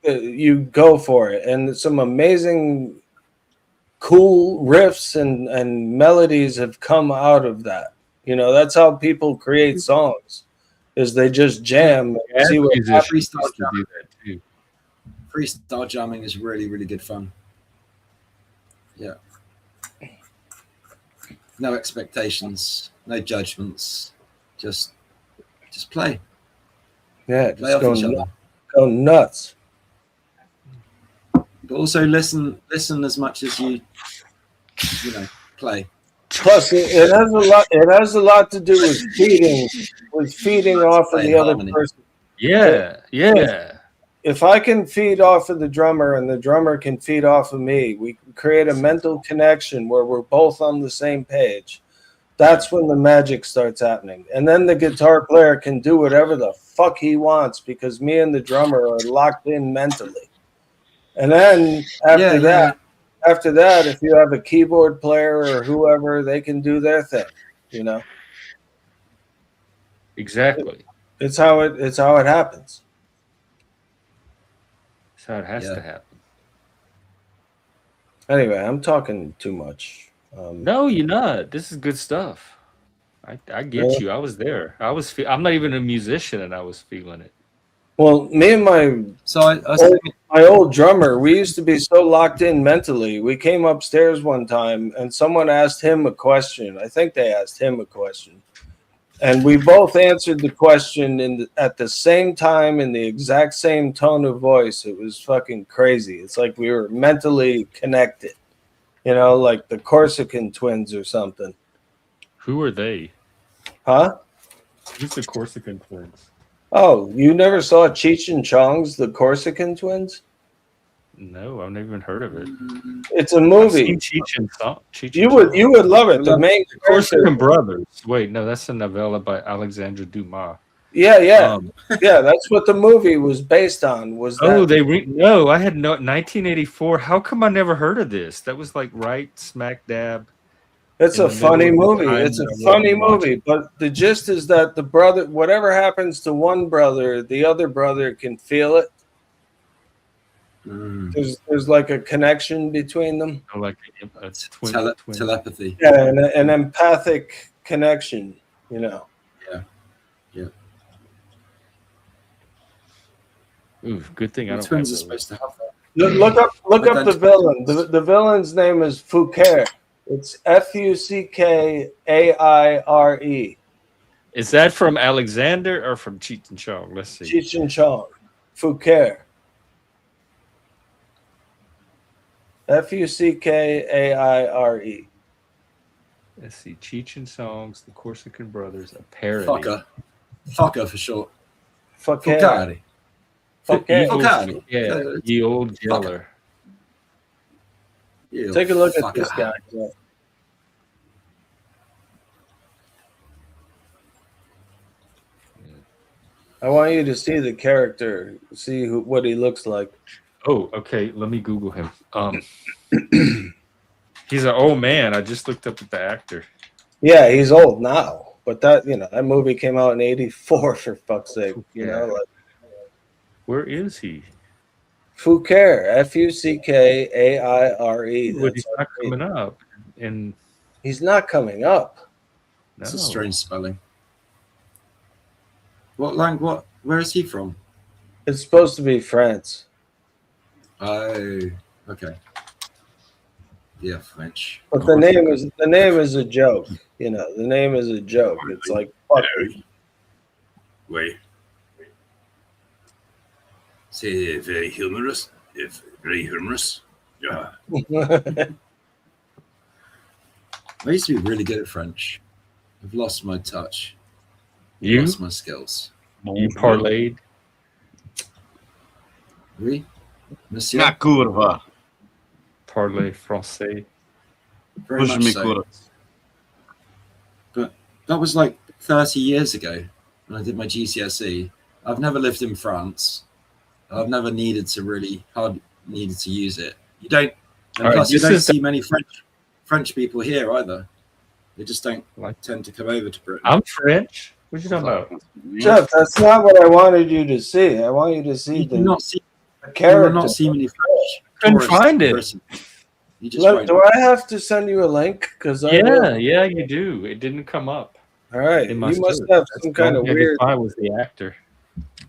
You go for it, and some amazing, cool riffs and melodies have come out of that. That's how people create songs, is they just jam and see what happens. Freestyle jamming is really, really good fun. Yeah. No expectations, no judgments, just play. Yeah, Play just off each other. go nuts. But also listen as much as you play. Plus, it has a lot. It has a lot to do with feeding off of Play in the other harmony. person. Yeah. If I can feed off of the drummer and the drummer can feed off of me, we create a mental connection where we're both on the same page. That's when the magic starts happening. And then the guitar player can do whatever the fuck he wants because me and the drummer are locked in mentally. And then after that, if you have a keyboard player or whoever, they can do their thing, you know. Exactly. It's how it happens. That's how it has to happen. Anyway, I'm talking too much. No, you're not. This is good stuff. I get you. I was there. I'm not even a musician, and I was feeling it. Well, me and my old drummer, we used to be so locked in mentally. We came upstairs one time, and someone asked him a question. I think they asked him a question, and we both answered the question at the same time in the exact same tone of voice. It was fucking crazy. It's like we were mentally connected, you know, like the Corsican twins or something. Who are they? Huh? Who's the Corsican twins? Oh, you never saw Cheech and Chong's The Corsican Twins? No, I've never even heard of it. It's a movie. I've seen Cheech and Chong. You would love it. The main Corsican Brothers. Wait, no, that's a novella by Alexandre Dumas. Yeah. Yeah, that's what the movie was based on. No, I had 1984. How come I never heard of this? That was like right smack dab. It's a funny movie. It's a funny movie, but the gist is that the brother, whatever happens to one brother, the other brother can feel it. There's like a connection between them. Like a twin. Telepathy. Yeah, and an empathic connection, you know. Yeah. Ooh, good thing I don't. Twins are supposed to have that. Look up the villain. The villain's name is Fouquet. It's Fuckaire. Is that from Alexander or from Cheech and Chong? Let's see. Cheech and Chong. Fouquet. Fuckaire. Let's see. Cheech and Chong's The Corsican Brothers, a parody. Fucker for short. Fouquet. Fouquet. Yeah, the old jailer. Take a look at this guy. I want you to see the character, see what he looks like. Oh, okay. Let me Google him. He's an old man. I just looked up at the actor. Yeah, he's old now, but that movie came out in '84 for fuck's sake. You know, like, where is he? Fouquet, Fuckaire. But he's not coming up, and he's not coming up. That's a strange spelling. What language? Where is he from? It's supposed to be France. Oh, okay. Yeah, French. But the name is a joke. You know, the name is a joke. It's like fuck. Wait. Say very humorous. If very humorous. Yeah. I used to be really good at French. I've lost my touch. You lost my skills. You parlayed. Oui, monsieur. Not curva. Parler français. Very much so. But that was like 30 years ago when I did my GCSE. I've never lived in France. I've never needed to use it. You don't. And plus, you don't see many French people here either. They just don't tend to come over to Britain. I'm French. What are you talking about? Jeff, that's not what I wanted you to see. I want you to see the character. You will not see many French. Couldn't find it. Do I have to send you a link? Yeah, you do. It didn't come up. All right. You must have some kind of weird. I was the actor.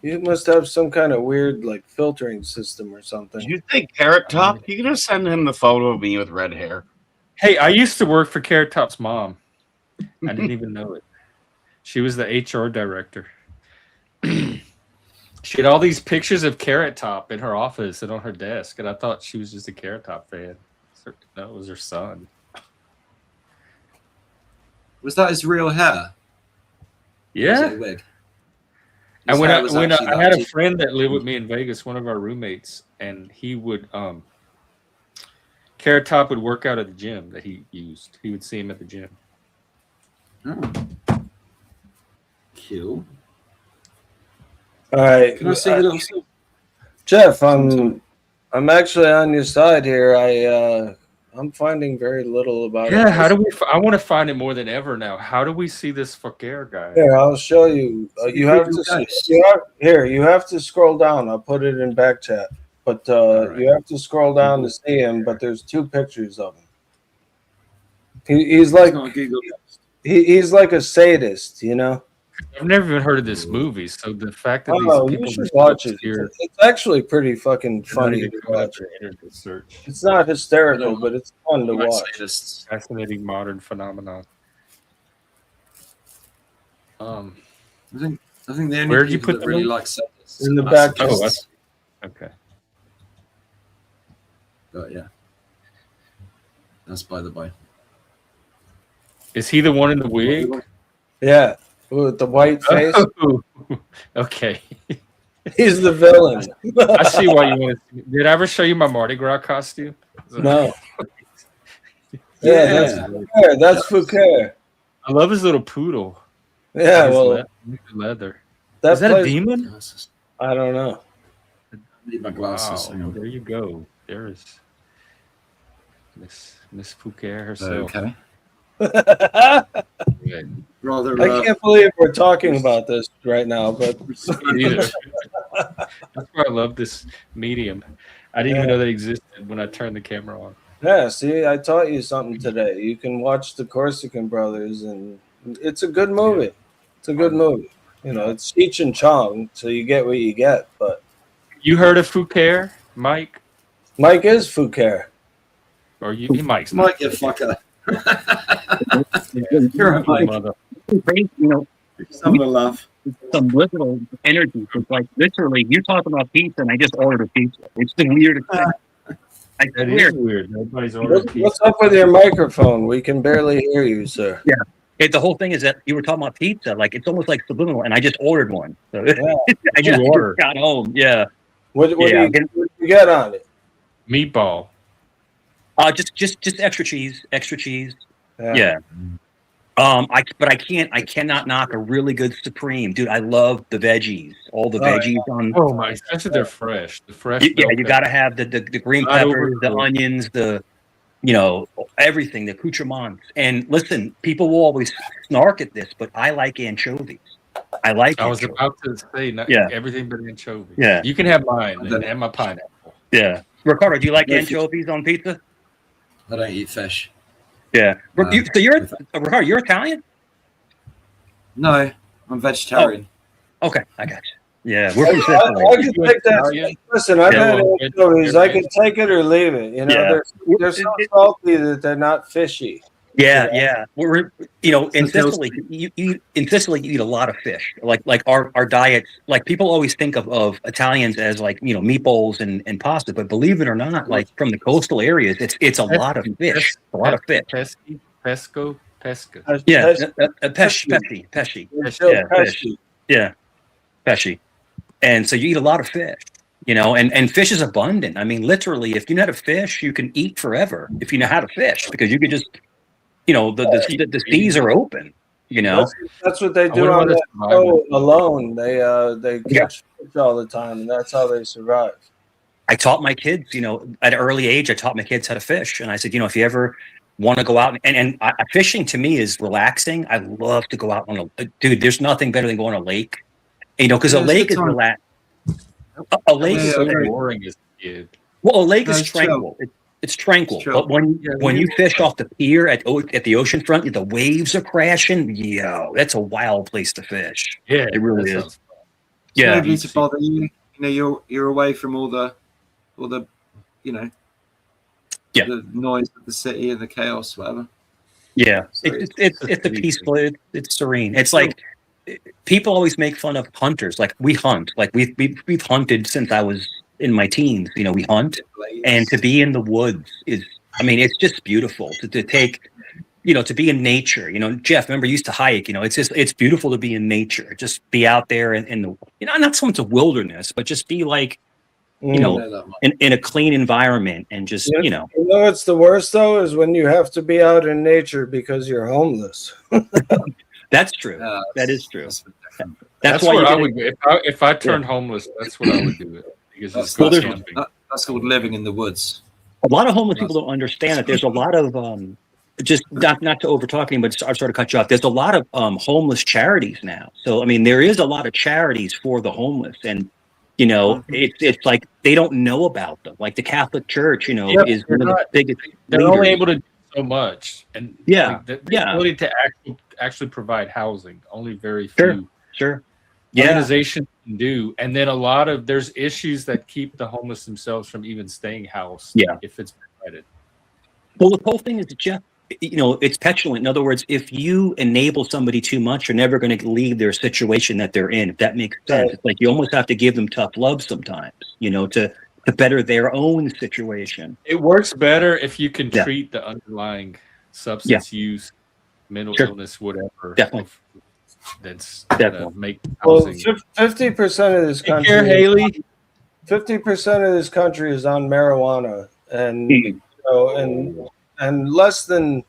You must have some kind of weird like filtering system or something. You think Carrot Top? You can just send him the photo of me with red hair. Hey, I used to work for Carrot Top's mom. I didn't even know it. She was the HR director. She had all these pictures of Carrot Top in her office and on her desk, and I thought she was just a Carrot Top fan. No, it was her son. Was that his real hair? Yeah. Was it a wig? And His when hair I was when actually I that had a deep. friend that lived with me in Vegas, one of our roommates, and he would Carrot Top would work out at the gym that he used. He would see him at the gym. Oh. Cool. All right, Can I see a little? Jeff. I'm actually on your side here. I'm finding very little about it. Yeah, how do we? I want to find it more than ever now. How do we see this Fakir guy? Here, I'll show you. You have to. You have to scroll down. I'll put it in back chat. But right. you have to scroll down to see him. But there's 2 pictures of him. He's like he's like a sadist, you know. I've never even heard of this movie, so the fact that Oh, these you people should just watch it. here, It's actually pretty fucking funny to watch. internet search. It's not hysterical, but it's fun to watch. Fascinating modern phenomenon. I think the only Where did you people put that the really link? like sadists In the are back. sadists. Okay. But yeah, that's by the by. Is he the one in the wig? Yeah, with the white face. Oh, okay. He's the villain. I see why you want to. Did I ever show you my Mardi Gras costume? No. Yeah, that's Fouquet. I love his little poodle. Yeah, His well, leather. that Is that a plays- demon? I don't know. I need my glasses. Wow, Hang on. there you go. There is Miss Fouquet herself. Okay. Good. Rather. I can't believe we're talking about this right now, but Me neither. That's why I love this medium. I didn't even know that existed when I turned the camera on. yeah, see, I taught you something today. You can watch the Corsican Brothers, and it's a good movie. It's a good movie. You know, it's Cheech and Chong, so you get what you get. But You heard of Fouquet, Mike? Mike is Fouquet. Or you Mike's Mike, you fucker. You're a Mike. mother. You know, Someone laugh. some little energy. It's like literally, you talk about pizza, and I just ordered a pizza. It's the weirdest thing. I That swear, is weird. Nobody's ordering pizza. What's up with your microphone? We can barely hear you, sir. the whole thing is that you were talking about pizza. Like it's almost like subliminal, and I just ordered one. So Yeah. I just ordered? got home. Yeah. What Yeah, do you get on it? Meatball. Just extra cheese. Extra cheese. Yeah. I cannot knock a really good supreme, dude. I love the veggies, all the veggies on. Oh my! Especially they're fresh. The fresh. Yeah, bell you pepper. got to have the green Not peppers, the overcooked. onions, everything, the accoutrements. And listen, people will always snark at this, but I like anchovies. I like. I was anchovies. about to say Yeah. everything but anchovies. Yeah. You can have mine and my pineapple. Yeah, Ricardo, do you like Yeah, anchovies on pizza? I don't eat fish. Yeah. No. So Ricardo, you're Italian? No, I'm vegetarian. Okay, I got you. Yeah, we're from I Sicily. can take that. Listen, I've Yeah, had anchovies. I can take it or leave it. You know, Yeah. they're so salty that they're not fishy. Yeah. We're in Sicily. You eat a lot of fish. Like our diets. Like people always think of Italians as like meatballs and pasta, but believe it or not, like from the coastal areas, it's a lot of fish. A lot of fish. Pesca. Yeah, Pesci. pesci. They're still Yeah, pesky. Yeah, pesci. And so you eat a lot of fish, and fish is abundant. I mean, literally, if you know how to fish, you can eat forever. If you know how to fish, because you could just, the seas are open. That's what they I do wonder on why that they're show alone. They Yeah. catch fish all the time, and that's how they survive. I taught my kids, at an early age, I taught my kids how to fish, and I said, if you ever want to go out and fishing to me is relaxing. I love to go out on dude. There's nothing better than going on a lake, because a lake is relaxed. A lake It's is so very boring as a kid. well. A lake No, is it's tranquil. It's tranquil. It's chill. But when you fish off the pier at the ocean front, the waves are crashing. Yo, that's a wild place to fish. Yeah, It really that is. sounds fun. Yeah, Nobody to bother you. You're away from all the Yeah. the noise of the city and the chaos, whatever. yeah. So It's a peaceful. It's serene. It's like people always make fun of hunters. Like we hunt, like we've hunted since I was in my teens. You know, we hunt, and to be in the woods is, I mean, it's just beautiful to take, you know, to be in nature. You know, Jeff, remember, you used to hike. You know, it's beautiful to be in nature. Just be out there in the, you know, not so much a wilderness, but just be like, you know, in a clean environment and just, you know. You know what's the worst though is when you have to be out in nature because you're homeless. That's true. That is true. That's why what I would do. If I turned homeless, that's what I would do. Because it's good camping. That's called living in the woods. A lot of homeless people don't understand that there's a lot of just not to over talking, but I'm sorry to cut you off. There's a lot of homeless charities now. So I mean, there is a lot of charities for the homeless, and you know, it's like they don't know about them. Like the Catholic Church, you know, is one of the biggest. They're only able to do so much, and yeah, like, the ability to actually provide housing, only very few. Sure. Organizations can do, and then there's issues that keep the homeless themselves from even staying housed. Yeah, if it's provided. Well, the whole thing is, Jeff, you know, it's petulant. In other words, if you enable somebody too much, you're never going to leave their situation that they're in. If that makes sense, it's like you almost have to give them tough love sometimes, you know, to better their own situation. It works better if you can treat the underlying substance use, mental illness, whatever. Definitely. That's definitely make housing. 50% of this country. Here, Haley. 50% of this country is on marijuana, and you know, and less than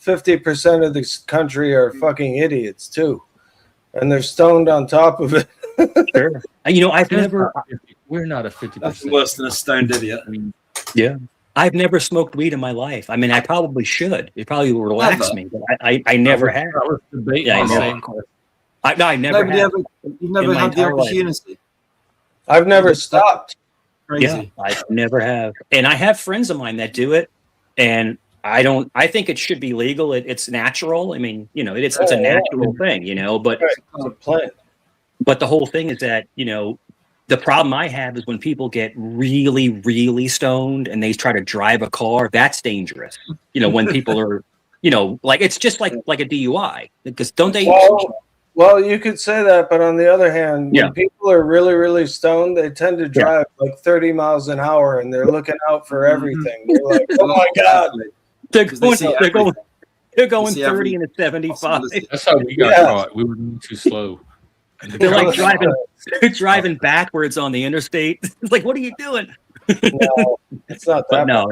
50% of this country are fucking idiots too, and they're stoned on top of it. Sure. You know, We're not a 50%. That's worse than a stoned idiot. I mean, yeah. I've never smoked weed in my life. I mean, I probably should. It probably will relax me, but I never have. I never have. You've never had the opportunity. I've never stopped. Crazy. Yeah, I never have. And I have friends of mine that do it, and I think it should be legal. It's natural. I mean, you know, it's a natural thing, you know, but the whole thing is that, you know, the problem I have is when people get really, really stoned and they try to drive a car. That's dangerous. You know, when people are, you know, like it's just like a DUI, because don't they? Well, you could say that, but on the other hand, when people are really, really stoned, they tend to drive like 30 miles an hour, and they're looking out for everything. They're like, "Oh my god!" They're going 30 and a 75. That's how we got caught. We were moving too slow. They're like driving backwards on the interstate. It's like, what are you doing? No, it's not that. But no,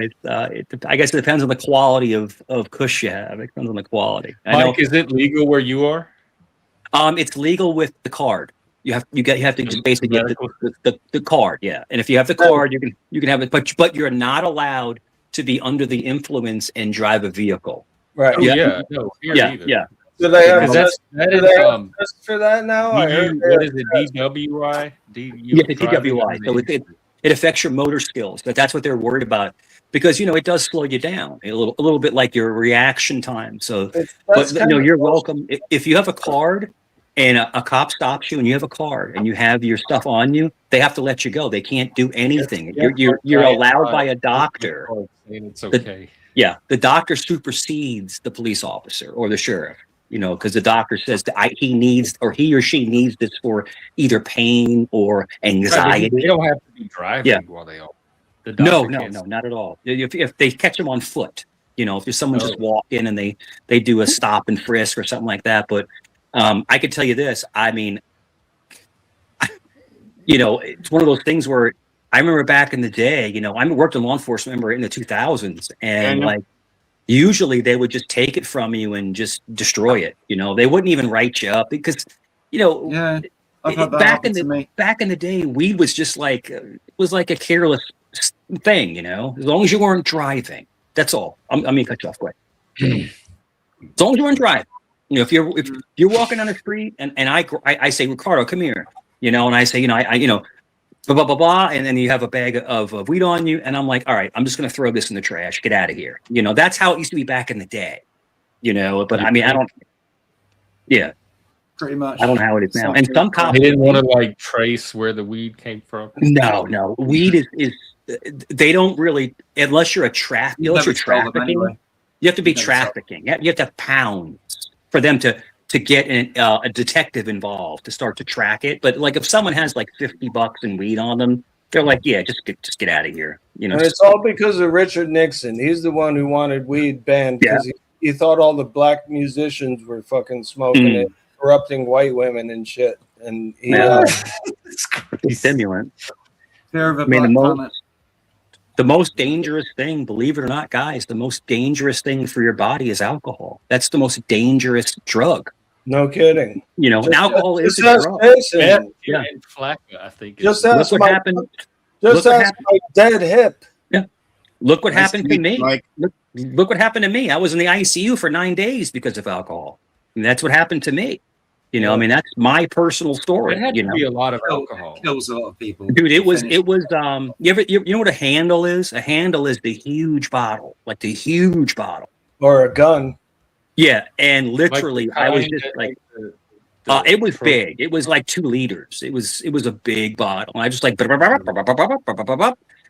I guess it depends on the quality of kush you have. It depends on the quality. Mike, is it legal where you are? It's legal with the card. You have to just basically get the card, yeah. And if you have the card, you can have it, but you're not allowed to be under the influence and drive a vehicle. Right. Oh, yeah. No, here either. Yeah. Do they have test for that now? What is it? DWI? Yeah, the DWI. So it affects your motor skills. That's what they're worried about, because you know it does slow you down a little bit, like your reaction time. So, but you know, you're welcome if you have a card and a cop stops you and you have a card and you have your stuff on you. They have to let you go. They can't do anything. You're allowed by a doctor. It's okay. The doctor supersedes the police officer or the sheriff. You know, because the doctor says that he or she needs this for either pain or anxiety. They don't have to be driving while they are. No, not at all. If they catch them on foot, you know, if there's someone just walk in and they do a stop and frisk or something like that. But I could tell you this. I mean, you know, it's one of those things where I remember back in the day. You know, I worked in law enforcement in the 2000s, and like. Usually they would just take it from you and just destroy it. You know, they wouldn't even write you up because, you know, back in the day, weed was just like it was like a careless thing. You know, as long as you weren't driving, that's all. I'm gonna cut you off quick. As long as you weren't driving, you know, if you're walking down the street and I say, Ricardo, come here, you know, and I say, you know, I you know. Blah, blah, blah, blah, and then you have a bag of weed on you, and I'm like, all right, I'm just going to throw this in the trash. Get out of here. You know, that's how it used to be back in the day, you know, but I mean, pretty much. I don't know how it is now. And some cops... They didn't want to, like, trace where the weed came from? No. Weed is they don't really, unless you're trafficking, you have to be trafficking. You have to have pounds for them to to get a detective involved to start to track it. But like if someone has like $50 in weed on them, they're like, yeah, just get out of here. You know, And it's all because of Richard Nixon. He's the one who wanted weed banned because he thought all the black musicians were fucking smoking it, corrupting white women and shit. And he, stimulant. Fear of a I mean, black planet. the most dangerous thing, believe it or not, guys, the most dangerous thing for your body is alcohol. That's the most dangerous drug. no kidding. You know, and alcohol is a ask drug. Jason. Yeah, and Flacca, I think. Just is- ask Look what my, happened. just look what ask my dead hip. Look what Nice happened to to meet me. you, Mike. Look what happened to me. I was in the ICU for 9 days because of alcohol. And that's what happened to me. You know, I mean, that's my personal story. It had You to know, be a lot of Kill- alcohol. kills a lot of people. dude, it was. Finish. You know what a handle is? A handle is the huge bottle, like the huge bottle. Or a gun. Yeah, and Like literally, the I was kind just that, like, the it was pro- big. It was like 2 liters. It was a big bottle. And I just like,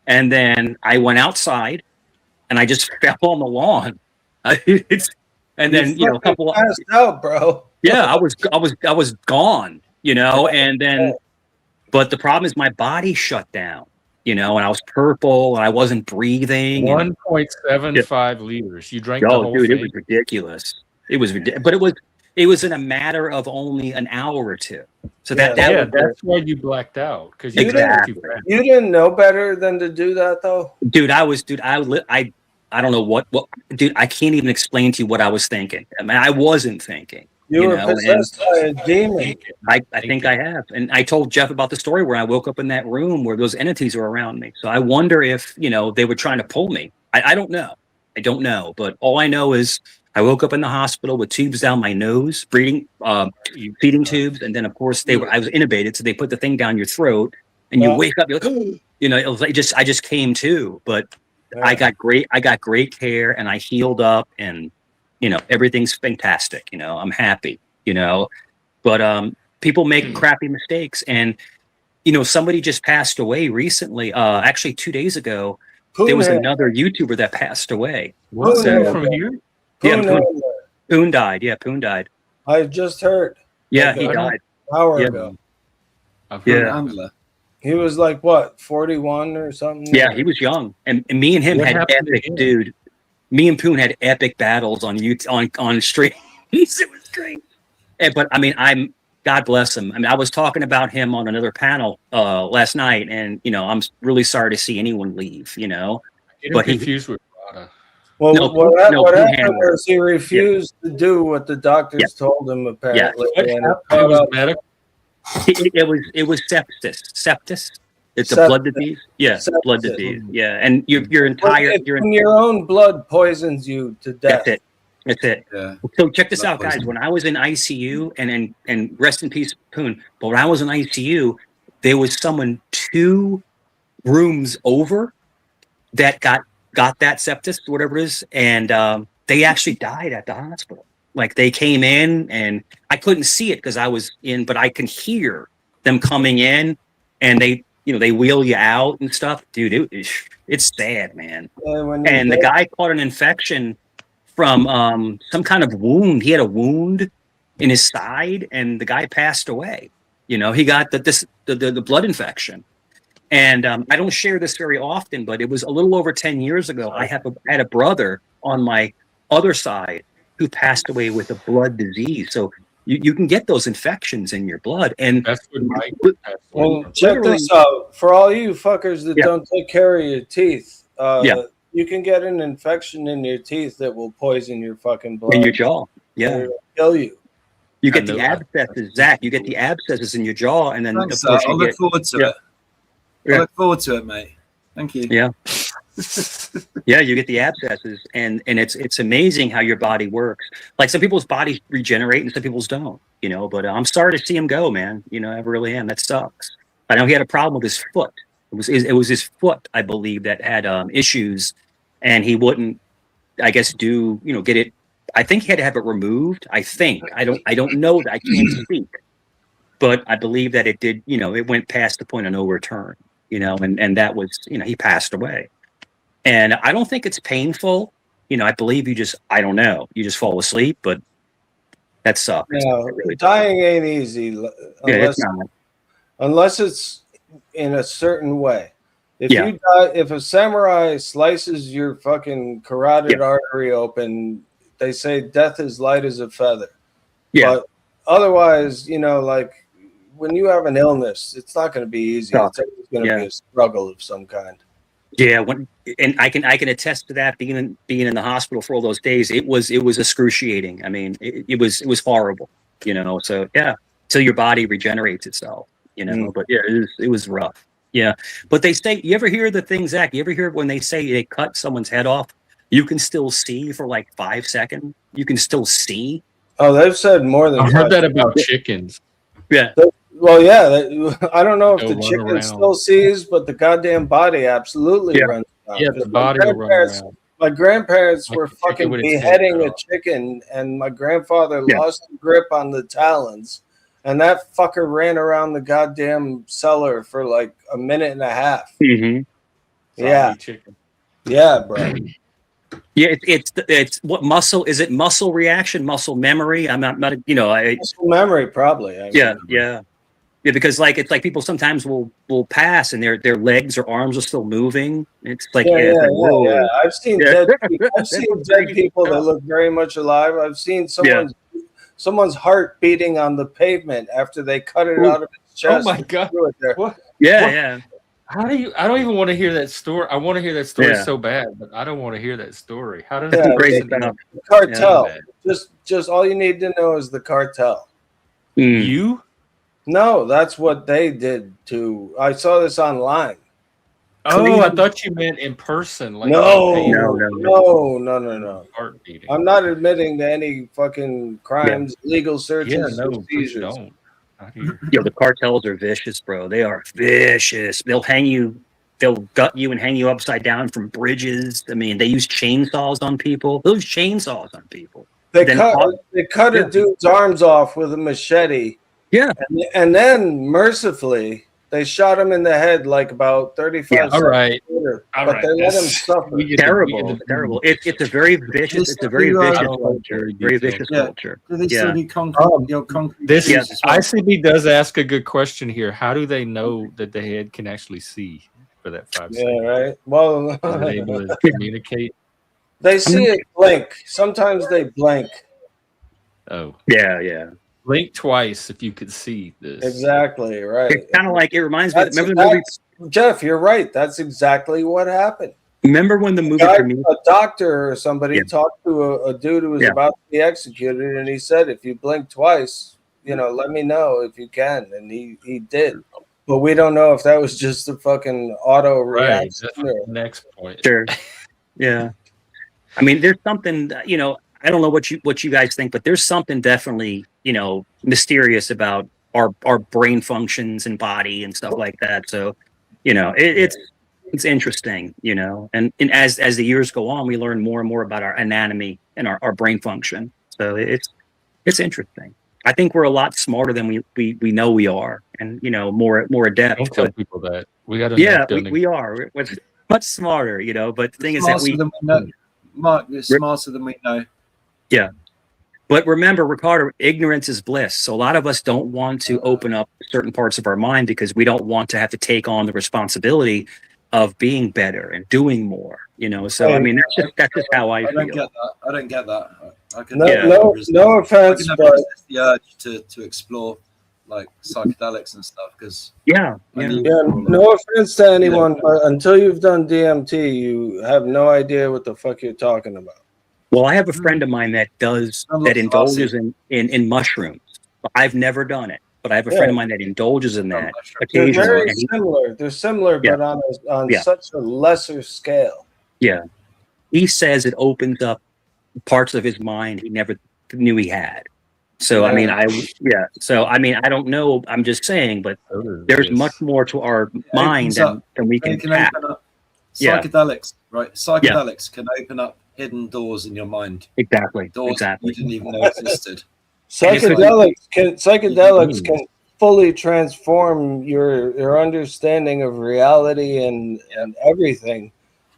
and then I went outside, and I just fell on the lawn. And then You a couple. passed out, bro. Yeah, I was gone. You know, and then, but the problem is my body shut down. You know, and I was purple, and I wasn't breathing. and- 1.75 liters. You drank the Oh, whole dude, thing. it was ridiculous. It was ridiculous, but it was in a matter of only an hour or two. So that Yeah, was that's why you blacked out because you Exactly. drank too fast. You didn't know better than to do that, though. dude. I don't know what dude. I can't even explain to you what I was thinking. I mean, I wasn't thinking. You were know, and possessed by a demon. I think I have, and I told Jeff about the story where I woke up in that room where those entities were around me. So I wonder if they were trying to pull me. I don't know. I don't know, but all I know is I woke up in the hospital with tubes down my nose, feeding tubes, and then of course I was intubated, so they put the thing down your throat, and you wake up, you're like, it was like I just came to, but I got great care, and I healed up, and everything's fantastic. I'm happy. But people make crappy mistakes, and somebody just passed away recently. Actually, 2 days ago, there was another YouTuber that passed away. Was So- that from here? Yeah, Poon, Poon died. Yeah, Poon died. I just heard Yeah, Okay. he died. an hour Yeah. ago. I've heard Yeah. of it. Handler. He was like, what, 41 or something? Yeah, he was young, and me and him What had happened to epic, him? dude. Me and Poon had epic battles on streams. It was great. But I mean, God bless him. I mean, I was talking about him on another panel last night, and I'm really sorry to see anyone leave. Get him But he- confused with Rada. Well, No, what no, happened Handler. was he refused to do what the doctors told him, apparently. What and happened? It was medical. It was sepsis. It's a Sepsis. blood disease. Yeah, blood Sepsis. disease. Yeah, and your entire when your own blood poisons you to death. That's it. Yeah. So check this Blood out, guys. poisoning. When I was in ICU, and rest in peace, Poon. But when I was in ICU, there was someone 2 rooms over that got that sepsis, whatever it is, and they actually died at the hospital. Like they came in, and I couldn't see it because I was in, but I can hear them coming in, and they wheel you out and stuff, dude. It's sad, man. And the guy caught an infection from some kind of wound. He had a wound in his side, and the guy passed away. He got the blood infection. And I don't share this very often, but it was a little over 10 years ago. I had a brother on my other side who passed away with a blood disease. So you can get those infections in your blood, and That's what Mike passed away Well, from. check this out. For all you fuckers that Yeah. don't take care of your teeth, Yeah. you can get an infection in your teeth that will poison your fucking blood. in your jaw. Yeah. It'll kill you. You I get know the that. abscesses, Zach. You get the abscesses in your jaw, and then Thanks, of course I'll you look get forward to yeah. it. Yeah. I look forward to it, mate. Thank you. Yeah. You get the abscesses, and it's amazing how your body works. Like some people's bodies regenerate and some people's don't. But I'm sorry to see him go, man. I really am. That sucks. I know he had a problem with his foot. It was his foot, I believe, that had issues, and he wouldn't, I guess, get it. I think he had to have it removed. I think I don't know that. I can't speak, but I believe that it did. It went past the point of no return. And that was, he passed away. And I don't think it's painful. I believe I don't know, you just fall asleep, but That sucks. No, It really does. dying ain't easy Yeah, unless it's not. unless it's in a certain way. If Yeah. you die, if a samurai slices your fucking carotid artery open, they say death is light as a feather. Yeah. But otherwise, you know, like when you have an illness, it's not going to be easy. Suck. It's always going to Yeah. be a struggle of some kind. Yeah, and I can attest to that. Being in the hospital for all those days, it was excruciating. I mean, it was horrible. You know, so yeah, till your body regenerates itself. You know, but yeah, it was rough. Yeah, but they say, you ever hear the thing, Zach? You ever hear when they say they cut someone's head off, you can still see for like 5 seconds. You can still see. Oh, they've said more than I heard that about chickens. Yeah. Well, yeah, I don't know if They'll the run chicken around. still sees, but the goddamn body absolutely Yeah. runs around. Yeah, 'Cause the my body will run grandparents- around. My grandparents Like were a chicken fucking with its head beheading cut a off. chicken, and my grandfather Yeah. lost the grip on the talons, and that fucker ran around the goddamn cellar for like a minute and a half. Mm-hmm. Yeah, Zombie chicken. yeah, bro. Yeah, it's what muscle is it? Muscle reaction, muscle memory. I'm not you know. Muscle memory, probably. I Yeah, mean. yeah. Yeah, because like it's like people sometimes will pass and their legs or arms are still moving. It's like Yeah, it's like, whoa. yeah. I've seen Yeah. dead. I've seen That's dead crazy people that stuff. look very much alive. I've seen someone's heart beating on the pavement after they cut it Ooh. out of its chest. Oh my and God. threw it there. What? Yeah, What? yeah. How do you? I don't even want to hear that story. I want to hear that story Yeah. so bad, but I don't want to hear that story. How does Yeah, the crazy person stuff. The cartel. Yeah. Just all you need to know is the cartel. Mm. You? No, that's what they did to. I saw this online. Oh, I thought you meant in person. Like No, they paid no. heart beating. I'm not admitting to any fucking crimes, legal Yeah, searches, no, or please seizures. don't. Not here. Yo, the cartels are vicious, bro. They are vicious. They'll hang you, they'll gut you and hang you upside down from bridges. I mean, they use chainsaws on people. They'll use chainsaws on people. They Then cut Yeah. a dude's arms off with a machete. Yeah. And then mercifully they shot him in the head like about 35 Yeah, all seconds right. later. All but right. they let him That's- suffer. we get to- Terrible, terrible. It's a very vicious. It's a very You, vicious I don't like culture. very Very detailed vicious Yeah. culture. Do they Yeah. still do concrete? Concrete This Yeah. shoes as well? ICB does ask a good question here. How do they know that the head can actually see for that 5 Yeah, seconds? right. Well, Is it able to communicate? they see it blink. Sometimes they blink. Oh, Yeah, yeah. blink twice if you could see this. Exactly, right. It's kind of like it reminds me. That's- Remember the movie? Jeff, you're right. That's exactly what happened. Remember when the movie? Guy, premiered? a doctor or somebody Yeah. talked to a dude who was Yeah. about to be executed, and he said, "If you blink twice, you know, let me know if you can." And he did, but we don't know if that was just a fucking auto Right. reaction. That's the next point. Sure. Yeah. I mean, there's something, you know, I don't know what you guys think, but there's something definitely, you know, mysterious about our brain functions and body and stuff like that. So, you know, it's interesting, you know, and as the years go on, we learn more and more about our anatomy and our brain function. So it's interesting. I think we're a lot smarter than we know we are, and you know, more adept. Don't tell But people that. We got to yeah, we are. We're much smarter, you know. But the thing is that Smarter than we know. Mark, you're smarter than we know. Yeah. But remember, Ricardo, ignorance is bliss. So a lot of us don't want to open up certain parts of our mind because we don't want to have to take on the responsibility of being better and doing more. You know, so I mean that's just how I I don't feel. get that. I don't get that. I can No, Yeah. no offense, I can but resist the urge to explore like psychedelics and stuff because Yeah. yeah, no offense to anyone, but until you've done DMT, you have no idea what the fuck you're talking about. Well, I have a friend of mine that does Sounds that like indulges in mushrooms. I've never done it, but I have a friend of mine that indulges in that They're occasionally. very and he- similar. They're similar, Yeah. but on Yeah. such a lesser scale. Yeah. He says it opens up parts of his mind he never knew he had. So, I mean, So, I mean, I don't know. I'm just saying, but there's much more to our mind than we can tap. open up Yeah. psychedelics, right? Psychedelics can open up hidden doors in your mind. Exactly. Doors Exactly. you didn't even know existed. Psychedelics can fully transform your understanding of reality and everything.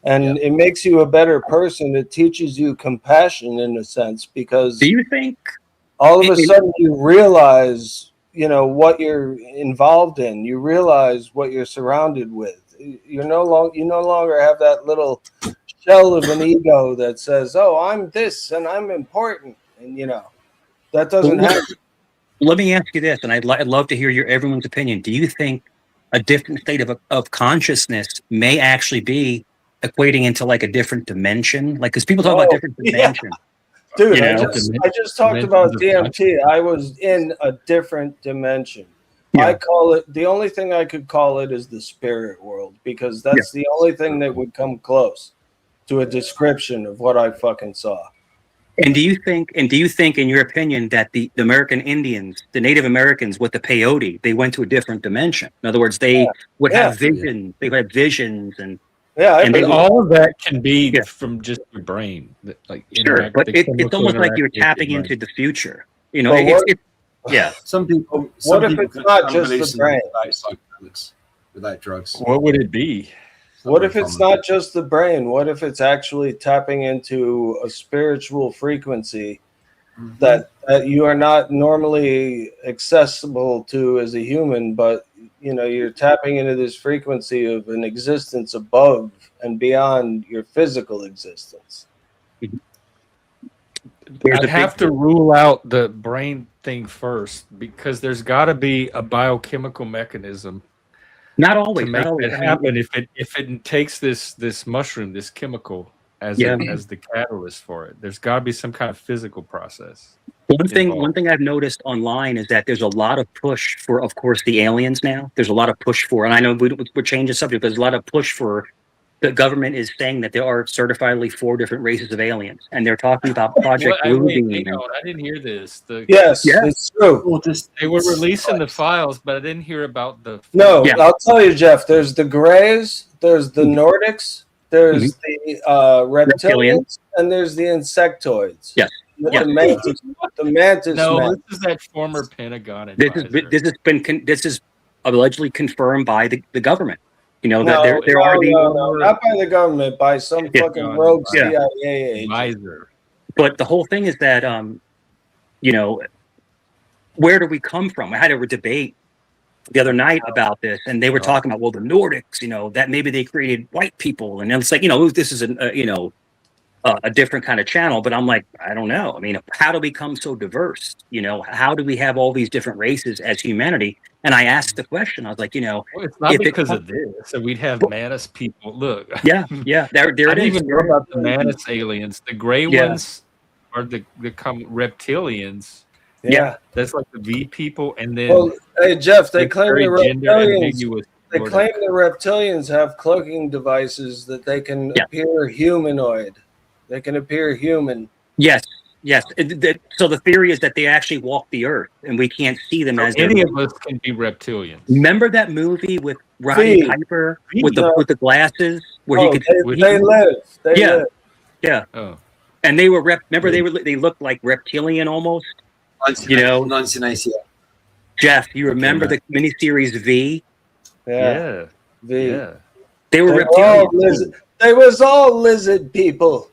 And it makes you a better person. It teaches you compassion in a sense because Do you think all of a sudden you realize, you know, what you're involved in. You realize what you're surrounded with. You no longer have that little shell of an ego that says, "Oh, I'm this and I'm important," and you know that doesn't happen. Let me ask you this, and I'd love to hear everyone's opinion. Do you think a different state of consciousness may actually be equating into like a different dimension? Like, because people talk about different dimensions. Dude, You I know? just talked about DMT. I was in a different dimension. Yeah. I call it, the only thing I could call it is the spirit world, because that's the only thing that would come close to a description of what I fucking saw. And do you think, in your opinion, that the American Indians, the Native Americans with the peyote, they went to a different dimension? In other words, they would have visions. They would have visions, and all of that can be from just your brain. Like, sure, but it's almost like you're tapping into the future. You know, Some people. What if it's not just the brain? Without drugs. What would it be? What if it's not just the brain? What if it's actually tapping into a spiritual frequency that you are not normally accessible to as a human, but you know, you're tapping into this frequency of an existence above and beyond your physical existence? I'd have to rule out the brain thing first, because there's got to be a biochemical mechanism. Not always. To make it happen, if it takes this mushroom, this chemical, as the catalyst for it, there's got to be some kind of physical process. One thing I've noticed online is that there's a lot of push for, of course, the aliens now. There's a lot of push for, and I know we're changing the subject, but there's a lot of push for. The government is saying that there are certifiably 4 different races of aliens, and they're talking about Project Bluebeam. I didn't hear this. It's true. They were releasing the files, but I didn't hear about the. No, I'll tell you, Jeff. There's the Greys, there's the Nordics, there's the reptilians, and there's the insectoids. Yes. The mantis. No, this is that former Pentagon advisor. This is allegedly confirmed by the government. You know, that there are not by the government, by some fucking rogue CIA agent. But the whole thing is that, you know, where do we come from? I had a debate the other night about this, and they were talking about, well, the Nordics, you know, that maybe they created white people, and it's like, you know, this is a different kind of channel, but I'm like, I don't know. I mean, how do we become so diverse? You know, how do we have all these different races as humanity? And I asked the question. I was like, you know, it's not because of this. So we'd have Manus people. Look, there it is. I didn't even know about the Manus aliens. The gray ones are the reptilians. Yeah, that's like the V people. And then, well, hey Jeff, they claim the reptilians. They claim the reptilians have cloaking devices that they can appear humanoid. They can appear human. Yes. So the theory is that they actually walk the earth, and we can't see them as any of us can be reptilians. Remember that movie with Roddy Piper with the glasses, where he could? They live. Yeah. Oh. And they were Remember they looked like reptilian almost. You know, 1988. Jeff, you remember the miniseries V? Yeah. V. Yeah. They were reptilians. They was all lizard people.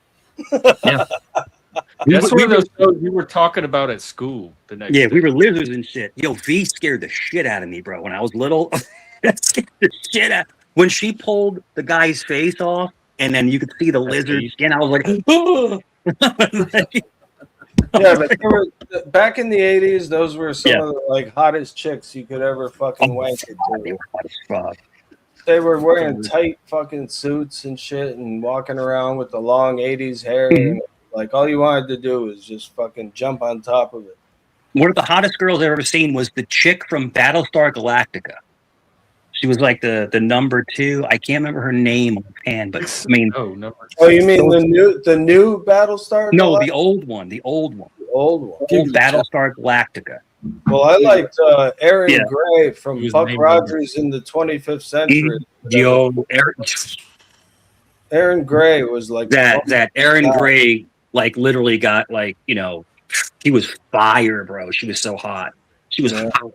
Yeah. That's one of those shows you were talking about at school the next day. We were lizards and shit. Yo, V scared the shit out of me, bro. When I was little, that scared the shit out. When she pulled the guy's face off, and then you could see the lizard skin, I was like, oh! Yeah, but back in the 80s, those were some of the like hottest chicks you could ever fucking wank into. They were wearing tight fucking suits and shit and walking around with the long 80s hair. And, like, all you wanted to do was just fucking jump on top of it. One of the hottest girls I've ever seen was the chick from Battlestar Galactica. She was like the number 2. I can't remember her name offhand, but I mean, you mean the new Battlestar? No, the old one. The old Battlestar Galactica. Well, I liked Aaron Gray from Buck Rogers in the 25th Century. Aaron Gray was like that. Aaron Gray like literally got like, you know, he was fire, bro. She was so hot. She was hot.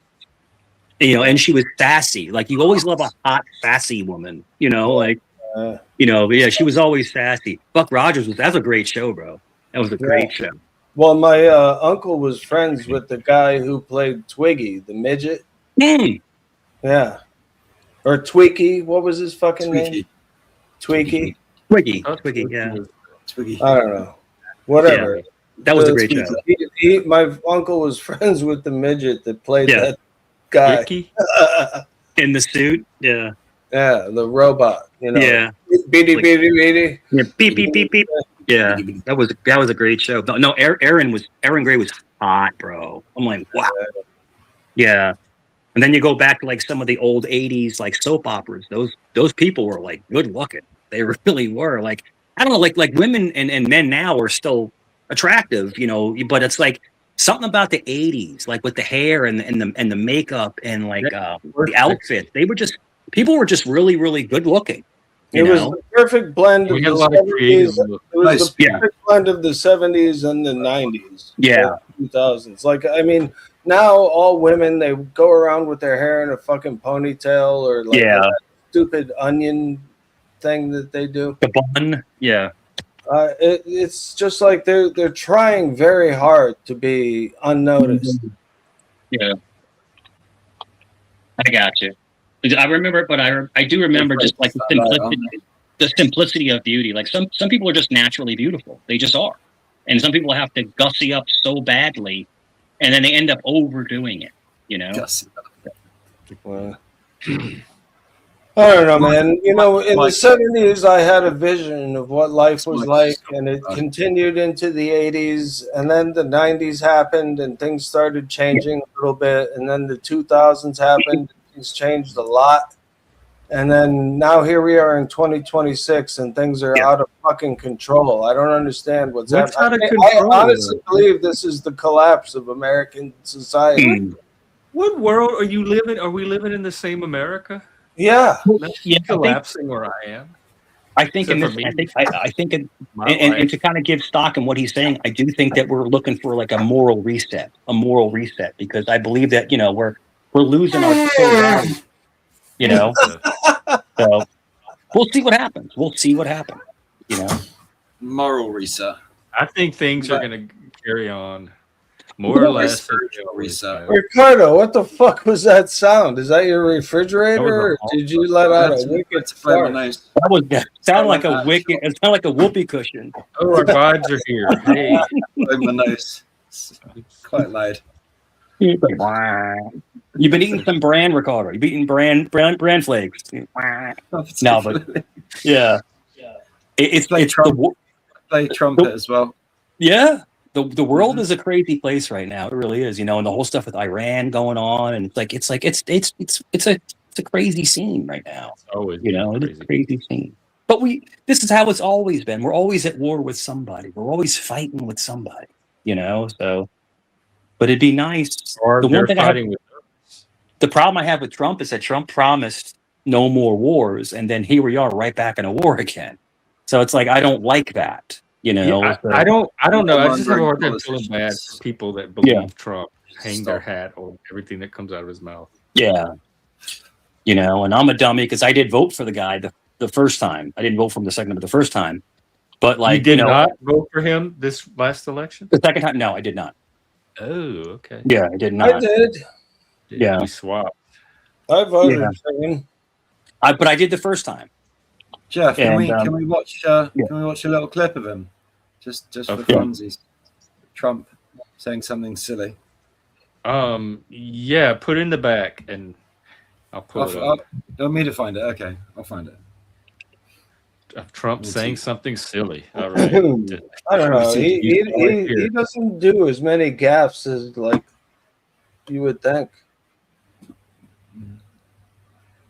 You know, and she was sassy. Like, you always love a hot, sassy woman. You know, like, you know, she was always sassy. Buck Rogers that's a great show, bro. That was a great show. Well, my uncle was friends with the guy who played Twiggy, the midget. Mm. Yeah. Or Tweaky. What was his fucking name? Tweaky. Twiggy, Oh, Twiggy, yeah. Twiggy. I don't know. Whatever. Yeah, that was a great show. My uncle was friends with the midget that played Yeah. that guy. Icky? In the suit, yeah. Yeah, the robot. You know. Yeah. Beady, beady, beady. Yeah, beep beep beep beep. Yeah, that was a great show. No, Aaron Gray was hot, bro. I'm like, wow. Yeah, and then you go back to like some of the old '80s like soap operas. Those people were like good looking. They really were. Like I don't know, like women and men now are still attractive, you know. But it's like something about the '80s, like with the hair and the makeup and like the outfits. People were just really good looking. It was the perfect blend of We got a the lot of creative 70s. It was the perfect blend of the 70s and the 90s. Yeah. 2000s. Like, I mean, now all women, they go around with their hair in a fucking ponytail or like that stupid onion thing that they do. The bun. Yeah. It's just like they're trying very hard to be unnoticed. Yeah. I got you. I remember, but I do remember just like the simplicity of beauty. Like some people are just naturally beautiful. They just are. And some people have to gussy up so badly and then they end up overdoing it, you know? Well, I don't know, man. You know, in the 70s, I had a vision of what life was like, and it continued into the 80s, and then the 90s happened, and things started changing a little bit, and then the 2000s happened. Things changed a lot, and then now here we are in 2026, and things are out of fucking control. I don't understand what's happening. I honestly believe this is the collapse of American society. What world are you living? Are we living in the same America? Yeah, collapsing where I am. I think and to kind of give stock in what he's saying, I do think that we're looking for like a moral reset, because I believe that, you know, we're losing our core value, you know. So we'll see what happens. You know, moral reset. I think things are going to carry on more or less. Spiritual reset. Ricardo, what the fuck was that sound? Is that your refrigerator, or did you let out a wicked fart? That sounded like a wicked. It sounded like a whoopee cushion. Oh, our vibes are here. Hey, my nose. Quite loud. You've been eating some bran, Ricardo. You've eaten bran flakes. No, but yeah, it's play trumpet as well. Yeah. The world is a crazy place right now. It really is, you know, and the whole stuff with Iran going on, and it's a crazy scene right now. It's always, you know, it's a crazy scene. But this is how it's always been. We're always at war with somebody. We're always fighting with somebody, you know. So, but it'd be nice. Or they're fighting with us. The problem I have with Trump is that Trump promised no more wars, and then here we are, right back in a war again. So it's like I don't like that. You know, I don't know. I just have a hard time feeling bad for people that believe Trump hang their hat on everything that comes out of his mouth. Yeah. You know, and I'm a dummy because I did vote for the guy the first time. I didn't vote for him the second, but the first time. But like, you did not vote for him this last election? The second time, no, I did not. Oh, okay. Yeah, I did not. I did. Yeah, we swapped. I voted for him. But I did the first time. Jeff, can we watch a little clip of him, just for funsies? Trump saying something silly. Yeah, put it in the back, and I'll pull it up. You want me to find it? Okay, I'll find it. Of Trump saying something silly. All right. I don't know. He doesn't do as many gaffes as like you would think.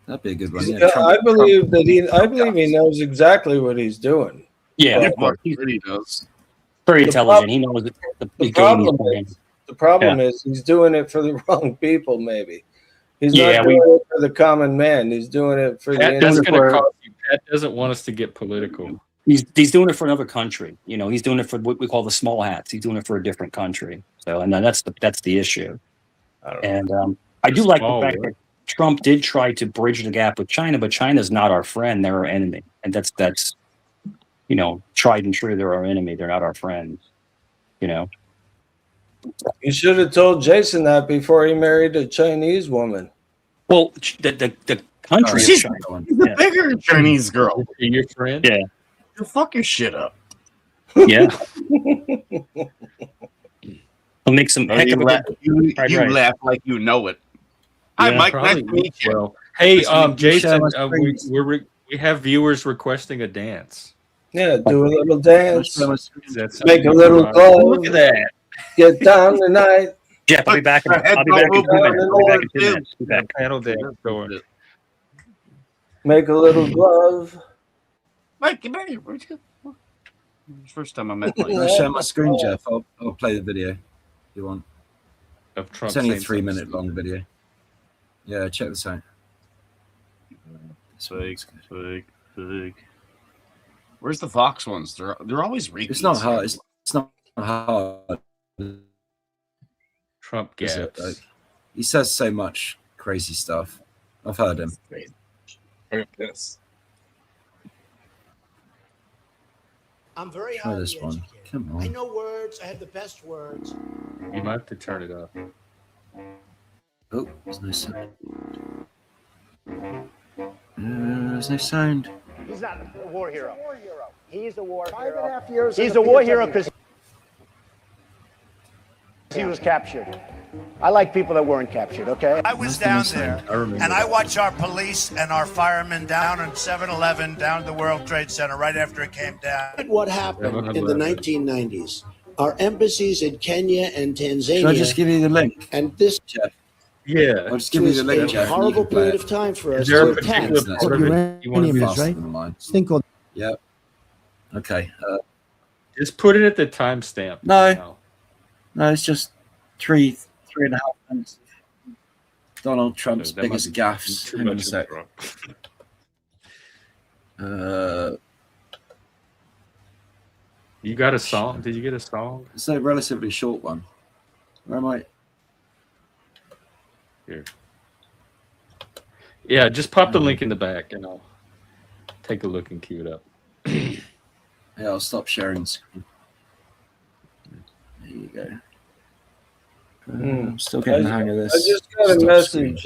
That'd be a good one. Yeah, I believe he knows exactly what he's doing. Yeah, he does. Very intelligent. He knows the problem is he's doing it for the wrong people. Maybe he's not doing it for the common man. He's doing it for Pat doesn't want us to get political. He's doing it for another country. You know, he's doing it for what we call the small hats. He's doing it for a different country. So, and then that's the issue. I do like the fact that Trump did try to bridge the gap with China, but China's not our friend; they're our enemy, and that's you know, tried and true. They're our enemy; they're not our friends. You know. You should have told Jason that before he married a Chinese woman. Well, the country She's of China. the bigger Chinese girl. Your friend? Yeah. You fuck your shit up. Yeah. He'll make some heck You, of a laugh, good fried you rice. laugh like you know it. Hi, Yeah, Mike. Nice Probably to meet you. well. Hey, Listen, you share Jason, my screens. we have viewers requesting a dance. Yeah, do a little I'll dance. share my screen. Is that Make a something little you glow. Look at that. Get down tonight. Jeff, I'll be back in, Her head I'll be back in don't 2 minutes. move I'll be back in 2 too. minutes. Be back. panel dance going? Make a little glove. Mike, you better. First time I met Mike. I'll share my screen, Jeff. I'll play the video if you want. Of Trump It's only a saying 3 something minute long video. Yeah, check this out. Fake. Where's the Fox ones? They're always repeats. It's not hard. It's not hard. Trump is it? gaps. Like, he says so much crazy stuff. I've heard him. Yes. I'm very Try highly this one. educated. Come I on. know words. I have the best words. You might have to turn it up. Oh, there's no sound. There's no sound. He's not a war hero. He's a war hero. 5.5 years. He's a war hero because he was captured. I like people that weren't captured, okay? I was down there, and I watched our police and our firemen down on 7-Eleven, down at the World Trade Center right after it came down. What happened in the 1990s? Our embassies in Kenya and Tanzania. Should I just give you the link, and this Jeff? Yeah. I'll just give you the link, a Jeff. and you horrible can play period it. of time for Is us there to a particular attack. part of it you want to Faster do? than mine. Think Yep. Okay. Just put it at the timestamp. No. No, it's just 3.5 minutes. Donald Trump's That might biggest be gaffes. too Hang on a much sec. You got a song? Did you get a song? It's a relatively short one. Where am I? Here. Yeah, just pop the link in the back and I'll take a look and cue it up. Yeah, I'll stop sharing screen. There you go. I'm still getting the hang of this. I just got a Stop message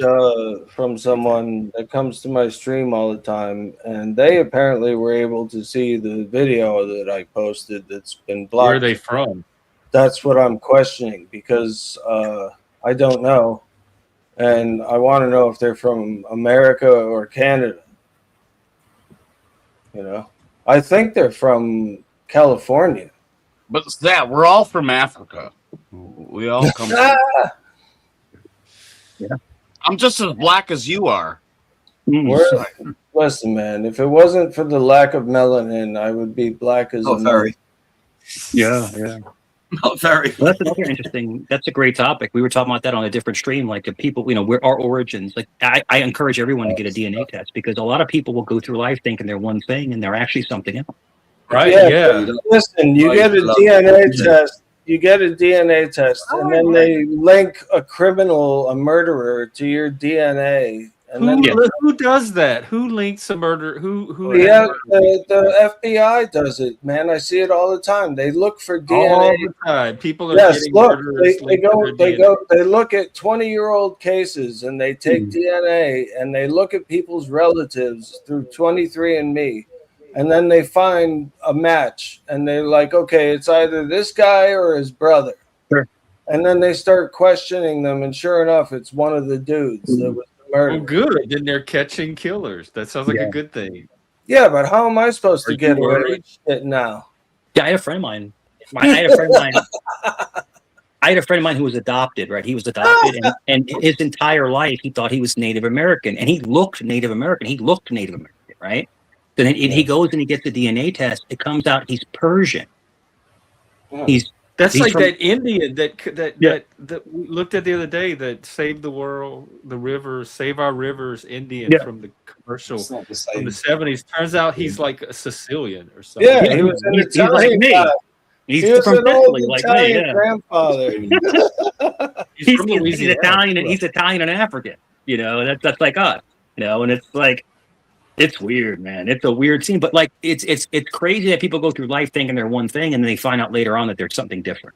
from someone that comes to my stream all the time, and they apparently were able to see the video that I posted that's been blocked. Where are they from? That's what I'm questioning because I don't know, and I want to know if they're from America or Canada. You know, I think they're from California. But it's that we're all from Africa. We all come from. Yeah. I'm just as black as you are. Listen, man, if it wasn't for the lack of melanin, I would be black as a very. Yeah, yeah. Not very. Well, that's another interesting. That's a great topic. We were talking about that on a different stream. Like, the people, where our origins. Like, I encourage everyone to get a DNA test because a lot of people will go through life thinking they're one thing and they're actually something else. Right? Yeah. Listen, you get a DNA test. You get a DNA test, and then they link a criminal, a murderer, to your DNA. And then Who does that? Who links a murder? Who? Yeah, the FBI does it, man. I see it all the time. They look for DNA. All the time. People are Yes, getting look, murderers they linked to their DNA. they look at 20-year-old cases and they take DNA and they look at people's relatives through 23andMe, and then they find a match and they're like, okay, it's either this guy or his brother. Sure. And then they start questioning them, and sure enough, it's one of the dudes that was the murderer. Well, good. Then they're catching killers. That sounds like Yeah. a good thing. Yeah, but how am I supposed to Are get you away worried? with shit now? Yeah, I had a friend of mine. I had a friend of mine who was adopted, right? He was adopted, and his entire life he thought he was Native American, and he looked Native American. Right? Then he goes and he gets a DNA test. It comes out he's Persian. That's He's like from- that Indian that Yeah. we looked at the other day that saved the world, the rivers, save our rivers Indian Yeah. from the commercial It's not the from same. the 70s. Turns out he's like a Sicilian or something. Yeah, he was an He's like Italian me. guy. He's He was from an old Sicily, like me. Italian Yeah. grandfather. He's from He's Louisiana. Italian and he's Italian and African. That's like us. And it's like it's weird, man. It's a weird scene, but like it's crazy that people go through life thinking they're one thing and then they find out later on that they're something different.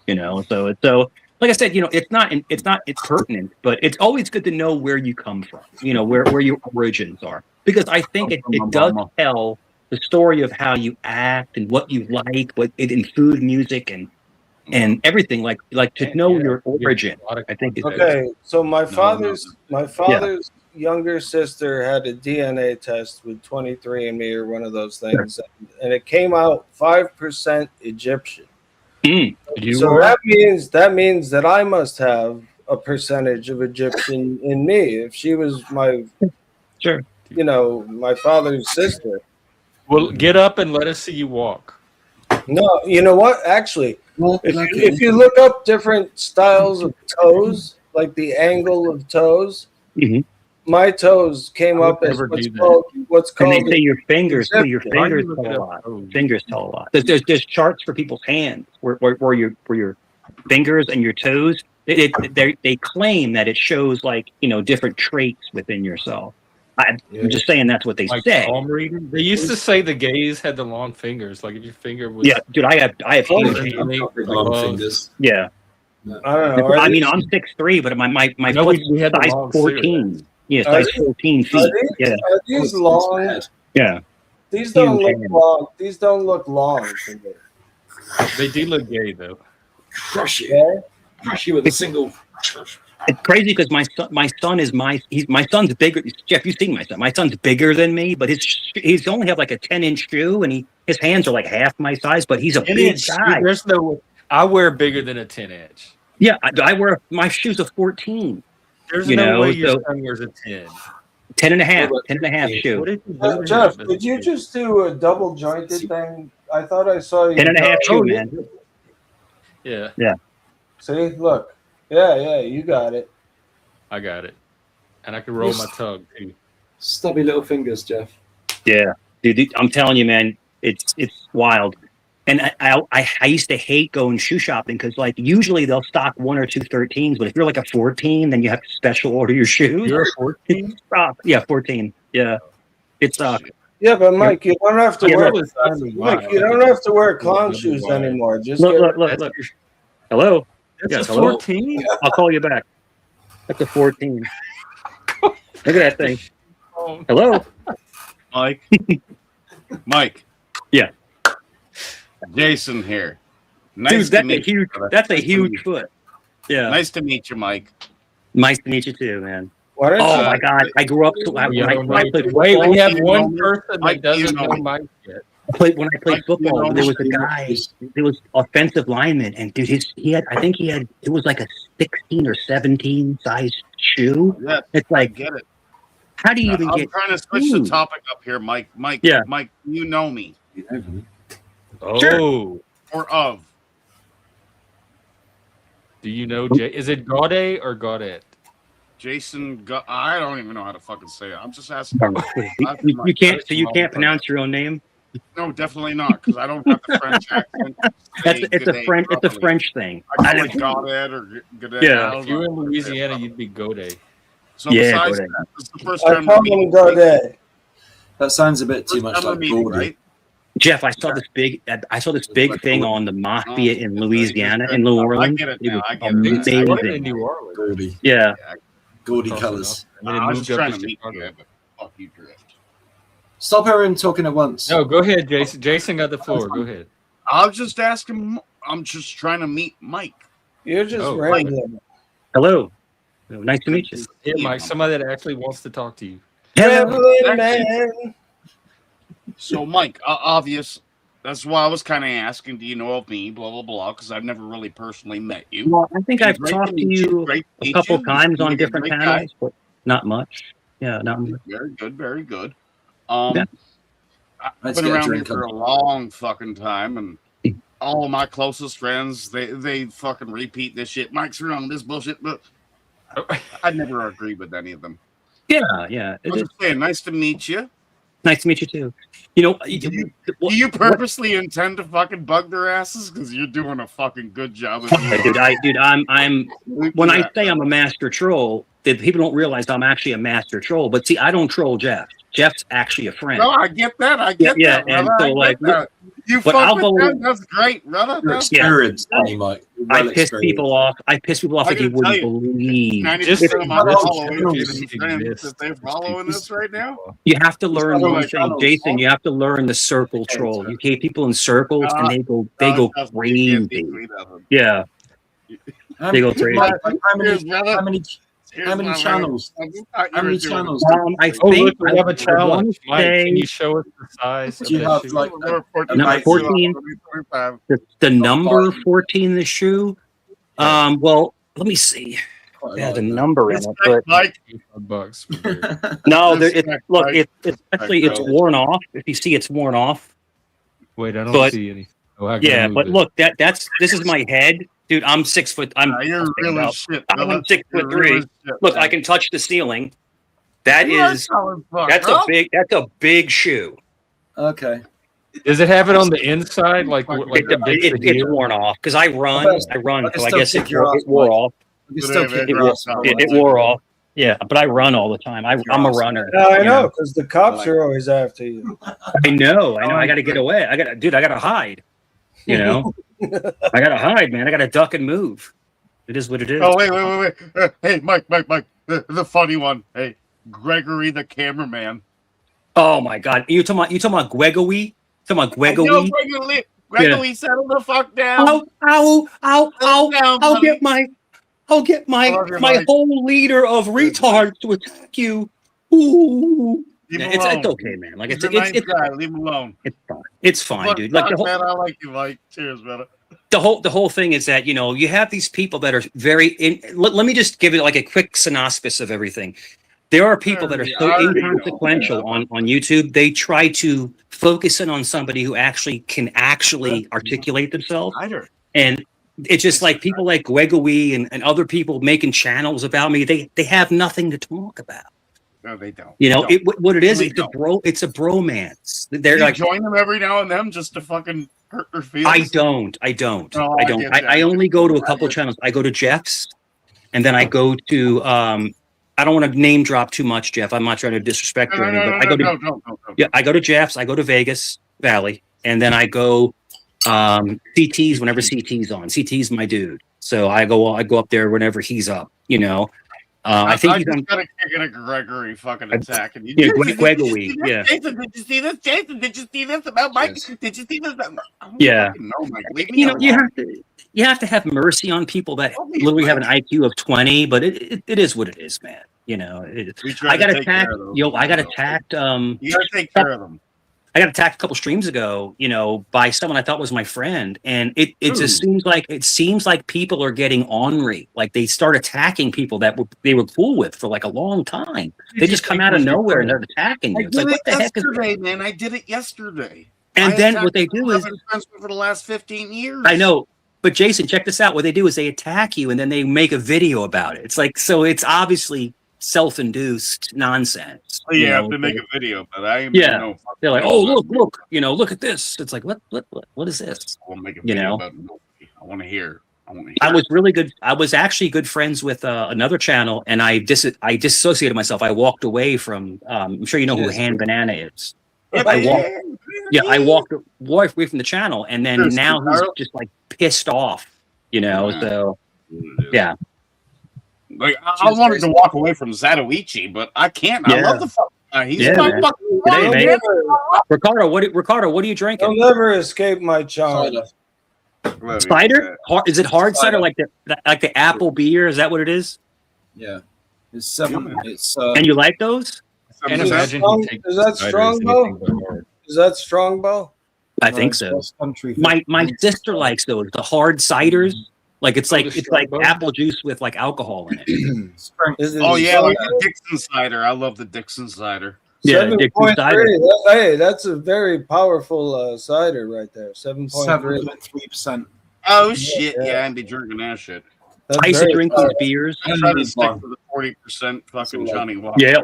So like I said, it's pertinent, but it's always good to know where you come from, where your origins are, because I think it does tell the story of how you act and what you like, in food, music, and everything, like to know your origin. I think it's okay. So my father's younger sister had a DNA test with 23andMe or one of those things, and it came out 5% Egyptian. So that means that I must have a percentage of Egyptian in me. If she was my, my father's sister. Well, get up and let us see you walk. No, you know what? Actually, if you look up different styles of toes, like the angle of toes, my toes came up as what's called. And they say your fingers tell a lot. Fingers tell a lot. There's charts for people's hands where your fingers and your toes. They claim that it shows different traits within yourself. I'm just saying that's what they say. They used to say the gays had the long fingers. Like if your finger was. Yeah, dude, I have huge long fingers. Yeah. I don't know. I mean, I'm 6'3", but my foot size 14. Yeah, size 14 feet. Are these long? Yeah. These don't look long. These don't look long to me. They do look gay though. Crush you with a single. It's crazy because my son is my son's bigger. Jeff, you've seen my son. My son's bigger than me, but he's only have like a 10-inch shoe, and his hands are like half my size, but he's a big guy. There's no. I wear bigger than a 10-inch. Yeah, I wear my shoes a 14. There's no way your son wears a 10. 10 and a half shoe. Jeff, did you just do a double jointed thing? I thought I saw you. 10 and a half shoe, man. Yeah. Yeah. See, look. Yeah, you got it. I got it. And I can roll my tongue too. Stubby little fingers, Jeff. Yeah. Dude, I'm telling you, man, it's wild. And I used to hate going shoe shopping because usually they'll stock 1 or 2 13s, but if you're like a 14, then you have to special order your shoes. You're a 14? Yeah, 14. Yeah. It sucks. Yeah, but Mike, you don't have to wear you don't have to wear clown shoes anymore. Just look. Hello. That's a 14? I'll call you back. That's a 14. Look at that thing. Hello? Mike. Yeah. Jason here. Dude, that's a huge foot. Yeah. Nice to meet you, Mike. Nice to meet you too, man. What my God. I grew up when I played football. Wait, we have one person that doesn't know Mike yet. When I played football, there was a guy, there was offensive lineman, and dude, it was like a 16 or 17 size shoe. Yeah, it's like, I get it. How do you even I'm trying to switch the topic up here, Mike. Mike, you know me. Oh. Sure. Or of. Do you know is it Gaudet or Gaudet? Jason, I don't even know how to fucking say it. I'm just asking. You can't pronounce your own name? No, definitely not, because I don't have the French accent. It's a French thing. I call it Gaudet or Gaudet. Yeah, if you were in Louisiana, you'd be Gaudet. So besides that, this is the first time I call him Gaudet. That sounds a bit too much like Gaudet. Right? Jeff, I saw this big thing on the mafia in Louisiana, in New Orleans. I get it now. I get it. Amazing. In New Orleans. Gaudy. Yeah. Gaudy colors. I was just trying to meet you, but fuck you, Drift. Stop everyone talking at once. No, go ahead, Jason. Jason got the floor. Go ahead. I was just asking. I'm just trying to meet Mike. You're just rambling. Hello. Nice to meet you. Yeah, Mike. Somebody that actually wants to talk to you. Rambling man. So, Mike, obvious. That's why I was kind of asking, do you know of me, blah, blah, blah, because I've never really personally met you. Well, I think I've talked to you a couple times on different panels, but not much. Yeah, not much. Very good, very good. Yeah. I've been around here for a long fucking time, and all of my closest friends, they fucking repeat this shit. Mike's around this bullshit, but I never agree with any of them. Yeah. I was just saying, nice to meet you. Nice to meet you too. You know, do you purposely intend to fucking bug their asses? Because you're doing a fucking good job. Dude, I'm when I say I'm a master troll, people don't realize I'm actually a master troll. But see, I don't troll Jeff. Jeff's actually a friend. No, I get that. I get that. And so like, you fuck with them. That's great, brother. You're experienced, Mike. I piss people off. I piss people off I like you gotta tell wouldn't you, believe. 90% of my followers just and friends exist. that they're following us right now. You have to learn probably one like, thing, Jason. You have to learn the circle troll. You keep people in circles, and they go trust me, you can't crazy. tweet at them. Yeah, they go crazy. Like, Cheers, brother. how many Cheers, how many my man. channels? I just thought you How were many doing channels? I Oh, think look, we have a I challenge. wanna Mike, say- can you show us the size of Do you that have shoe? like No, 14. The number 14, the shoe. Well, let me see. quite a Yeah, lot the of that? number in it, but Mike, $5 for beer. no, there, Respect, look, Mike. it's actually it's worn off. If you see, it's worn off. Wait, I don't But- see any. Oh, I gotta Yeah, move but this. look, this is my head, dude. I'm 6 foot. you're really shit. I'm 6'3". Look, I can touch the ceiling. That's a big shoe. Okay. Does it have it on the inside, like It's worn off because I run, I can so I still guess kick it your ass, wore Mike. off. You can still kick It your wore- ass. It wore off. Yeah, but I run all the time. I'm a runner. Yeah, I you know, because the cops are always after you. I know. I got to get away. I got to hide. You know, I got to hide, man. I got to duck and move. It is what it is. Oh, wait. Hey, Mike. The funny one. Hey, Gregory the cameraman. Oh my God! You talking about Gregory? Talking about Gregory? Gregory, settle the fuck down. I'll get my love you, Mike. whole leader of retards to attack you. Ooh. Leave him It's alone. okay, man. Like He's a nice guy. Leave him alone. It's fine, dude. Like Man, I like you, Mike. Cheers, brother. the whole thing is that you have these people that are very let me just give it like a quick synopsis of everything. There are people that are so inconsequential on YouTube. They try to focus in on somebody who can articulate themselves, and it's just like people like Gregory and other people making channels about me. They have nothing to talk about. No, they don't. What it is, They it's a bromance. They're You like, join them every now and then just to fucking hurt their feelings. I don't. No, I I don't. get that. I only go to a couple channels. I go to Jeff's, and then I go to. I don't want to name drop too much, Jeff. I'm not trying to disrespect you or anything. But I go to Jeff's. I go to Vegas Valley, and then I go CT's whenever CT's on. CT's my dude, so I go up there whenever he's up. I think he's just got a kick at a Gregory fucking attacking you. Yeah, Gregory. Yeah. Jason, did you see this? Jason, did you see this about Mike? Did you see this? Yeah. No, Mike. Leave me alone. You have to have mercy on people that literally have an IQ of 20, but it is what it is, man. I got attacked. I got attacked. You gotta take care of them. I got attacked a couple streams ago, by someone I thought was my friend, and it just seems like people are getting ornery. Like they start attacking people that they were cool with for like a long time. They just come out of nowhere and they're attacking you. It's like, what the heck is yesterday, man? I did it yesterday. And then what they do is, I've been friends with for the last 15 years. I know, but Jason, check this out. What they do is they attack you and then they make a video about it. It's like, so it's obviously self-induced nonsense. Oh, yeah, I have to make a video, but I ain't they're like, oh, look, look at this. It's like, what is this? I want to make a video about nobody. I want to hear. I was really good. I was actually good friends with another channel, and I disassociated myself. I walked away from. I'm sure you know who Han Banana is. I walked away from the channel, and then now he's just like pissed off. So yeah. Like I wanted to walk away from Zatoichi, but I can't. I love the fuck. He's my fucking man. Ricardo, what are you drinking? You'll never escape my charm. Cider? Is it hard cider like the apple beer? Is that what it is? Yeah, it's 7. It's and you like those? And imagine is that Strongbow? Is that Strongbow? I think so. My sister likes those, the hard ciders. Like it's like apple juice with like alcohol in it. Oh yeah, like the Dixon cider. I love the Dixon cider. Yeah, Dixon cider. Hey, that's a very powerful cider right there. 7.3%. Oh shit! Yeah, I'd be drinking that shit. I used to drink these beers. I try to stick to the 40% fucking Johnny Walker. Yeah,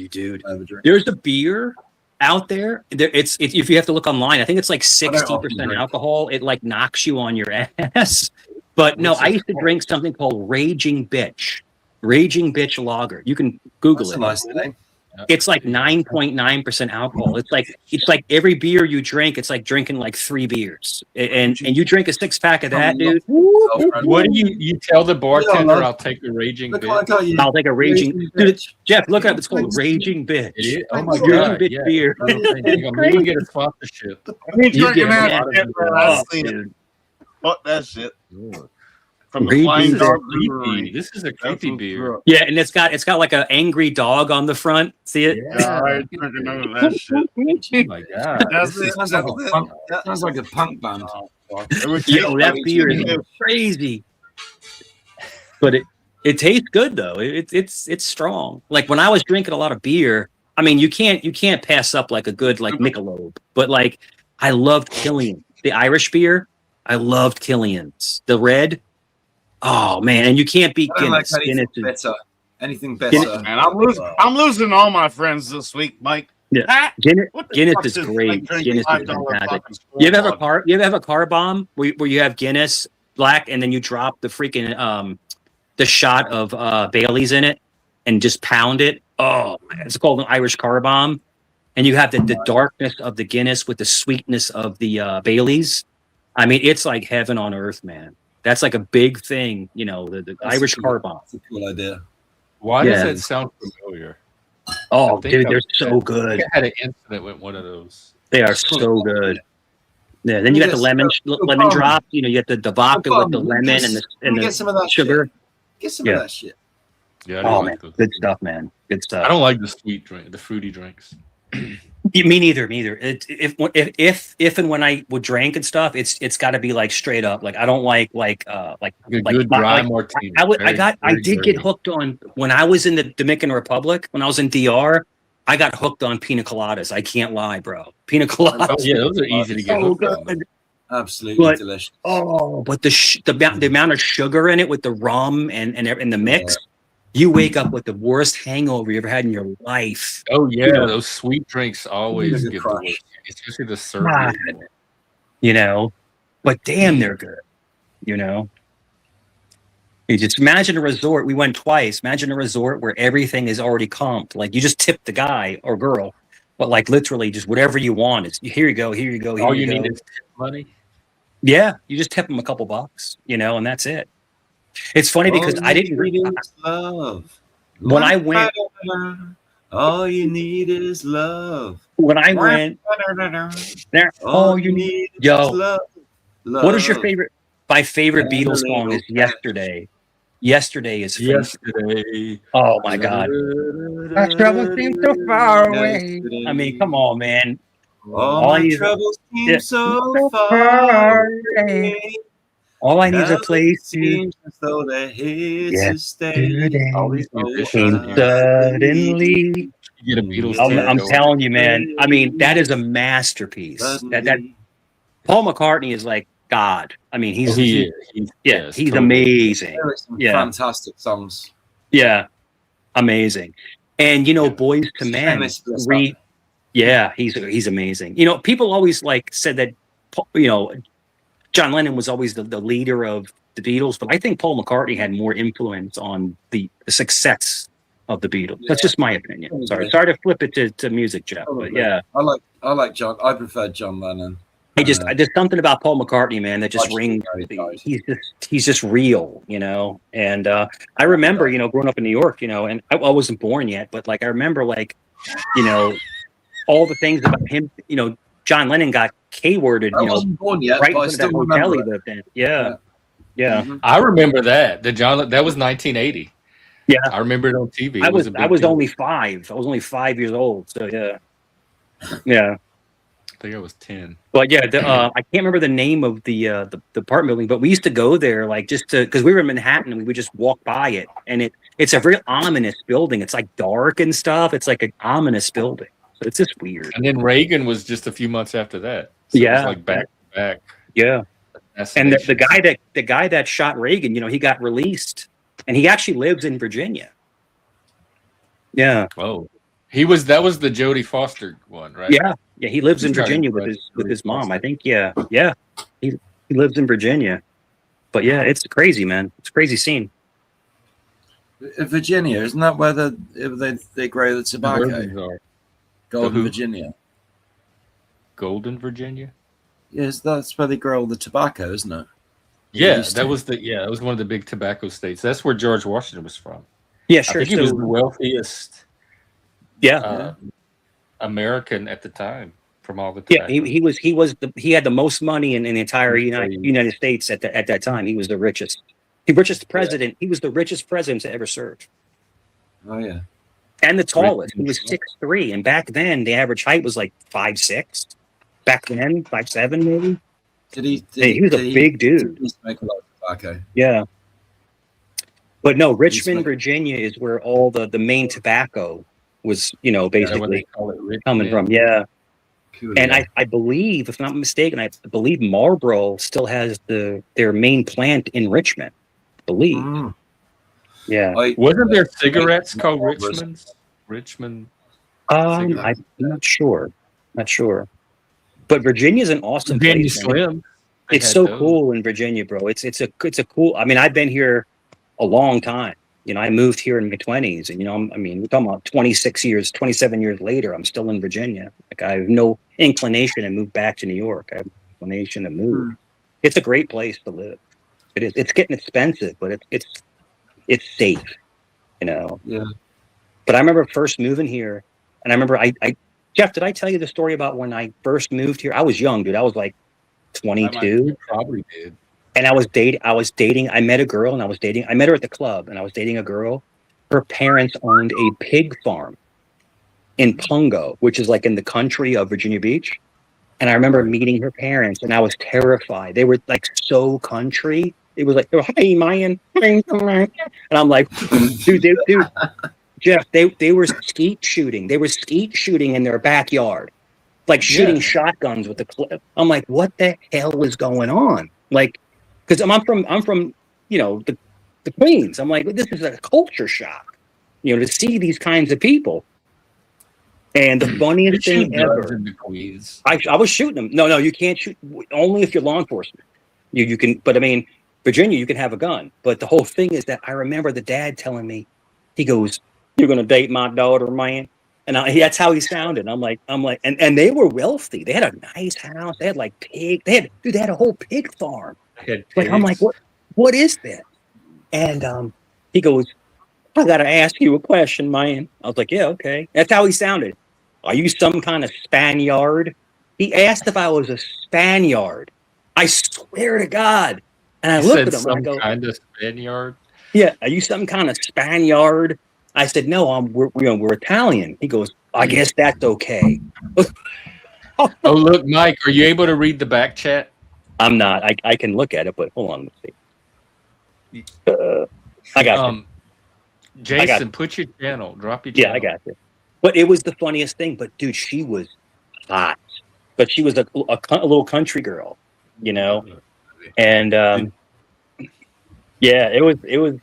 dude. There's a beer out there. It's if you have to look online. I think it's like 60% alcohol. It like knocks you on your ass. But no, I used to drink something called Raging Bitch Lager. You can Google it. That's a nice name. it's like 9.9% alcohol. It's like every beer you drink, it's like drinking like 3 beers. And you drink a 6-pack of that, dude. What do you tell the bartender? I'll take a raging bitch. I'll take a raging dude. Jeff, look up. It's called Raging Bitch. It is? Oh my Raging god! Bitch Yeah. beer. Maybe we get a sponsorship. You You drinking get that it. shit, bro. I see it. Fuck that shit. From the Raging Flying Bitch. Dog Creepy. Brewery. This is a creepy beer. Yeah, and it's got like an angry dog on the front. See it? Yeah, I ain't drinking none of that shit. Oh my god! That's This it. is Sounds That's like a it. punk, sounds like a punk band. It would Yo, taste that like beer is chicken. crazy. But it tastes good though. It's strong. Like when I was drinking a lot of beer, I mean, you can't pass up like a good like Michelob. But like I loved Killian, the Irish beer. I loved Killian's, the red. Oh man, and you can't beat I don't like Guinness. anything Guinness is, better. Anything better. Man, I'm losing all my friends this week, Mike. yeah. Ah, Guinness, what the Guinness fuck is like great. drinking Guinness is $5 fantastic. fucking You ever have a store car? You ever have a car bomb where you have Guinness black and then you drop the freaking the shot of Bailey's in it and just pound it? Oh, it's called an Irish car bomb, and you have the darkness of the Guinness with the sweetness of the Bailey's. I mean, it's like heaven on earth, man. That's like a big thing, you know, the Irish car bomb. That's a cool idea. Why Yeah. does that sound familiar? Oh, I think dude, I- they're so I good. think I had an incident with one of those. They are so good. Yeah, then you got the lemon drop. You know, you get the vodka with the lemon and the get some of that sugar. Shit. Get some Yeah. of that shit. Yeah, I Oh don't man, like those. good stuff, man. Good stuff. I don't like the sweet drink, the fruity drinks. Me neither. Me neither. If and when I would drink and stuff, it's got to be like straight up. Like I don't like A good dry martini. I did get hooked on when I was in the Dominican Republic. When I was in DR, I got hooked on pina coladas. I can't lie, bro. Pina coladas. Oh yeah, those are easy to get so hooked on. good. Absolutely But- delicious. Oh, but the amount of sugar in it with the rum and the mix, you wake up with the worst hangover you ever had in your life. Oh yeah, You know, those sweet drinks always They're get the crushed. worst, especially the syrup. God. You know, but damn, they're good. You know, you just imagine a resort. We went twice. Imagine a resort where everything is already comped. Like you just tip the guy or girl, but like literally just whatever you want. It's here you go, here you go, here All you you go. need is money. Yeah, you just tip them a couple bucks, you know, and that's it. It's funny because I didn't love. when I went All you need is love. when I went there. All you need is yo, love. what is your favorite? My favorite Beatles song is "Yesterday." Yesterday is Yesterday. Oh my god! Our troubles seem so far away. I mean, come on, man. All my you- troubles seem yeah. so far away. All I need is a Now place it to seems as though they're here to stay. All these Oh, musicians. came suddenly. You get a Beatles. I'm tag telling you, man. I mean, that is a masterpiece. That Paul McCartney is like God. I mean, he's He is. yeah, he's totally. amazing. There are some Yeah. fantastic songs. Yeah, amazing. And you know, Boys to Men. Famous for this Yeah, he's amazing. You know, people always like said that you know John Lennon was always the leader of the Beatles, but I think Paul McCartney had more influence on the success of the Beatles. That's just my opinion. Sorry to flip it to music, Jeff. But yeah, I like John. I prefer John Lennon. there's something about Paul McCartney, man, that just rings. He's just real, you know. And I remember, you know, growing up in New York, you know, and I wasn't born yet, but like I remember, like, you know, all the things about him. You know, John Lennon got K-worded, I you know, wasn't born yet, right but I in still that hotel he remember it. lived in. Yeah. Mhm. I remember that. That was 1980. Yeah. I remember it on TV. It I was a big deal. only 5. I was only 5 years old. So yeah. Yeah. I think I was 10. But yeah, I can't remember the name of the apartment building, but we used to go there like just to because we were in Manhattan and we would just walk by it, and it's a very ominous building. It's like dark and stuff. It's like an ominous building. So it's just weird. And then Reagan was just a few months after that. So Yeah. it was like back to back. Yeah. And the assassinations. guy that shot Reagan, you know, he got released, and he actually lives in Virginia. Yeah. Oh, that was the Jodie Foster one, right? Yeah. Yeah. He lives in He's not Virginia with impressed. his mom. I think. Yeah. Yeah. He lives in Virginia. But yeah, it's crazy, man. It's a crazy scene. Virginia, isn't that where they grow the tobacco? Bourbons are. Golden who? Virginia. Golden Virginia. Yes, that's where they grow all the tobacco, isn't it? Yeah, Used that to. was that was one of the big tobacco states. That's where George Washington was from. Yeah, I sure. think he was the wealthiest Yeah. American at the time from all the Yeah, tobacco. he had the most money in the entire United States at that time. He was the richest president. He was the richest president to ever serve. Oh yeah. And the tallest. He was 6'3", and back then the average height was like 5'6". Back then, 5'7" maybe. He was a big dude. He smoke a lot of tobacco. Yeah. But no, Richmond, Virginia is where all the main tobacco was, basically coming from. Yeah. Cool, and yeah. I believe, if I'm not mistaken, I believe Marlboro still has their main plant in Richmond. I believe. Mm. Yeah. Wasn't there cigarettes called Richmond's? Richmond. I'm not sure. But Virginia's an awesome place. Slim. It's so cool in Virginia, bro. It's a cool. I mean, I've been here a long time. I moved here in my 20s, and we're talking about 27 years later. I'm still in Virginia. Like, I have no inclination to move back to New York. I have no inclination to move. It's a great place to live. It is. It's getting expensive, but it's safe. Yeah. But I remember first moving here, and I remember Jeff, did I tell you the story about when I first moved here? I was young, dude. I was like 22. You probably did. And I was dating. I met a girl, and I was dating. I met her at the club, and I was dating a girl. Her parents owned a pig farm in Pungo, which is like in the country of Virginia Beach. And I remember meeting her parents, and I was terrified. They were like so country. It was like, "Hey, man," and I'm like, dude, Jeff, they were skeet shooting. They were skeet shooting in their backyard, like shooting shotguns with the clip. I'm like, what the hell is going on? Like, because I'm from the Queens. I'm like, this is a culture shock, to see these kinds of people. And the funniest thing ever, in the Queens. I was shooting them. No, you can't shoot. Only if you're law enforcement. You can, but I mean, Virginia, you can have a gun. But the whole thing is that I remember the dad telling me, he goes, "You're gonna date my daughter, man." And that's how he sounded. I'm like, and they were wealthy. They had a nice house. They had like pig. They had a whole pig farm. Like, I'm like, what is this? And he goes, "I gotta ask you a question, man." I was like, "Yeah, okay." That's how he sounded. "Are you some kind of Spaniard?" He asked if I was a Spaniard. I swear to God. And I looked at him and I go, kind of Spaniard? "Yeah, are you some kind of Spaniard?" I said, "No, we're Italian." He goes, "I guess that's okay." Oh, look, Mike, are you able to read the back chat? I'm not. I can look at it, but hold on. Let's see. I got you. Jason, put your channel. Drop your channel. Yeah, I got you. But it was the funniest thing. But dude, she was hot. But she was a little country girl, And yeah, it was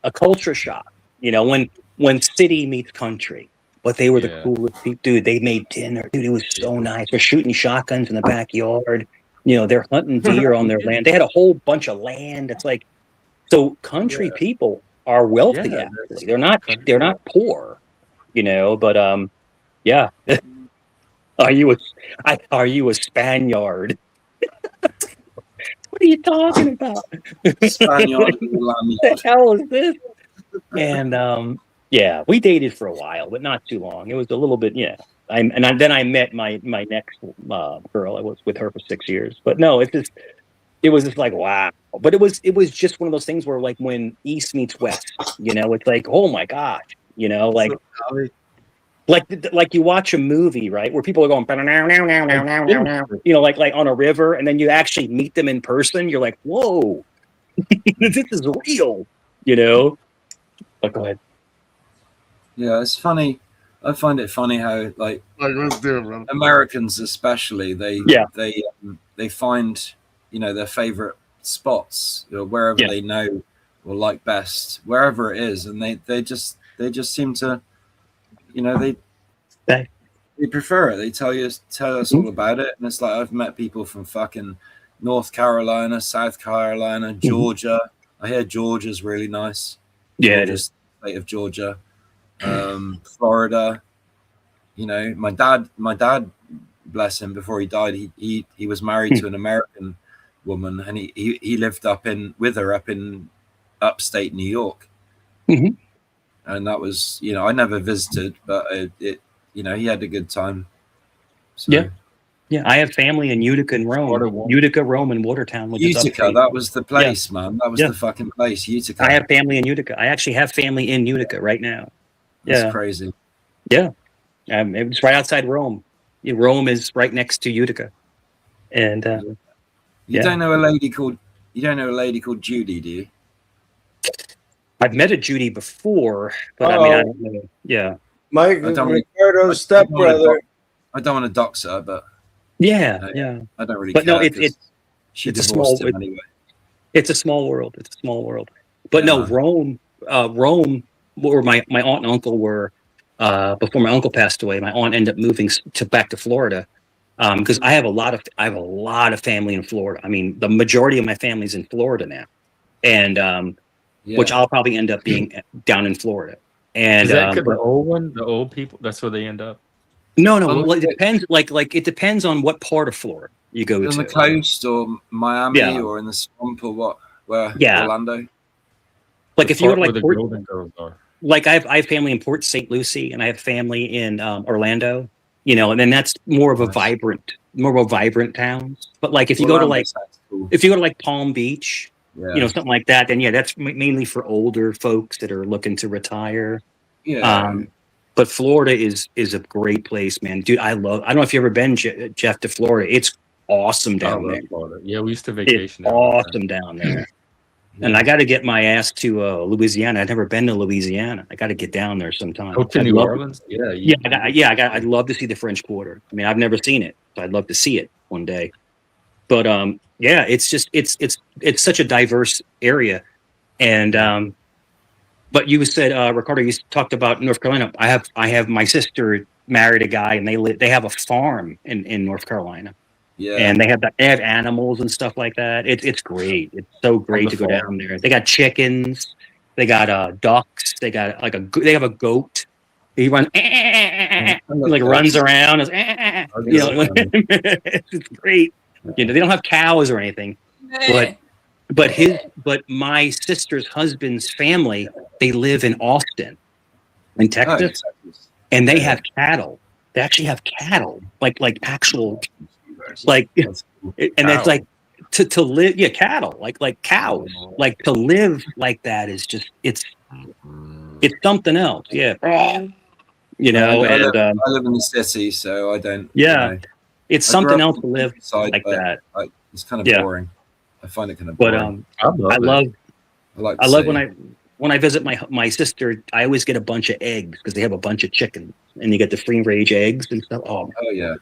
a culture shock. When city meets country. But they were the coolest people. Dude, they made dinner. Dude, it was so nice. They're shooting shotguns in the backyard. They're hunting deer on their land. They had a whole bunch of land. It's like, so country people are wealthy. Actually, they're not poor. But yeah. Are you a Spaniard? What are you talking about? Spaniard. What the hell is this? And yeah, we dated for a while, but not too long. It was a little bit, yeah. Then I met my next girl. I was with her for 6 years. But no, it was just like, wow. But it was just one of those things where, like, when East meets West, it's like, oh my gosh, like you watch a movie, right, where people are going like on a river, and then you actually meet them in person. You're like, whoa, this is real, But go ahead. Yeah, it's funny. I find it funny how, like Americans especially, they find their favorite spots wherever they know or like best, wherever it is, and they just seem to they prefer it. They tell us all about it, and it's like, I've met people from fucking North Carolina, South Carolina, Georgia. I hear Georgia's really nice. Yeah, it is. state of Georgia, Florida. You know, my dad, bless him, before he died, he was married to an American woman, and he lived with her up in upstate New York. Mhm. And that was, you know, I never visited, but it you know, he had a good time. So. Yeah. Yeah, I have family in Utica and Rome. Utica, Rome, and Watertown, which is Utica, upstate. that was the place, man. That was the fucking place, Utica. I have family in Utica. I actually have family in Utica right now. That's crazy. Yeah. It's right outside Rome. Rome is right next to Utica. And you don't know a lady called Judy, do you? I've met a Judy before, but I mean, I don't know. Yeah. Mike, Ricardo's stepbrother. I don't want to dox her, but yeah. I don't really but care. No, it's a small him anyway. It's a small world. It's a small world. But no, Rome, where my aunt and uncle were before my uncle passed away. My aunt ended up moving back to Florida because I have a lot of family in Florida. I mean, the majority of my family's in Florida now, and which I'll probably end up being down in Florida. And is that the old people? That's where they end up. No. Well, it depends. Like it depends on what part of Florida you go to. On the coast or Miami or in the swamp or what? Where? Orlando. Like if you go to like the Golden Girls are. Like I have family in Port St. Lucie, and I have family in Orlando. You know, and then that's more of a vibrant towns. But like if you go to like Palm Beach, you know, something like that, then that's mainly for older folks that are looking to retire. Yeah. But Florida is a great place, man. Dude, I don't know if you've ever been, Jeff, to Florida. It's awesome down there. Florida. Yeah, we used to vacation. It's awesome down there. And I got to get my ass to Louisiana. I've never been to Louisiana. I got to get down there sometime. Go to New Orleans? I'd love to see the French Quarter. I mean, I've never seen it, so I'd love to see it one day. But it's just it's such a diverse area, and but you said, Ricardo, you talked about North Carolina. I have my sister married a guy, and they have a farm in North Carolina. Yeah. And they have animals and stuff like that. It's great. It's so great to go down there. They got chickens, they got ducks, they got they have a goat. He runs like runs around. It's great. You know, they don't have cows or anything, but my sister's husband's family, they live in Austin, in Texas, and they have cattle. They actually have cattle, like actual, like, and it's like to live, cattle, like cows, like to live like that is just it's something else, You know, I live in the city, so I don't. Yeah, you know, it's something else to live like that. It's kind of boring. I find it kind of boring. But I love when I visit my sister. I always get a bunch of eggs because they have a bunch of chickens, and you get the free range eggs and stuff. Oh yeah,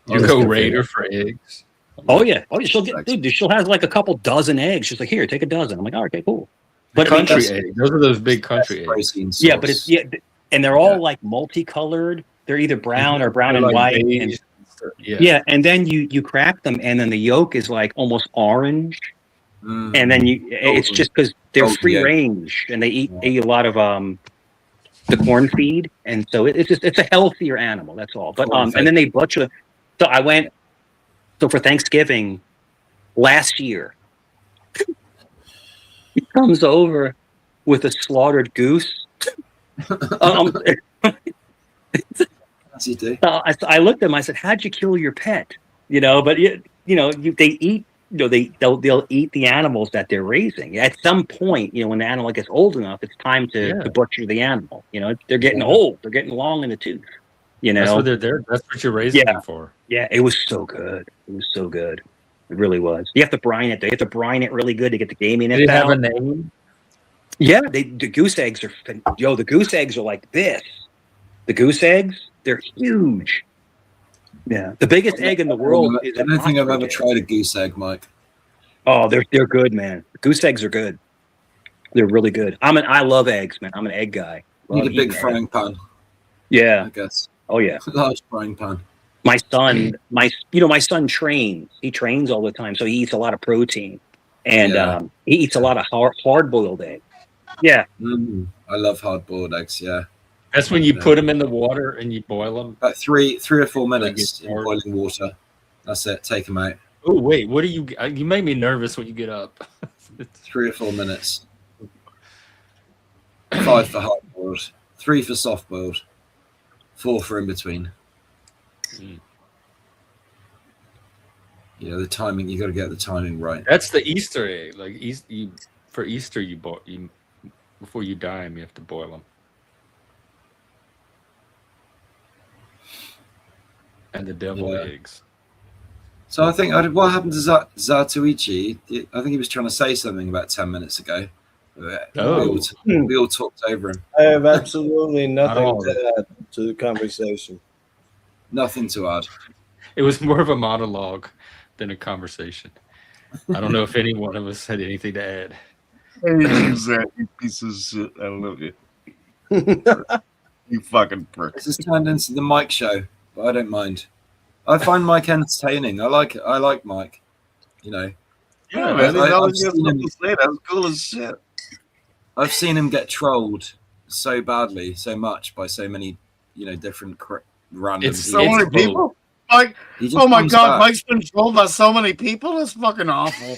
you go Raider for eggs. Oh yeah. She'll have like a couple dozen eggs. She's like, here, take a dozen. I'm like, oh, okay, cool. But country eggs. Those are those big country eggs. Yeah, but and they're all like multicolored. They're either brown or brown and like white. And and then you crack them, and then the yolk is like almost orange. And then it's just because they're free range and they eat a lot of the corn feed, and so it's a healthier animal. That's all. But and then they butcher. So I went. So for Thanksgiving last year, he comes over with a slaughtered goose. I looked at him. I said, "How'd you kill your pet?" You know, but they eat. You know, they'll eat the animals that they're raising. At some point, you know, when the animal gets old enough, it's time to butcher the animal. You know, they're getting old. They're getting long in the tooth. You know, that's what they're there. That's what you're raising them for. Yeah, it was so good. It was so good. It really was. You have to brine it. They have to brine it really good to get the gaminess. Did it have a name? Yeah, the goose eggs are. The goose eggs are like this. The goose eggs, they're huge. Yeah, the biggest egg in the world. I don't think I've ever tried a goose egg, Mike. Oh, they're good, man. Goose eggs are good. They're really good. I love eggs, man. I'm an egg guy. You need a big frying pan. Yeah, I guess. Oh yeah, large frying pan. My son trains. He trains all the time, so he eats a lot of protein, and he eats a lot of hard boiled eggs. Yeah. I love hard-boiled eggs. Yeah. That's when you put them in the water and you boil them. About 3 or 4 They minutes get in hard. boiling water. That's it. Take them out. Oh wait, what do you make me nervous when you get up. 3 or 4 minutes. 5 for hard-boiled. 3 for soft-boiled. 4 for in between. The timing. You got to get the timing right. That's the Easter egg. Like for Easter, you before you dye them, you have to boil them. And the deviled eggs. So I think what happened to Zatoichi? I think he was trying to say something about 10 minutes ago. We all talked over him. I have absolutely nothing to add to the conversation. Nothing to add. It was more of a monologue than a conversation. I don't know if any one of us had anything to add. You piece of shit. I love you. You fucking prick. This has turned into the Mike show, but I don't mind. I find Mike entertaining. I like Mike. Yeah, man. That was cool as shit. I've seen him get trolled so badly, so much by so many, different random. It's so many people. Mike, oh my God, Mike's been trolled by so many people. It's fucking awful.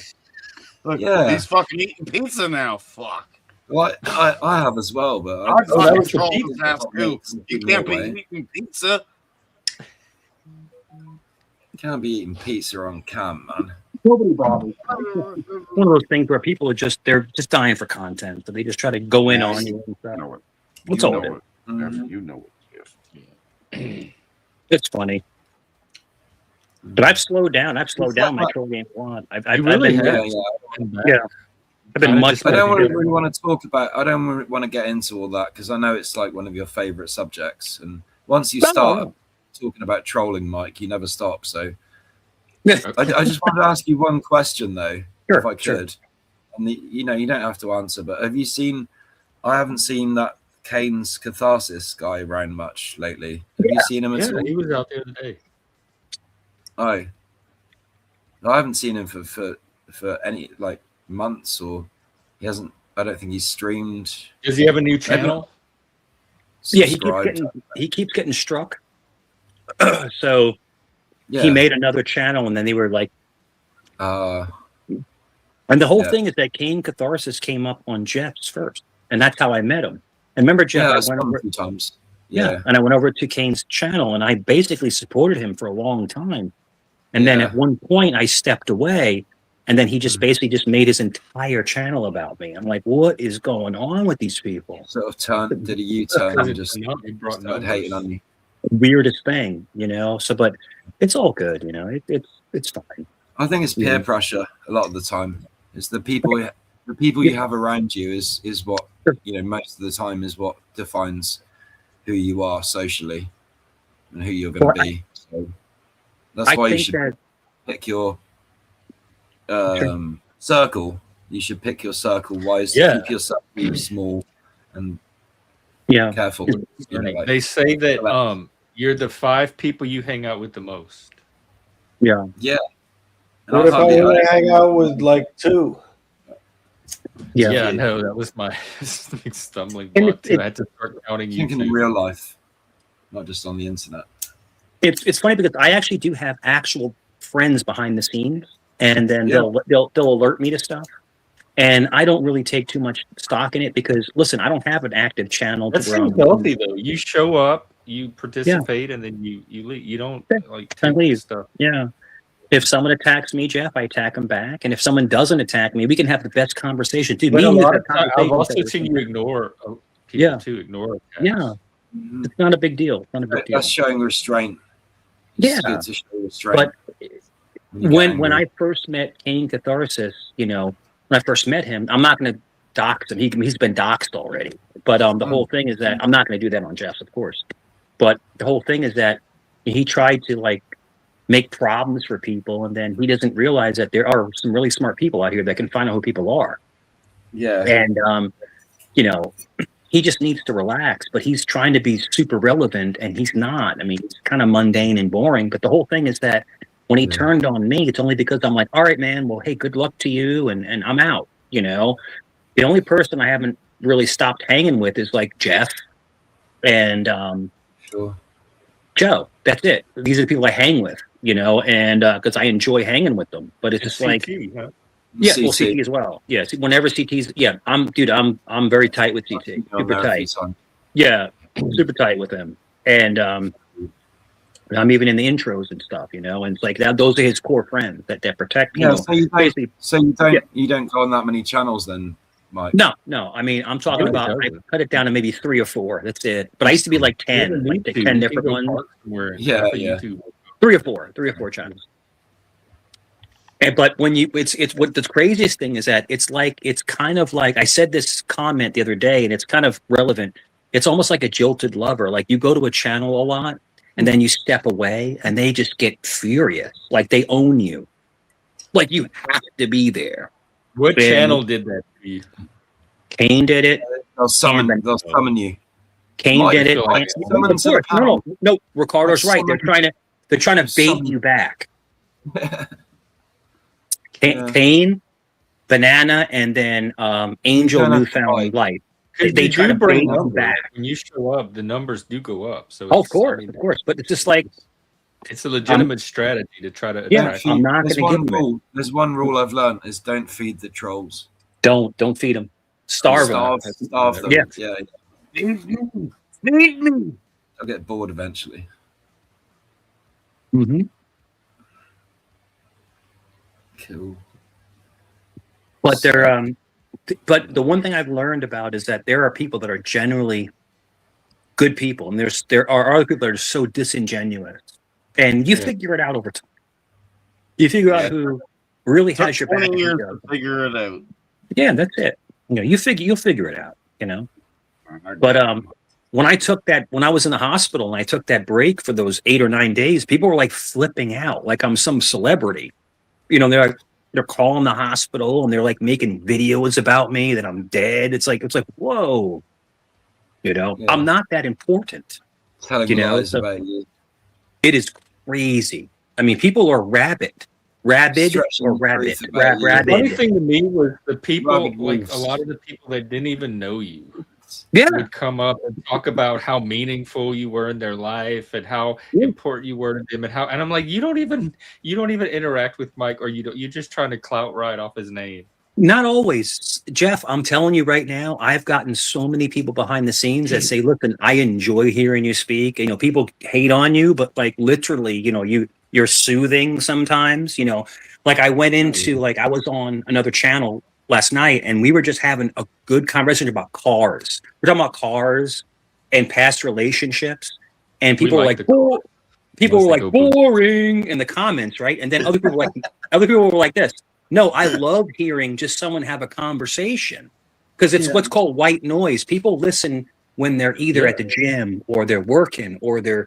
Look, he's fucking eating pizza now. Fuck. Well, I have as well, but I fucking trolled his ass too. You can't be eating pizza. You can't be eating pizza on cam, man. Nobody bothers. One of those things where people are they're just dying for content, so they just try to go in on you. What's all it? You know it. It's funny. But I've slowed down. I've slowed down my troll game a lot. I've been much. I don't really want to talk about. I don't really want to get into all that because I know it's like one of your favorite subjects. And once you start talking about trolling, Mike, you never stop. So I just wanted to ask you one question though, if I could. And you don't have to answer, but have you seen? I haven't seen that Kane's Catharsis guy around much lately. Have you seen him at all? He was out the other day. Oh, I haven't seen him for any months, or he hasn't. I don't think he's streamed. Does he have a new channel? Yeah, he keeps getting struck. So he made another channel, and then they were like, and the whole thing is that Kane Catharsis came up on Jeff's first, and that's how I met him. And remember, Jeff, I went over a few times. Yeah, and I went over to Kane's channel, and I basically supported him for a long time. And then at one point, I stepped away, and then he just basically just made his entire channel about me. I'm like, what is going on with these people? Sort of did a U-turn and just started hating on you. Weirdest thing, So, but it's all good, It's fine. I think it's peer pressure a lot of the time. It's the people you have around you is what most of the time is what defines who you are socially and who you're going to be. So that's why you should pick your circle. You should pick your circle wisely. Keep your circle small and careful. They say that you're the 5 people you hang out with the most. Yeah. Yeah. What if I only hang out with 2? Yeah, no, that was my big stumbling block too. I had to start counting you in real life, not just on the internet. It's funny because I actually do have actual friends behind the scenes, and then they'll alert me to stuff, and I don't really take too much stock in it because listen, I don't have an active channel. That seems healthy though. You show up, you participate, and then you leave. You don't take stuff. Yeah. If someone attacks me, Jeff, I attack them back. And if someone doesn't attack me, we can have the best conversation. Dude, I've also seen you ignore people too. Ignore attacks. Yeah. It's not a big deal. It's not a big deal. That's showing restraint. It's good to show restraint. But when I first met Kane Catharsis, when I first met him, I'm not going to dox him. He's been doxed already. But the whole thing is that I'm not going to do that on Jeff's, of course. But the whole thing is that he tried to make problems for people, and then he doesn't realize that there are some really smart people out here that can find out who people are. Yeah. And he just needs to relax, but he's trying to be super relevant, and he's not. I mean, it's kind of mundane and boring, but the whole thing is that when he turned on me, it's only because I'm like, all right, man, well, hey, good luck to you, and I'm out. The only person I haven't really stopped hanging with is like Jeff and Sure. Joe. That's it. These are the people I hang with, you know, and because I enjoy hanging with them. But it's just like, huh? yeah, CT. well, CT as well. Yeah, whenever CT's, yeah, I'm very tight with CT, On super there a few tight. times. Yeah, super tight with him, and I'm even in the intros and stuff, you know, and it's like that. Those are his core friends that protect. Yeah, You know, so you don't, basically. you don't go on that many channels then, Mike. No. I mean, I'm talking about. I cut it down to maybe 3 or 4. That's it. But I used to be like 10, like 10 different ones. Yeah. 3 or 4 channels. And but when it's what the craziest thing is that it's kind of like I said this comment the other day, and it's kind of relevant. It's almost like a jilted lover. Like you go to a channel a lot, and then you step away, and they just get furious. Like they own you. Like you have to be there. What channel did that to you? Kane did it. They'll summon you. Kane did it. Like, Of course. No. Ricardo's right. They're trying to bait you back. Kane, Banana, and then Angel Newfound Life. They try to bring them back. When you show up, the numbers do go up. So of course, but it's just like it's a legitimate strategy to try to attract. I'm not going to give them it. There's one rule I've learned is don't feed the trolls. Don't feed them. Starve them. Yeah. Feed me. I'll get bored eventually. Mm-hmm. Cool. But they're but the one thing I've learned about is that there are people that are generally good people, and there are other people that are so disingenuous, and you figure it out over time. You figure out who really has your back. 20 years to figure it out. Yeah, that's it. You know, you'll figure it out. You know, but when I was in the hospital and I took that break for those 8 or 9 days, people were like flipping out, like I'm some celebrity. You know, they're calling the hospital and they're like making videos about me that I'm dead. It's like whoa, you know, I'm not that important. Telling lies about you. It is crazy. I mean, people are rabid. Rabid. The funny thing to me was the people, like a lot of the people that didn't even know you. Yeah, would come up and talk about how meaningful you were in their life and how important you were to them and I'm like, you don't even interact with Mike, or you're just trying to clout ride off his name. Not always, Jeff. I'm telling you right now, I've gotten so many people behind the scenes that say, "Listen, I enjoy hearing you speak." You know, people hate on you, but like literally, you know, you're soothing sometimes. You know, like I went into like I was on another channel last night, and we were just having a good conversation about cars. We're talking about cars and past relationships, and people were like, boring in the comments, right? And then other people were like this. No, I love hearing just someone have a conversation because it's what's called white noise. People listen when they're either at the gym or they're working or they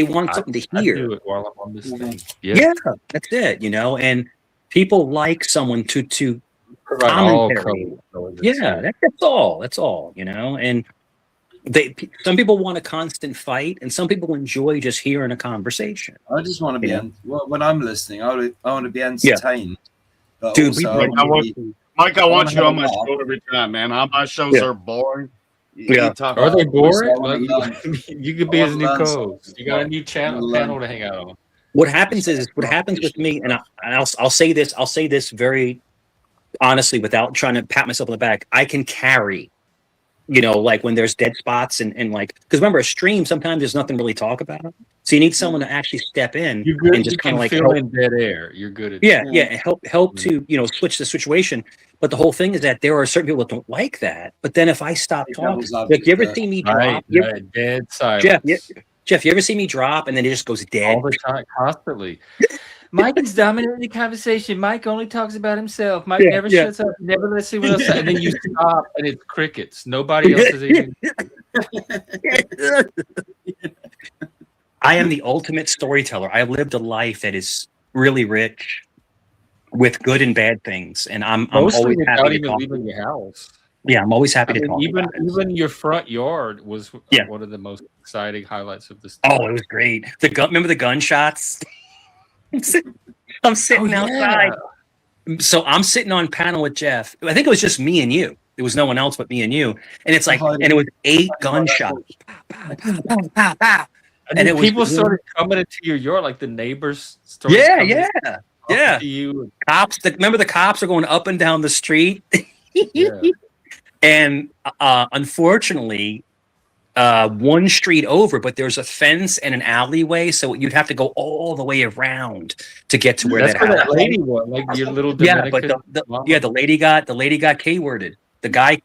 want something to hear. I do it while I'm on this thing. Yeah, that's it. You know, and people like someone to commentary. Yeah, that's all, you know, and some people want a constant fight and some people enjoy just hearing a conversation. I just want to be when I'm listening, I want to be entertained. But dude, Mike, I want you on my show every time, man. All my shows are boring. Are they boring? You could be his new co-host. You got a new panel to hang out on. What happens with me, and I'll say this very honestly, without trying to pat myself on the back, I can carry, you know, like when there's dead spots and like, because remember, a stream, sometimes there's nothing really talk about. So you need someone to actually step in and just kind of like fill in dead air. You're good at help to, you know, switch the situation. But the whole thing is that there are certain people that don't like that. But then if I stop talking, like, you ever see me drop? Dead silence. Jeff, you ever see me drop and then it just goes dead? All the time, constantly. Mike is dominating the conversation. Mike only talks about himself. Mike never shuts up, never lets anyone else. And then you stop, and it's crickets. Nobody else is even. I am the ultimate storyteller. I lived a life that is really rich, with good and bad things, and I'm always happy to talk. Leaving your house. Yeah, I'm always happy to talk. Even your front yard was one of the most exciting highlights of this. Oh, it was great. Remember the gunshots? I'm sitting outside. So I'm sitting on panel with Jeff. I think it was just me and you. There was no one else but me and you. And it's like, and it was 8 gunshots. Pow, pow, pow, pow, pow. And it was people started coming into your yard, like the neighbors started coming to you. Cops, remember the cops are going up and down the street? Yeah. And unfortunately, one street over, but there's a fence and an alleyway, so you'd have to go all the way around to get to where That's where that lady was, like your little Dominican. The lady got K-worded. The guy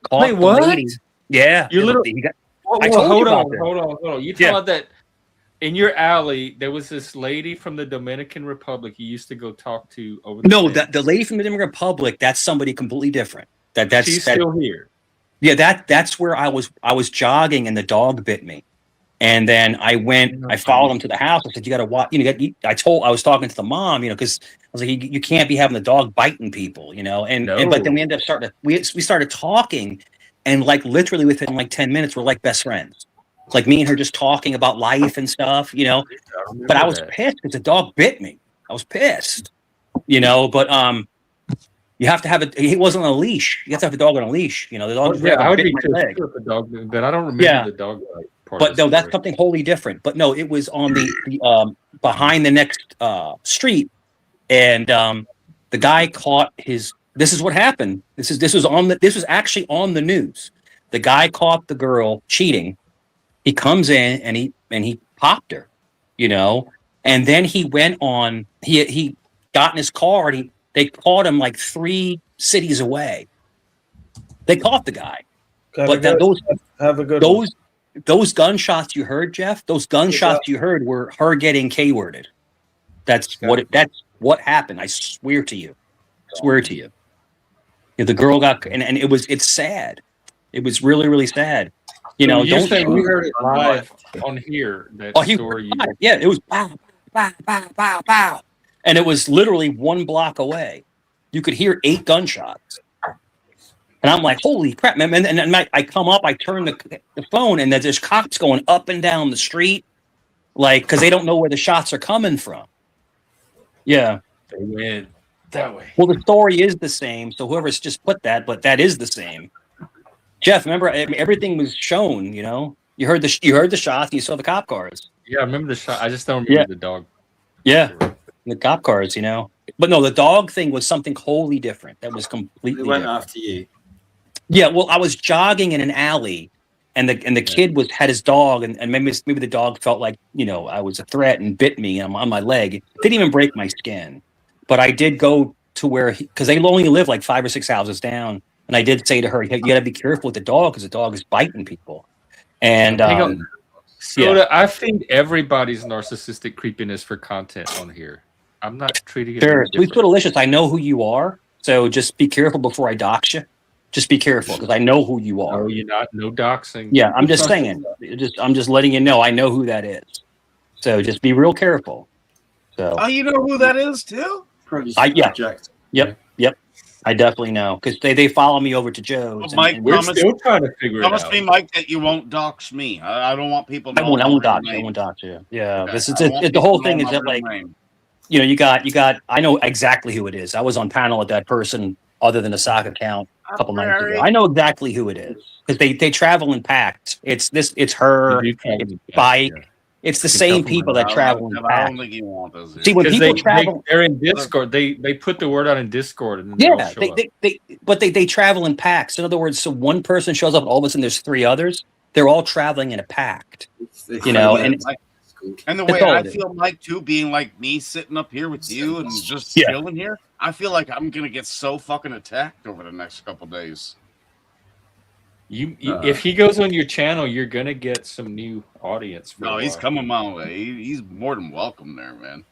caught Wait, what? the lady. Yeah, Your little. Hold on. You thought that in your alley there was this lady from the Dominican Republic you used to go talk to over the fence? The lady from the Dominican Republic, that's somebody completely different. She's still here. Yeah, that's where I was jogging and the dog bit me. And then I followed him to the house. I said, you got to watch, I was talking to the mom, because I was like, you can't be having the dog biting people, but then we ended up we started talking, and like literally within like 10 minutes, we're like best friends. It's like me and her just talking about life and stuff, but I was pissed because the dog bit me. I was pissed, but, you have to have it. He wasn't on a leash. You have to have the dog on a leash. The dog. Yeah, I would be pissed with the dog, but I don't remember the dog part. But no, that's something wholly different. But no, it was on the behind the next street, and the guy caught his. This is what happened. This was actually on the news. The guy caught the girl cheating. He comes in and he popped her, and then he went on. He got in his car and they caught him like 3 cities away. They caught the guy. Those gunshots you heard, Jeff, those gunshots you heard were her getting K-worded. That's what happened. I swear to you. The girl got, and it's sad. It was really, really sad. You're saying we heard it live on here. That story. Yeah, it was pow, pow, pow, pow, pow. And it was literally 1 block away. You could hear 8 gunshots. And I'm like, holy crap, man. And I come up, I turn the phone, and there's cops going up and down the street, like, because they don't know where the shots are coming from. Yeah. They went that way. Well, the story is the same, so whoever's just put that, but that is the same. Jeff, remember, everything was shown, You heard the shots, and you saw the cop cars. Yeah, I remember the shot. I just don't remember the dog. Yeah. The cop cars, But no, the dog thing was something wholly different. That was completely went different. after you. Yeah, well, I was jogging in an alley, and the kid had his dog, and maybe the dog felt like I was a threat and bit me on my leg. Didn't even break my skin, but I did go to where because they only live like 5 or 6 houses down, and I did say to her, "You got to be careful with the dog because the dog is biting people." And I think everybody's narcissistic creepiness for content on here. I'm not treating it. Sure, Sweet Delicious. I know who you are, so just be careful before I dox you. Just be careful because I know who you are. No, you're not. No doxing. Yeah, I'm just saying. I'm just letting you know. I know who that is. So just be real careful. So. Oh, you know who that is too? Yep. I definitely know because they follow me over to Joe's. Well, Mike, we're still trying to figure it out. Promise me, Mike, that you won't dox me. I don't want people. I won't dox you. Yeah, okay. The whole thing is that like, you got. I know exactly who it is. I was on panel with that person. Other than a sock account a couple nights ago, I know exactly who it is because they travel in packs. It's her, it's Bike. Yeah. It's the same people that travel in packs. I don't think you want those. See, when people travel, they're in Discord. They put the word out in Discord, and they travel in packs. In other words, so one person shows up, and all of a sudden there's 3 others. They're all traveling in a pact. And the way I feel, Mike, too, being like me sitting up here with you and just chilling here, I feel like I'm gonna get so fucking attacked over the next couple days. If he goes on your channel, you're gonna get some new audience. He's coming my way. He's more than welcome there, man.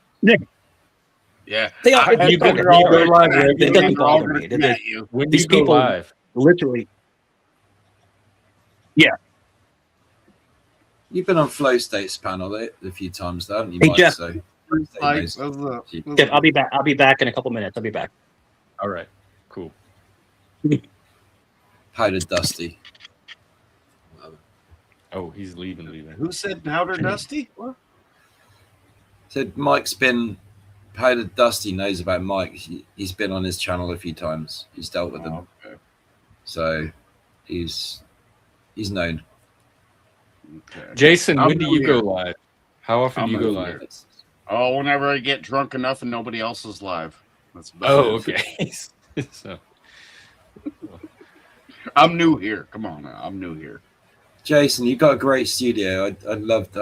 Yeah. They go live. It doesn't bother me. These people live, literally. Yeah. You've been on Flow State's panel a few times, though, haven't you, Hey, Mike? Jeff. So, Jeff, I'll be back. I'll be back in a couple minutes. I'll be back. All right. Cool. Powder Dusty. Oh, he's leaving. Who said Powder Dusty? What? Said Mike's been Powder Dusty knows about Mike. He's been on his channel a few times. He's dealt with him. Okay. So he's known. Okay. Jason, when I'm do new you go here. live? How often do you go I'm live? Oh, whenever I get drunk enough and nobody else is live. That's about Oh, it. okay. So, I'm new here. Come on now. I'm new here. Jason, you've got a great studio. I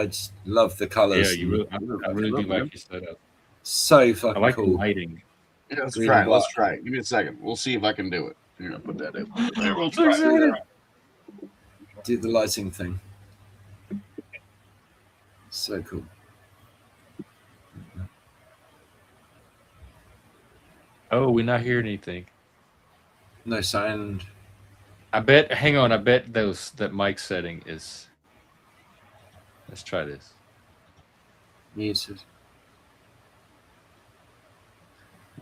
just love the yeah, colors. you really, I really do like your setup. So I fucking like cool. the lighting. Yeah, let's Green try and it. Let's black. try it. Give me a second. We'll see if I can do it. Here, I'll put that in. There, we'll try it. Do the lighting thing. So cool. Oh, we're not hearing anything. No sound. I bet. Hang on. I bet that mic setting is. Let's try this. Muted.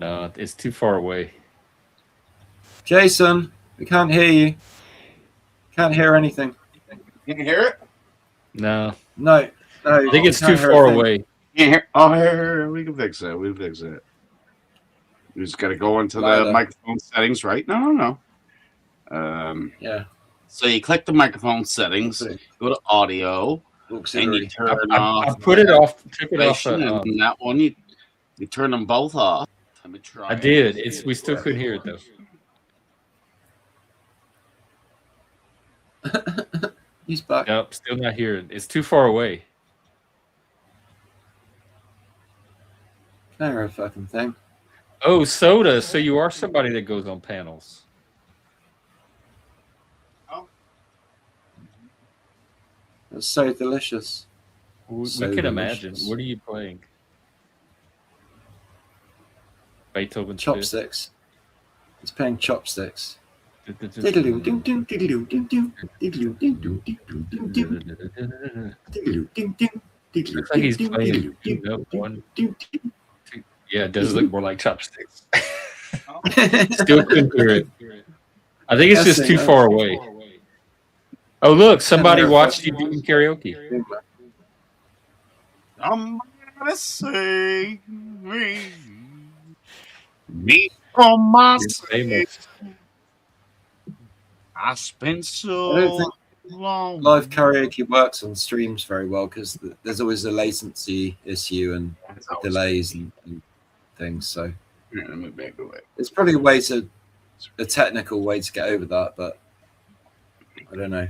No, it's too far away. Jason, we can't hear you. Can't hear anything. You can hear it? No, No. I think it's too far away. You hear? Oh, here, we can fix that. We can fix that. You just got to go into the microphone settings, right? No. Yeah. So you click the microphone settings, go to audio, and you turn off. I put it off. Took it off. And that one, you turn them both off. Let me try. I did. We still couldn't hear it though. He's back. Nope, still not hearing. It's too far away. Can't hear a fucking thing. Oh, Soda. So you are somebody that goes on panels. It's so delicious. We So can imagine. delicious. What are you playing? Beethoven's Chopsticks. He's playing chopsticks. Fifth. Looks like he's playing one, two. Yeah, it does look more like chopsticks. Still couldn't hear it. I think it's just too far away. Oh, look, somebody watched you doing karaoke. I'm gonna say me on my Famous. I spent I so don't think long. live karaoke works on streams very well because there's always a latency issue and delays and things. So Here, let me back away. it's probably a technical way to get over that, but I don't know.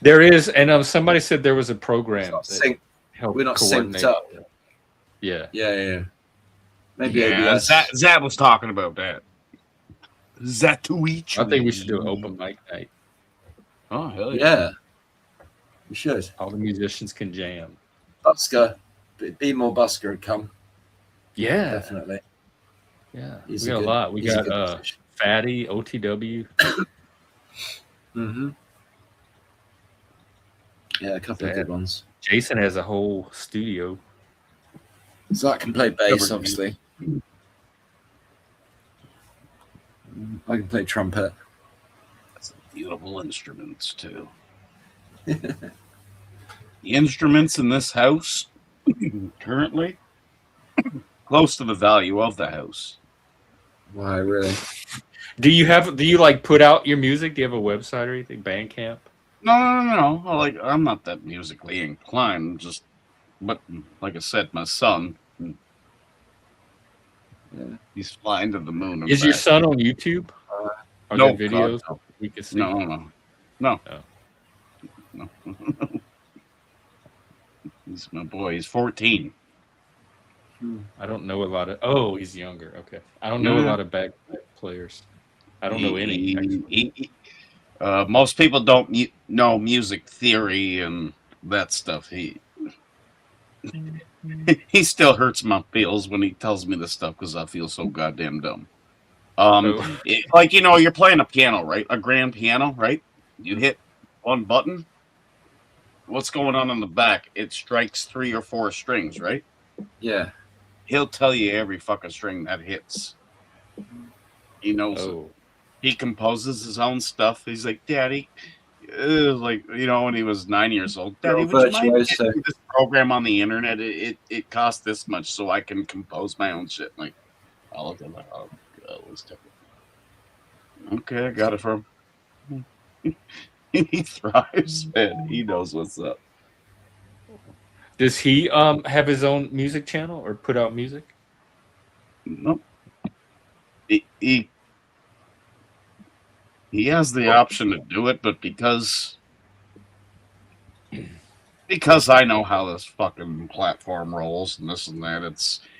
There is, and somebody said there was a program that helped We're not coordinate. synced up. Yeah. Yeah. Maybe Yeah, ABS. Zab was talking about that. Zatuichi. I think we should do an open mic night. Oh, hell yeah. Yeah. We should. All the musicians can jam. Busker. Be more Busker would come. Yeah. Definitely. Yeah. He's We got a lot. We he's a good got musician. Fatty, OTW. Mm-hmm. Yeah, a couple of good ones. Jason has a whole studio. Zach can play bass, obviously. I can play trumpet. That's beautiful instruments, too. The instruments in this house, currently, close to the value of the house. Why, really? Do you like put out your music? Do you have a website or anything? Bandcamp? No. Like, I'm not that musically inclined. But like I said, my son, he's flying to the moon. Is your son on YouTube? Are no there videos God, no. we can see? No. He's my boy. He's 14. I don't know a lot of. Oh, he's younger. Okay, I don't know a lot of bagpipe players. I don't know any. Most people don't know music theory and that stuff. He still hurts my feels when he tells me this stuff because I feel so goddamn dumb. Like, you're playing a piano, right? A grand piano, right? You hit one button. What's going on in the back? It strikes 3 or 4 strings, right? Yeah. He'll tell you every fucking string that hits. He knows it. He composes his own stuff. He's like, Daddy, when he was 9 years old, Daddy, would you mind getting this program on the internet? It costs this much so I can compose my own shit. Like, I'll look at like, oh, God, let's take it. Okay, I got it from. He thrives, man. He knows what's up. Does he have his own music channel or put out music? Nope. He has the option to do it, but because I know how this fucking platform rolls and this and that,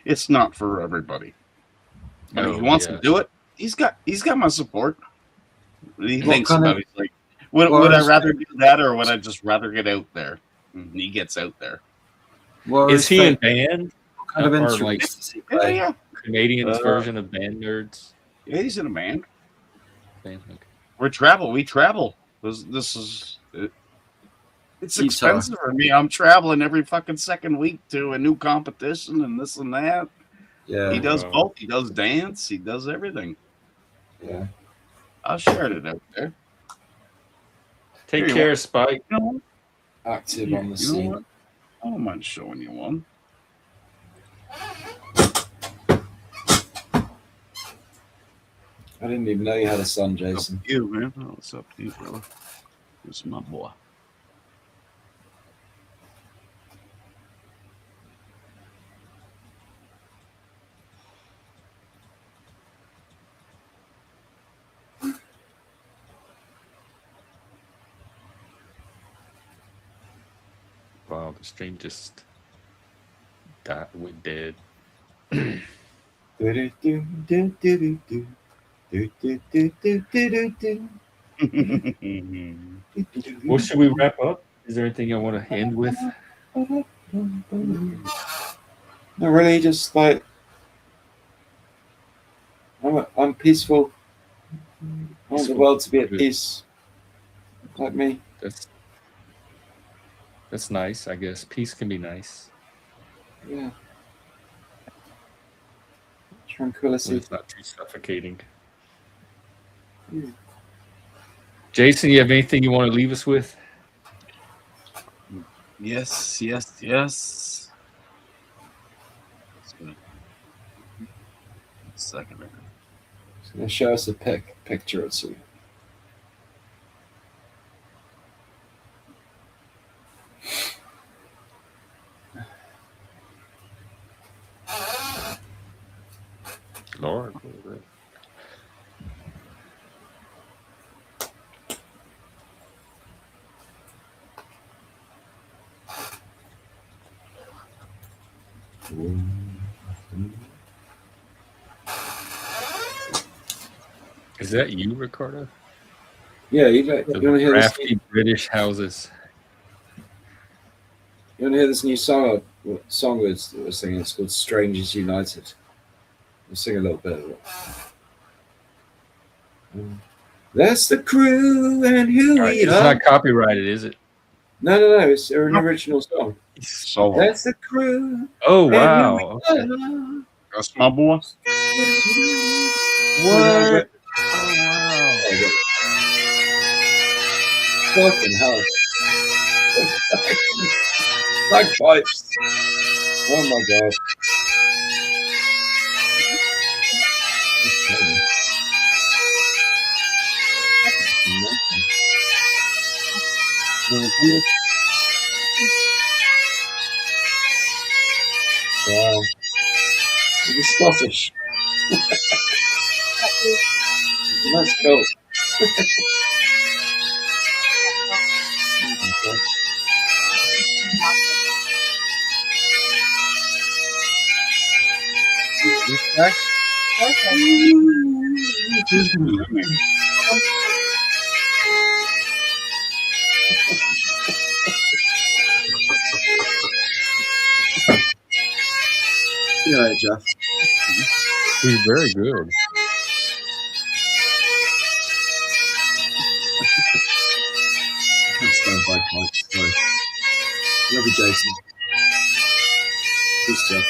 it's not for everybody. But if he wants to do it, he's got my support. He thinks about it. He's like, would I rather do that or would I just rather get out there? And he gets out there. Is he in band? What kind of or instruments like does he play? Yeah. Canadian's version of Band Nerds? Yeah, he's in a band. Okay. We travel. This is it's expensive for me. I'm traveling every fucking second week to a new competition and this and that. Yeah. He does both. He does dance. He does everything. Yeah. I'll share it out there. Take care, Spike. You know, Active on the scene. What? I don't mind showing you one. I didn't even know you had a son, Jason. Up to you, man. Oh, it's up to you, brother. This is my boy. Wow, the stream just went dead. Well, should we wrap up? Is there anything I want to end with? No, really, just like I'm peaceful. I want the world to be at peace, like me. That's nice, I guess. Peace can be nice. Yeah. Tranquility. It's not too suffocating. Yeah. Jason, you have anything you want to leave us with? Yes. Second. It's going to show us a picture or two. Lord. Is that you, Ricardo? Yeah, you want to hear this? Crafty British houses. You want to hear this new song? We're singing. It's called "Strangers United." We'll sing a little bit of it. That's the crew and who we It's are. not copyrighted, is it? No. It's an original song. So that's the crew. Oh wow! Okay. That's my boy. What? Oh wow! Fucking hell! Bagpipes! Oh my god! Wow. You're Scottish. That's cool. See you later, Jeff. He's very good. Can't stand bagpipes. Sorry. Love you, Jason. Peace, Jeff.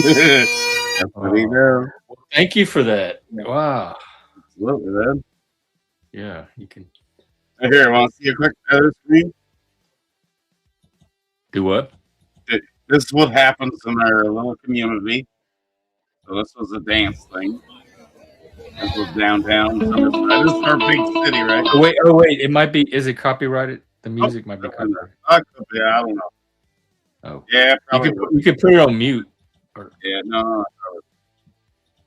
That's what he does. Well, thank you for that. Wow. Absolutely, man. Yeah, you can Here, want to see a quick other screen? do what? This is what happens in our little community. So this was a dance thing. This was downtown. This is our big city, right? Oh wait, it might be. Is it copyrighted? The music might be copyrighted. I don't know. Oh, yeah, probably. You could put it on mute. Or, yeah, no.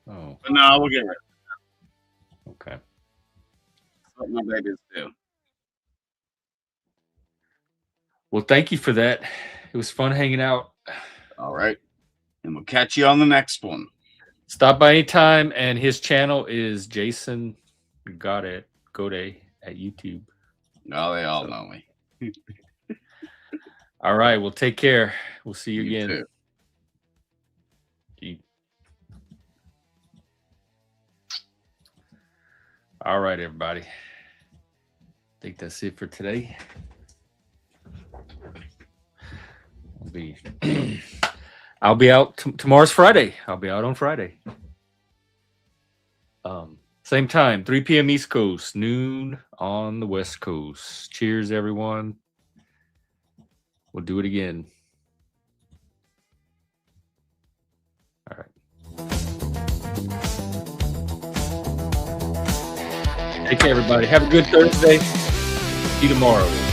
Oh, but no, we'll get it. Okay. That's what my babies do. Well, thank you for that. It was fun hanging out. All right, and we'll catch you on the next one. Stop by anytime, and his channel is Jason Gode at YouTube. No, they all know me. All right, well, take care. We'll see you again. Too. All right, everybody. I think that's it for today. I'll be out tomorrow's Friday. I'll be out on Friday. Same time, 3 p.m. East Coast, noon on the West Coast. Cheers, everyone. We'll do it again. All right. Take care, everybody. Have a good Thursday. See you tomorrow.